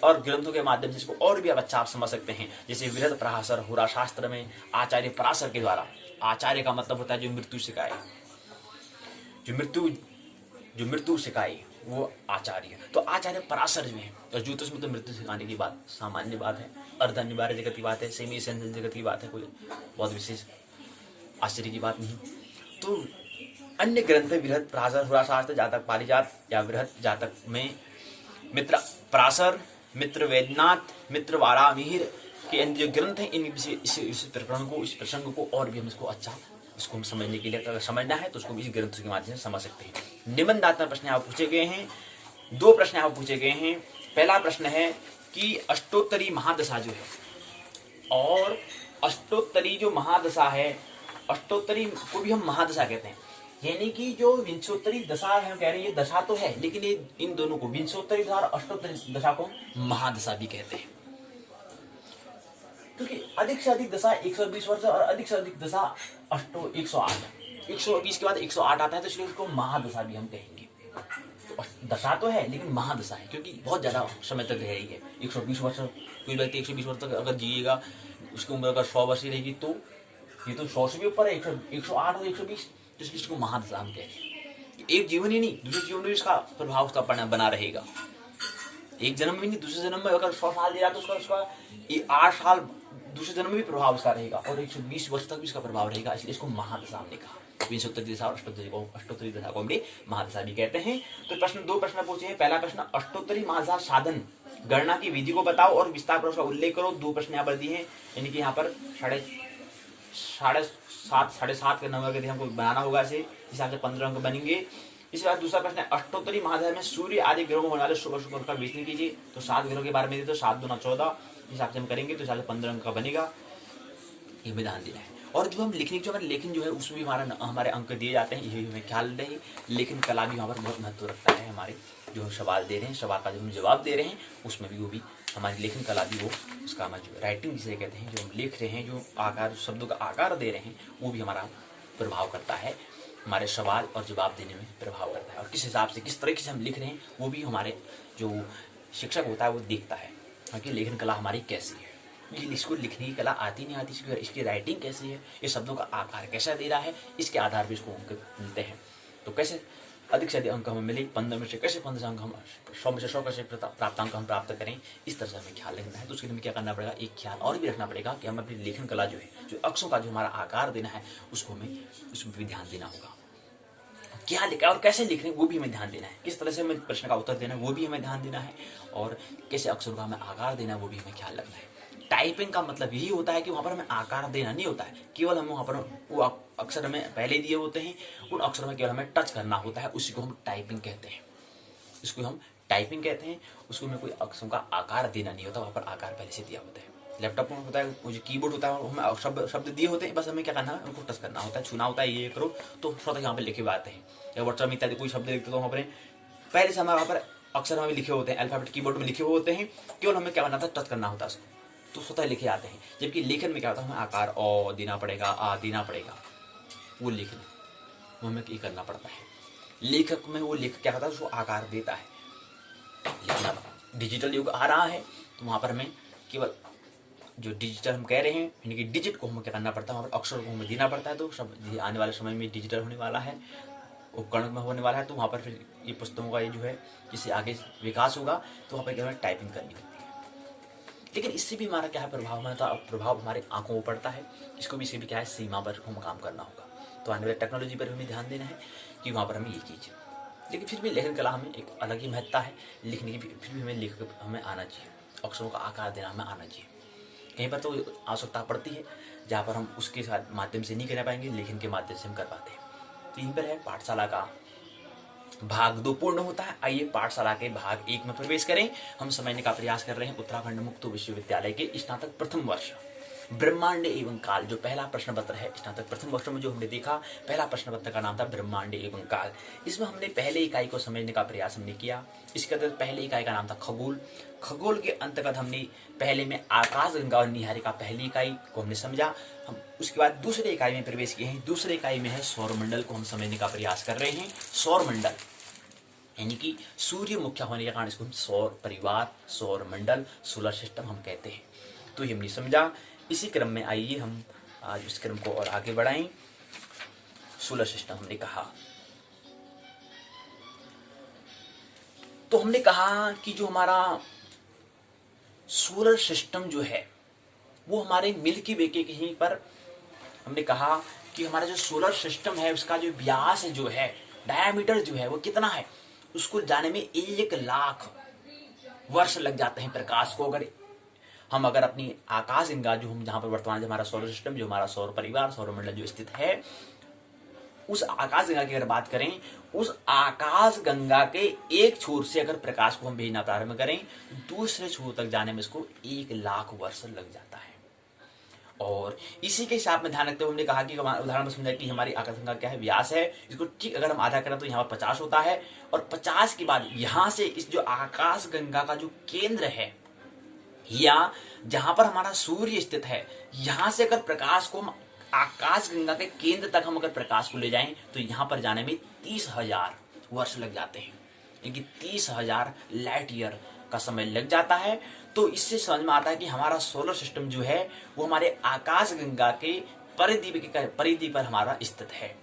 और ग्रंथों के माध्यम से इसको और भी अच्छा आप समझ सकते हैं। जैसे वृहद पराशर होरा शास्त्र में आचार्य पराशर के द्वारा, आचार्य का मतलब होता है जो मृत्यु सिखाए, जो मृत्यु सिखाए वो आचार्य। तो आचार्य पराशर जो है, और ज्योतिष में तो मृत्यु सिखाने की बात सामान्य बात है, अर्ध अनिवार्य जगत की बात है, सेमी एसेंशियल जगत की बात है, कोई बहुत विशेष आश्चर्य की बात नहीं। तो अन्य ग्रंथ वृहद पराशर होरा शास्त्र जातक पारिजात या वृहद जातक में मित्र पराशर, मित्र वैद्यनाथ, मित्र वारामिहिर के अन्य जो ग्रंथ हैं, इन इस प्रकरण को, इस प्रसंग को और भी हम इसको हम समझने के लिए अगर समझना है तो उसको इस ग्रंथ के माध्यम से समझ सकते हैं। निबंधात्मक प्रश्न यहाँ पूछे गए हैं, 2 प्रश्न यहाँ पूछे गए हैं। पहला प्रश्न है कि अष्टोत्तरी महादशा जो है, और अष्टोत्तरी जो महादशा है, अष्टोत्तरी को भी हम महादशा कहते हैं, यानी कि जो विंशोत्तरी दशा है, हम कह रहे हैं ये दशा तो है, लेकिन ये इन दोनों को, विंशोत्तरी दशा और अष्टोत्तरी दशा को महादशा भी कहते हैं, क्योंकि अधिक से अधिक दशा 120 वर्ष और अधिक से अधिक दशा 108, 120 के बाद 108 आता है, तो इसलिए उसको महादशा भी हम कहेंगे। तो दशा तो है लेकिन महादशा है, क्योंकि बहुत ज्यादा समय तक रह रही है। 120 वर्ष, कोई व्यक्ति 120 वर्ष तक अगर जिएगा, उसकी उम्र अगर 100 वर्ष ही रहेगी, तो ये तो 100 से भी ऊपर है, 108 और 120, तो इसलिए इसको महादशा हम कहेंगे। एक जीवन ही नहीं, दूसरे जीवन में इसका प्रभाव उसका बना रहेगा। एक जन्म में नहीं, दूसरे जन्म में अगर 100 साल दिया तो उसका 8 साल दूसरे जन्म में भी प्रभाव उसका रहेगा, और 120 वर्ष तक भी इसका प्रभाव रहेगा, इसलिए इसको महादशा हमने कहा। विंशोत्तरी दशा और अष्टोत्तरी दशा को हमने महादशा भी कहते हैं। तो 2 प्रश्न पूछे हैं। पहला प्रश्न, अष्टोत्तरी महादशा साधन गणना की विधि को बताओ और विस्तार पर उसका उल्लेख करो। 2 प्रश्न यहाँ पर दिए हैं, यानी कि यहाँ पर 7.5 के नंबर के हमको बनाना होगा, ऐसे हिसाब से 15 अंक बनेंगे। इसके बाद दूसरा प्रश्न है, अष्टोत्तरी महादशा में सूर्य आदि ग्रहों में होने वाले शुभ अशुभ का विश्लेषण कीजिए। तो 7 ग्रहों के बारे में तो 7 दूना 14 हिसाब से हम करेंगे, तो हिसाब से 15 अंक का बनेगा। ये भी ध्यान देना है। और जो हम लिखने, जो हमारे लेखन जो है उसमें भी हमारे अंक दिए जाते हैं, ये हमें ख्याल रहे। लेखन कला भी वहाँ पर बहुत महत्व रखता है। हमारे जो सवाल दे रहे हैं, सवाल का जो हम जवाब दे रहे हैं, उसमें भी वो भी हमारी लेखन कला भी, वो उसका हमारा जो राइटिंग जिसे कहते हैं, जो हम लिख रहे हैं, जो आकार, शब्दों का आकार दे रहे हैं, वो भी हमारा प्रभाव करता है, हमारे सवाल और जवाब देने में प्रभाव करता है। और किस हिसाब से, किस तरीके से हम लिख रहे हैं, वो भी हमारे जो शिक्षक होता है वो देखता है कि लेखन कला हमारी कैसी है, इसको लिखने की कला आती नहीं आती, इसकी राइटिंग कैसी है, ये शब्दों का आकार कैसा दे रहा है, इसके आधार पर इसको अंक मिलते हैं। तो कैसे अधिक से अधिक अंक हमें मिले, 15 में से कैसे 15 अंक हम 100 में से 100 कैसे प्राप्तांक हम प्राप्त करें, इस तरह से हमें ख्याल रखना है। तो उसके लिए हमें क्या करना पड़ेगा, एक ख्याल और भी रखना पड़ेगा कि हम अपनी लेखन कला जो है, जो अक्षरों का जो हमारा आकार देना है, उसको हमें उसमें भी ध्यान देना होगा। क्या लिखा और कैसे लिख रहे हैं वो भी हमें ध्यान देना है, किस तरह से हमें प्रश्न का उत्तर देना है वो भी हमें ध्यान देना है, और कैसे अक्षरों का हमें आकार देना है वो भी हमें ख्याल रखना है। टाइपिंग का मतलब यही होता है कि वहाँ पर हमें आकार देना नहीं होता है, केवल हम वहाँ पर वो अक्षर हमें पहले दिए होते हैं, उन अक्षरों में केवल हमें टच करना होता है, उसी को हम टाइपिंग कहते हैं। इसको हम टाइपिंग कहते हैं। उसको हमें कोई अक्षरों का आकार देना नहीं होता, वहाँ पर आकार पहले से दिया होता है। लैपटॉप में होता है, वो जो कीबोर्ड होता है, हमें शब्द दिए होते हैं, बस हमें क्या करना है, उनको टच करना होता है, छूना होता है, ये करो तो थोड़ा यहाँ पे लिखे हुए आते हैं। या व्हाट्सएप में इत्यादि कोई शब्द लिखते तो वहाँ पर पहले से हमारे वहाँ पर अक्षर हमें लिखे होते हैं, अल्फाबेट कीबोर्ड में लिखे हुए होते हैं, केवल हमें क्या करना था, टच करना होता है उसको, तो स्वतः लिखे आते हैं। जबकि लेखन में क्या होता है, हमें आकार ओ देना पड़ेगा, आ देना पड़ेगा, वो लेखन वो हमें ये करना पड़ता है। लेखक में वो लेखक क्या करता है, उसको आकार देता है। लेकिन अब डिजिटल युग आ रहा है तो वहाँ पर हमें केवल जो डिजिटल हम कह रहे हैं, यानी कि डिजिट को हमें क्या करना पड़ता है, वहाँ पर अक्षर को हमें देना पड़ता है। तो सब आने वाले समय में डिजिटल होने वाला है, उपकरण में होने वाला है। तो वहाँ पर फिर ये पुस्तकों का ये जो है किसी आगे विकास होगा, तो वहाँ पर क्या हमें टाइपिंग करनी होती है। लेकिन इससे भी हमारा क्या है प्रभाव हमारे आंखों पर पड़ता है। इसको भी, इससे भी क्या है, सीमा पर हमें काम करना होगा। तो आने वाले टेक्नोलॉजी पर हमें ध्यान देना है कि वहाँ पर हमें ये चीज़, लेकिन फिर भी लेखन कला हमें एक अलग ही महत्ता है। लिखने की फिर भी हमें आना चाहिए, अक्षरों का आकार देना हमें आना चाहिए। कहीं पर तो आवश्यकता पड़ती है जहाँ पर हम उसके साथ माध्यम से नहीं कर पाएंगे, लेखन के माध्यम से हम कर पाते हैं। तो इन पर है पाठशाला का भाग 2 पूर्ण होता है। आइए पाठशाला के भाग 1 में प्रवेश करें। हम समझने का प्रयास कर रहे हैं उत्तराखंड मुक्त विश्वविद्यालय के स्नातक प्रथम वर्ष ब्रह्मांड एवं काल। जो पहला प्रश्न पत्र है स्नातक प्रथम वर्ष में जो हमने देखा, पहला प्रश्न पत्र का नाम था ब्रह्मांड एवं काल। इसमें हमने पहले इकाई को समझने का प्रयास हमने किया। इसके अंदर पहले इकाई का नाम था खगोल। खगोल के अंतर्गत हमने पहले में आकाश गंगा और निहारिका पहली इकाई को हमने समझा। हम उसके बाद दूसरे इकाई में प्रवेश किए हैं। दूसरे इकाई में है सौरमंडल को हम समझने का प्रयास कर रहे हैं। सौरमंडल यानी कि सूर्य मुख्य होने के कारण इसको हम सौर परिवार, सौर मंडल, सोलर सिस्टम हम कहते हैं। तो ये हमने समझा। इसी क्रम में आइए हम आज इस क्रम को और आगे बढ़ाएं। सोलर सिस्टम हमने कहा, तो हमने कहा कि जो हमारा सोलर सिस्टम जो है वो हमारे मिल्की वे के कहीं पर, हमने कहा कि हमारा जो सोलर सिस्टम है उसका जो व्यास जो है, डायमीटर जो है वो कितना है, उसको जाने में 1 लाख वर्ष लग जाते हैं प्रकाश को। अगर अपनी आकाश गंगा जो हम जहां पर वर्तमान हमारा सोलर सिस्टम, जो हमारा सौर परिवार, सौर मंडल जो स्थित है, उस आकाश गंगा की अगर बात करें, उस आकाश गंगा के एक छोर से अगर प्रकाश को हम भेजना प्रारंभ करें, दूसरे छोर तक जाने में इसको 1 लाख वर्ष लग जाता है। और इसी के हिसाब में ध्यान रखते हुए हमने कहा कि उदाहरण में समझा कि हमारी आकाश गंगा क्या है, व्यास है। इसको ठीक अगर हम आधा करें तो यहाँ पर 50 होता है, और 50 के बाद यहां से इस जो आकाश गंगा का जो केंद्र है, या जहां पर हमारा सूर्य स्थित है, यहां से अगर प्रकाश को हम आकाश गंगा के केंद्र तक हम अगर प्रकाश को ले जाएं, तो यहां पर जाने में 30,000 वर्ष लग जाते हैं, यानी 30,000 लाइट ईयर का समय लग जाता है। तो इससे समझ में आता है कि हमारा सोलर सिस्टम जो है वो हमारे आकाश गंगा के परिधि पर हमारा स्थित है।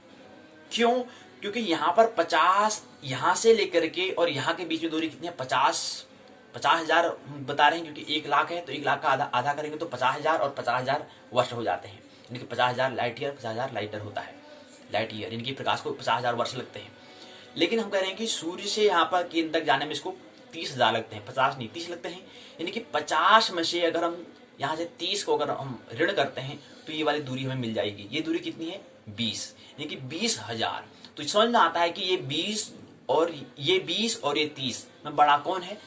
क्यों? क्योंकि यहाँ पर 50 यहाँ से लेकर के और यहाँ के बीच में दूरी कितनी है, 50,000 बता रहे हैं, क्योंकि 1 लाख है तो 1 लाख का आधा करेंगे तो 50,000 और 50,000 वर्ष हो जाते हैं, यानी कि 50,000 लाइट ईयर, 50,000 लाइट ईयर होता है। लाइट ईयर यानी कि प्रकाश को 50,000 वर्ष लगते हैं। लेकिन हम कह रहे हैं कि सूर्य से यहाँ पर केंद्र तक जाने में इसको 30,000 लगते हैं, 50 नहीं 30 लगते हैं। यानी कि 50 में से अगर हम यहाँ से 30 को अगर हम ऋण करते हैं तो ये वाली दूरी हमें मिल जाएगी। ये दूरी कितनी है, 20, यानी कि 20,000। तो समझ में आता है कि ये 20 और ये 30 में बड़ा कौन है,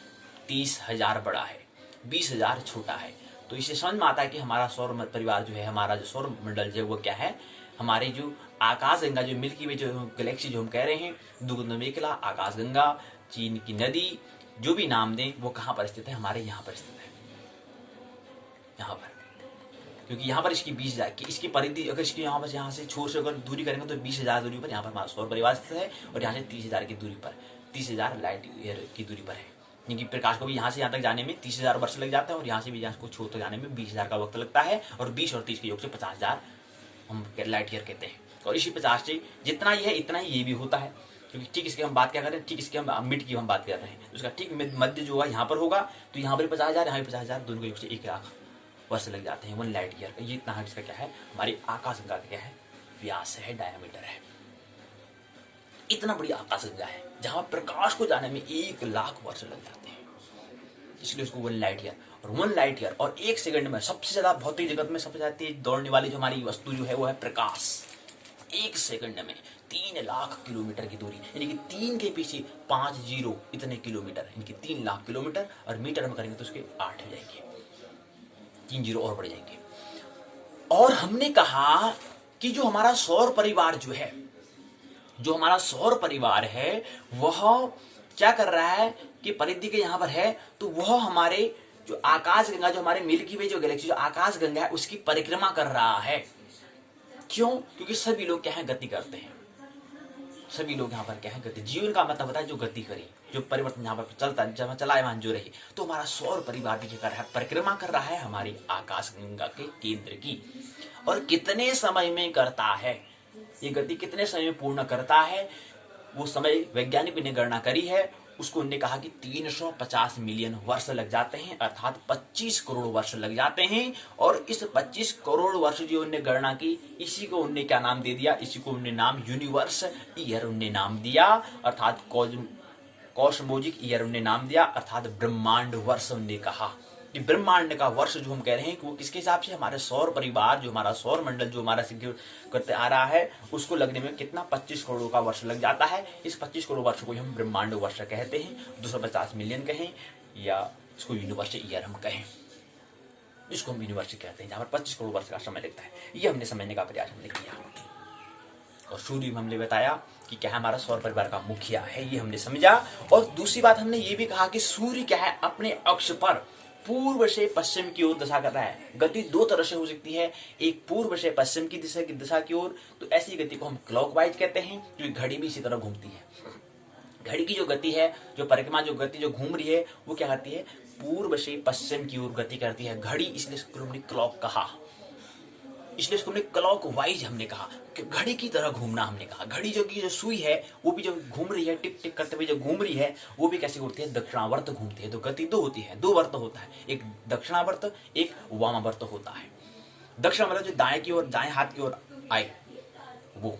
30,000 बड़ा है, 20,000 छोटा है। तो इसे समझ में आता है कि हमारा सौर परिवार जो है, हमारा जो सौर मंडल जो है वो क्या है, हमारे जो आकाश गंगा जो मिल्की वे जो गैलेक्सी जो हम कह रहे हैं, दुगुन मेखला, आकाश गंगा, चीन की नदी, जो भी नाम दें, वो कहाँ पर स्थित है, हमारे यहाँ पर स्थित है, यहाँ पर। क्योंकि यहाँ पर इसकी 20,000 की इसकी परिधि, अगर इसकी यहाँ से छोर से अगर दूरी करेंगे तो 20,000 दूरी पर यहाँ पर हमारा सौर परिवार स्थित है, और यहाँ से 30,000 की दूरी पर, 30,000 लाइट ईयर की दूरी पर है। क्योंकि प्रकाश को भी यहाँ से यहाँ तक जाने में 30,000 वर्ष लग जाता है, और यहाँ से भी यहाँ को छोर तक जाने में 20,000 का वक्त लगता है, और 20 और 30 के योग से 50,000 हम लाइट ईयर कहते हैं। और इसी 50 से जितना ही है इतना ही ये भी होता है, क्योंकि ठीक इसकी हम बात क्या कर रहे हैं, ठीक इसके हम मिड की हम बात कर रहे हैं, उसका ठीक मध्य जो होगा यहाँ पर होगा, तो यहाँ पर 50,000, यहाँ भी 50,000, दोनों के योग से 1 लाख वर्ष लग जाते हैं 1 लाइट ईयर का। ये इतना इसका क्या है, हमारी आकाश गंगा का क्या है, व्यास है, डायमीटर है। इतना बड़ी आकाश गंगा है जहां प्रकाश को जाने में 1 लाख वर्ष लग जाते हैं, इसलिए उसको 1 लाइट ईयर। और 1 लाइट ईयर और 1 सेकंड में सबसे ज्यादा भौतिक जगत में सबसे ज्यादा तेज दौड़ने वाली जो हमारी वस्तु जो है वो है प्रकाश। 1 सेकंड में 3 लाख किलोमीटर की दूरी, यानी कि 3 के पीछे 5 जीरो इतने किलोमीटर, यानी कि 3 लाख किलोमीटर, और मीटर में करेंगे तो उसके 8 हो जाएंगे, 3 जीरो और बढ़ जाएंगे। और हमने कहा कि जो हमारा सौर परिवार जो है, जो हमारा सौर परिवार है, वह क्या कर रहा है कि परिधि के यहां पर है, तो वह हमारे जो आकाश गंगा, जो हमारे मिल्की वे जो गैलेक्सी जो आकाश गंगा है, उसकी परिक्रमा कर रहा है। क्यों? क्योंकि सभी लोग क्या है, गति करते हैं। सभी लोग यहाँ पर क्या है, गति। जीवन का मतलब होता है जो गति करे, जो परिवर्तन यहाँ पर चलता है, जब चलायमान जो रही, तो हमारा सौर परिवार भी क्या कर रहा है, परिक्रमा कर रहा है हमारी आकाश गंगा के केंद्र की। और कितने समय में करता है ये गति, कितने समय में पूर्ण करता है, वो समय वैज्ञानिक ने गणना करी है। उसको उन्होंने कहा कि 350 मिलियन वर्ष लग जाते हैं, अर्थात 25 करोड़ वर्ष लग जाते हैं। और इस 25 करोड़ वर्ष जो उन्होंने गणना की, इसी को उन्होंने क्या नाम दे दिया, इसी को उन्होंने नाम यूनिवर्स ईयर उन्होंने नाम दिया, अर्थात कॉस्मोलॉजिक ईयर उन्होंने नाम दिया, अर्थात ब्रह्मांड वर्ष उन्होंने कहा। कि ब्रह्मांड का वर्ष जो हम कह रहे हैं कि वो किसके हिसाब से, हमारे सौर परिवार, जो हमारा सौर मंडल जो हमारा सिक्योर करते आ रहा है, उसको लगने में कितना 25 करोड़ का वर्ष लग जाता है। इस 25 करोड़ वर्ष को हम ब्रह्मांड वर्ष कहते हैं, 250 मिलियन कहें या इसको यूनिवर्स ईयर हम कहें, इसको हम यूनिवर्स कहते हैं, जहां पर 25 करोड़ वर्ष का समय लगता है। ये हमने समझने का प्रयास हमने किया। और सूर्य भी हमने बताया कि क्या है, हमारा सौर परिवार का मुखिया है, ये हमने समझा। और दूसरी बात हमने ये भी कहा कि सूर्य क्या है, अपने अक्ष पर पूर्व से पश्चिम की ओर दशा कर रहा है। गति दो तरह से हो सकती है, एक पूर्व से पश्चिम की दिशा की ओर, तो ऐसी गति को हम क्लॉकवाइज कहते हैं, क्योंकि घड़ी भी इसी तरह घूमती है। घड़ी की जो गति है, जो परिक्रमा जो गति जो घूम रही है, वो क्या करती है, पूर्व से पश्चिम की ओर गति करती है घड़ी, इसलिए इसको हमने क्लॉक कहा, इसलिए इसको हमने क्लॉक वाइज हमने कहा, कि घड़ी की तरह घूमना हमने कहा। घड़ी जो की जो सुई है वो भी जो घूम रही है, टिक टिक करते हुए जो घूम रही है, वो भी कैसे घूमती है, दक्षिणावर्त घूमती है। तो गति दो होती है, दो वर्त होता है, एक दक्षिणावर्त एक वामावर्त होता है। दक्षिण मतलब जो दाएं की ओर, दाएं हाथ की ओर आए वो।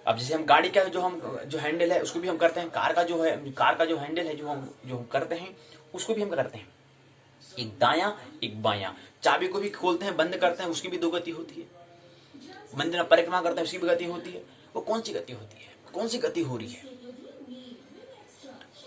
अब जैसे हम गाड़ी का जो हैंडल है उसको भी हम करते हैं, कार का जो हैंडल है जो हम करते हैं उसको भी हम करते हैं, एक दायां एक बायां। चाबी को भी खोलते हैं बंद करते हैं, उसकी भी दो गति होती है। मंदिर में परिक्रमा करते हैं, उसकी भी गति होती है। वो कौन सी गति होती है, कौन सी गति हो रही है,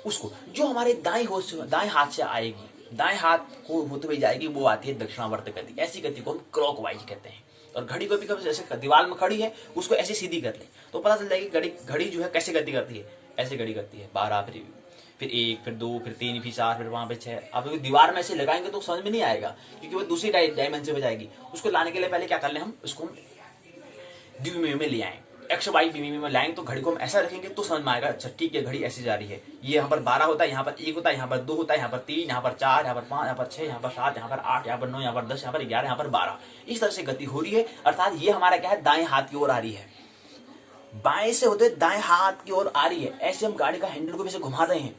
उसको जो हमारे दाएं हाथ से आएगी, दाएं हाथ को होते हुए जाएगी, वो आती है दक्षिणावर्त गति। ऐसी गति को हम क्लॉकवाइज कहते हैं। और घड़ी को भी कभी जैसे दीवार में खड़ी है, उसको ऐसे सीधी कर ले तो पता चल जाएगी घड़ी जो है कैसे गति करती है, ऐसे गति करती है, 12 फिर 1 फिर 2 फिर 3 फिर 4 फिर वहां पे 6। अब दीवार में ऐसे लगाएंगे तो समझ में नहीं आएगा, क्योंकि वो दूसरी डायमेंशन हो जाएगी। उसको लाने के लिए पहले क्या कर ले, हम उसको द्विमीय में ले आए, एक्स वाई विमीय में लाएंगे, तो घड़ी को हम ऐसा रखेंगे तो समझ में आएगा, अच्छा ठीक है घड़ी ऐसी जा रही है। ये यहाँ पर 12 होता है, यहाँ पर 1 होता है, यहाँ पर 2 होता है, यहाँ पर 3, यहाँ पर 4, यहाँ पर 5, यहाँ पर 6, यहाँ पर 7, यहाँ पर 8, यहाँ पर 9, यहाँ पर 10, यहाँ पर 11, यहाँ पर 12। इस तरह से गति हो रही है। अर्थात ये हमारा क्या है, दाएं हाथ की ओर आ रही है, बाएं से होते दाएं हाथ की ओर आ रही है। ऐसे हम गाड़ी का हैंडल को भी घुमा रहे हैं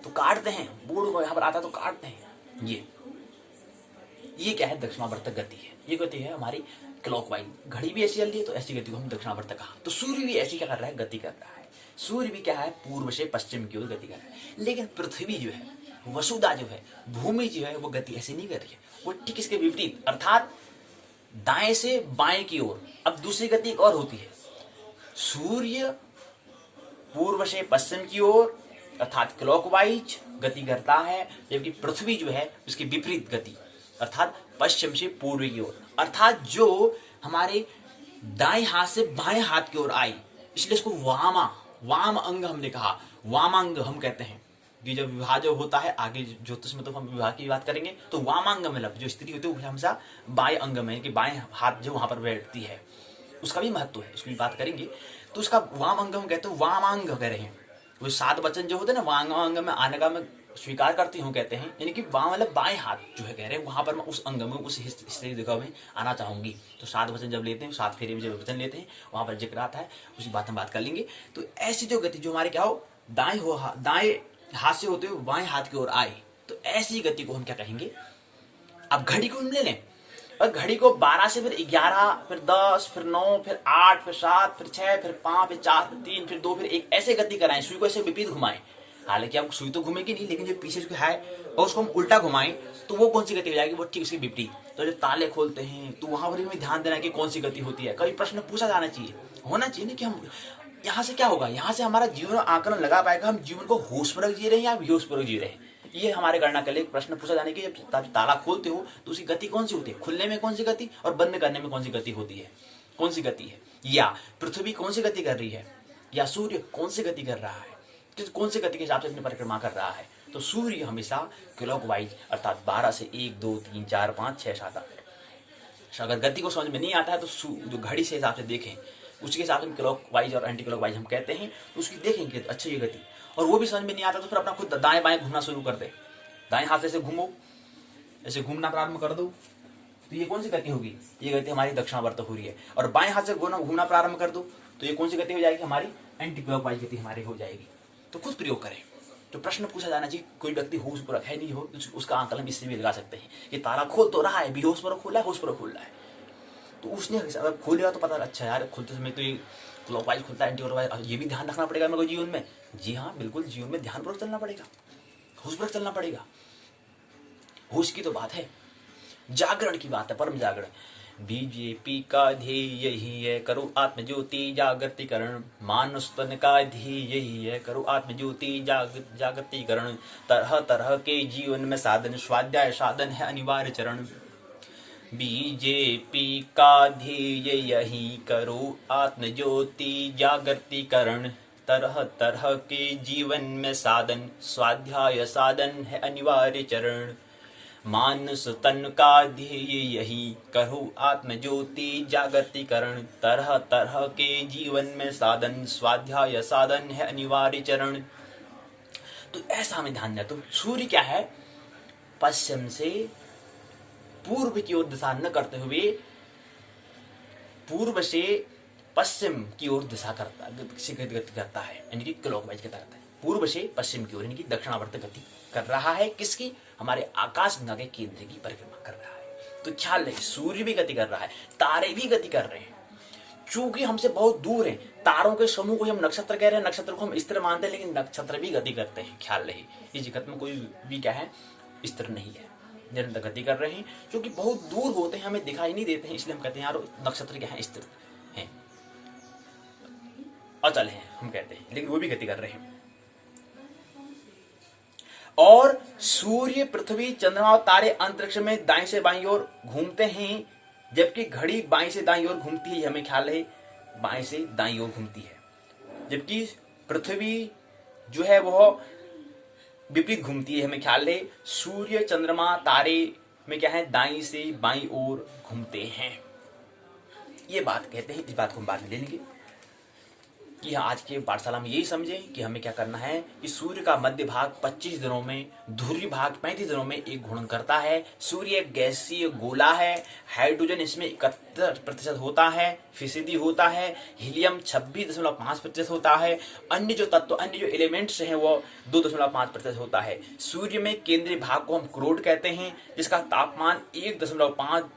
तो काटते हैं, बोर्ड को यहाँ पर आता है तो काटते हैं। ये क्या है, दक्षिणावर्त गति है। ये गति है हमारी क्लॉकवाइज। घड़ी भी ऐसी चल रही है तो ऐसी गति को हम दक्षिणावर्त कहा। तो सूर्य भी ऐसी क्या कर रहा है, गति कर रहा है। सूर्य भी क्या है, पूर्व से पश्चिम की ओर गति कर रहा है। लेकिन पृथ्वी जो है, वसुधा जो है, भूमि जो है, वो गति ऐसी नहीं कर रही है, वो ठीक इसके विपरीत, अर्थात दाएं से बाएं की ओर। अब दूसरी गति और होती है, सूर्य पूर्व से पश्चिम की ओर अर्थात क्लॉकवाइज गति करता है, जबकि पृथ्वी जो है उसकी विपरीत गति, अर्थात पश्चिम से पूर्व की ओर। अर्थात जो हमारे दाएं हाथ से बाएं हाथ की ओर आई, इसलिए इसको वाम अंग हमने कहा, वामांग हम कहते हैं। कि जब विवाह जो होता है, आगे ज्योतिष में तो हम विवाह की बात करेंगे, तो वामांग में जो स्त्री होती है वो हमेशा बाएं अंग में, कि बाएं हाथ जो वहां पर बैठती है, उसका भी महत्व है, उसकी भी बात करेंगे। तो उसका वाम अंग हम कहते हैं, वामांग कह रहे हैं। वो 7 वचन जो होते हैं ना, वामांग में आने का मैं स्वीकार करती हूँ कहते हैं, यानी कि वाम मतलब बाएं हाथ जो है कह रहे हैं, वहां पर मैं उस अंग में, उस हिस्से जगह में आना चाहूंगी। तो 7 वचन जब लेते हैं, 7 फेरे में जब वचन लेते हैं, वहां पर जिक्र आता है, उसी बात हम बात कर लेंगे। तो ऐसी जो गति जो हमारे क्या हो, दाएं हाथ से होते हुए बाएं हाथ की ओर आए, तो ऐसी गति को हम क्या कहेंगे। अब घड़ी को हम ले लें, और घड़ी को 12 से फिर 11 फिर 10 फिर 9 फिर 8 फिर 7 फिर 6 फिर 5 फिर 4 फिर 3 फिर 2 फिर 1 ऐसे गति कराएं, सुई को ऐसे विपरीत घुमाएं। हालांकि आप सुई तो घूमेगी नहीं, लेकिन जो पीछे है और उसको हम उल्टा घुमाएं तो वो कौन सी गति हो जाएगी, वो ठीक उसकी विपरीत। तो जब ताले खोलते हैं तो वहां पर भी ध्यान देना कि कौन सी गति होती है। कभी प्रश्न पूछा जाना चाहिए, होना चाहिए ना, कि हम यहाँ से क्या होगा, यहाँ से हमारा जीवन आकलन लगा पाएगा, हम जीवन को होशपूर्वक जी रहे हैं या बेहोशपूर्वक जी रहे हैं। ये हमारे गणना के लिए प्रश्न पूछा जाने की, जब ताला खोलते हो तो उसकी गति कौन सी होती है, खुलने में कौन सी गति और बंद करने में कौन सी गति होती है, कौन सी गति है, या पृथ्वी कौन सी गति कर रही है, या सूर्य कौन सी गति कर रहा है, कौन सी गति के हिसाब से अपनी परिक्रमा कर रहा है। तो सूर्य हमेशा क्लॉकवाइज अर्थात 12 से 1 2 3 4 5 6 7 8। अगर गति को समझ में नहीं आता है तो जो घड़ी से हिसाब से देखें, उसके हिसाब से क्लॉकवाइज और एंटी क्लॉकवाइज हम कहते हैं, तो उसकी देखेंगे तो अच्छा ये गति। और वो भी समझ में नहीं आता तो फिर अपना खुद दाएं बाएं घूमना शुरू कर दे। दाएं हाथ से घूमो, ऐसे घूमना प्रारंभ कर दो, तो ये कौन सी गति होगी? ये गति हमारी दक्षिणावर्त हो रही है। और बाएं हाथ से घूमना प्रारंभ कर दो तो ये कौन सी गति हो जाएगी? हमारी एंटी क्लॉकवाइज गति हमारी हो जाएगी। तो खुद प्रयोग करें। तो प्रश्न पूछा जाना चाहिए, कोई व्यक्ति होशपूर्वक है नहीं हो तो उसका आकलन इससे भी लगा सकते हैं। ये तारा खोल तो रहा है, बेहोशपूर्वक खोला है, होशपूर्वक खोल रहा है। तो उसने अगर खोलेगा तो पता अच्छा यार खोलते समय तो ये क्लॉकवाइज खुलता है, एंटी क्लॉकवाइज, ये भी ध्यान रखना पड़ेगा मेरे को जीवन में। जी हाँ बिल्कुल, जीवन में ध्यानपूर्वक चलना पड़ेगा, होशपूर्वक चलना पड़ेगा। होश की तो बात है, जागरण की बात है, परम जागरण। बीजेपी का ध्येय यही है, करो आत्मज्योति जागृतिकरण। मानुष तन का ध्येय यही है, करो आत्मज्योति जागृतिकरण। तरह तरह के जीवन में साधन, स्वाध्याय साधन है अनिवार्य चरण। बीजेपी का ध्येय यही, करो आत्मज्योति जागृतिकरण। तरह तरह के जीवन में साधन, स्वाध्याय साधन है अनिवार्य चरण। मानस तन का ध्येय यही, करो आत्मज्योति जागृतिकरण। तरह तरह के जीवन में साधन, स्वाध्याय साधन है अनिवार्य चरण। तो ऐसा हमें ध्यान देना। तो सूर्य क्या है? पश्चिम से पूर्व की ओर दिशा न करते हुए पूर्व से पश्चिम की ओर दिशा करता है, यानी कि क्लॉकवाइज करता है। पूर्व से पश्चिम की ओर यानी कि दक्षिणावर्त गति कर रहा है। किसकी? हमारे आकाश गंगा के केंद्र की परिक्रमा कर रहा है। तो ख्याल रहे, सूर्य भी गति कर रहा है, तारे भी गति कर रहे हैं। चूंकि हमसे बहुत दूर है, तारों के समूह को हम नक्षत्र कह रहे हैं, नक्षत्र को हम स्थिर मानते हैं, लेकिन नक्षत्र भी गति करते हैं। ख्याल रहे, इस जगत में कोई भी क्या है, स्थिर नहीं है, निरंतर गति कर रहे हैं। क्योंकि बहुत दूर होते हैं, हमें दिखाई नहीं देते हैं, इसलिए हम कहते हैं यार नक्षत्र क्या है, स्थिर है, अचल है हम कहते हैं, लेकिन वो भी गति कर रहे हैं। और सूर्य, पृथ्वी, चंद्रमा और तारे अंतरिक्ष में दाएं से बाईं ओर घूमते हैं, जबकि घड़ी बाईं से दाईं ओर घूमती है। हमें ख्याल है बाएं से दाईं ओर घूमती है, जबकि पृथ्वी जो है वह विपरीत घूमती है। हमें ख्याल है सूर्य, चंद्रमा, तारे में क्या है, दाईं से बाईं ओर घूमते हैं। ये बात कहते हैं, इस बात को हम बाद में ले लेंगे कि आज के पाठशाला में यही समझें कि हमें क्या करना है कि सूर्य का मध्य भाग 25 दिनों में, ध्रुवीय भाग 35 दिनों में एक घूर्णन करता है। सूर्य एक गैसीय गोला है, हाइड्रोजन इसमें 71% होता है, फीसदी होता है, हीलियम 26.5% होता है, अन्य जो तत्व, अन्य जो एलिमेंट्स हैं वो 2.5% होता है। सूर्य में केंद्रीय भाग को हम क्रोड कहते हैं, जिसका तापमान 1.5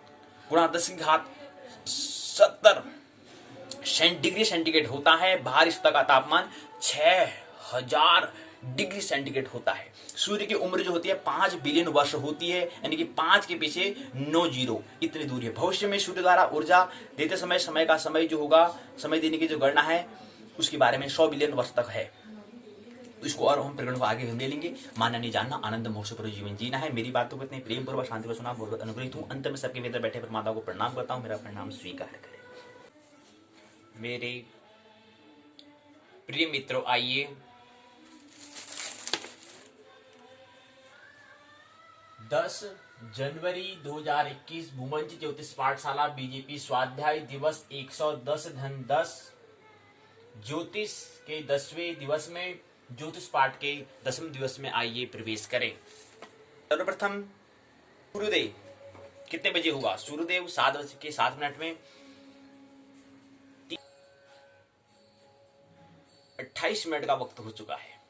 गुणा 10⁻70 डिग्री सेंटीग्रेड होता है। बाहरी सतह का तापमान 6000 डिग्री सेंटीग्रेड होता है। सूर्य की उम्र जो होती है 5 बिलियन वर्ष होती है, यानी कि 5 के पीछे 9 जीरो, इतनी दूरी है। भविष्य में सूर्य द्वारा ऊर्जा देते समय समय का समय जो होगा, समय देने की जो गणना है उसके बारे में 100 बिलियन वर्ष तक है। इसको और हम प्रकरण को आगे हम ले लेंगे। मानना नहीं जानना, आनंद मोक्ष पर जीवन जीना है। मेरी बातों को इतने प्रेम पूर्वक शांति पर सुना, बहुत अनुग्रहित हूँ। अंत में सबके भीतर बैठे परमात्मा को प्रणाम करता हूँ। मेरा प्रणाम स्वीकार करें। मेरे प्रिय मित्रों, आइए 10 जनवरी 2021 भूमंज ज्योतिष पाठशाला बीजेपी स्वाध्याय दिवस 110-10 ज्योतिष के 10वें दिवस में, ज्योतिष पाठ के 10वें दिवस में आइए प्रवेश करें। सर्वप्रथम सूर्योदय कितने बजे होगा? सूर्योदय 7:07 में 28 मिनट का वक्त हो चुका है।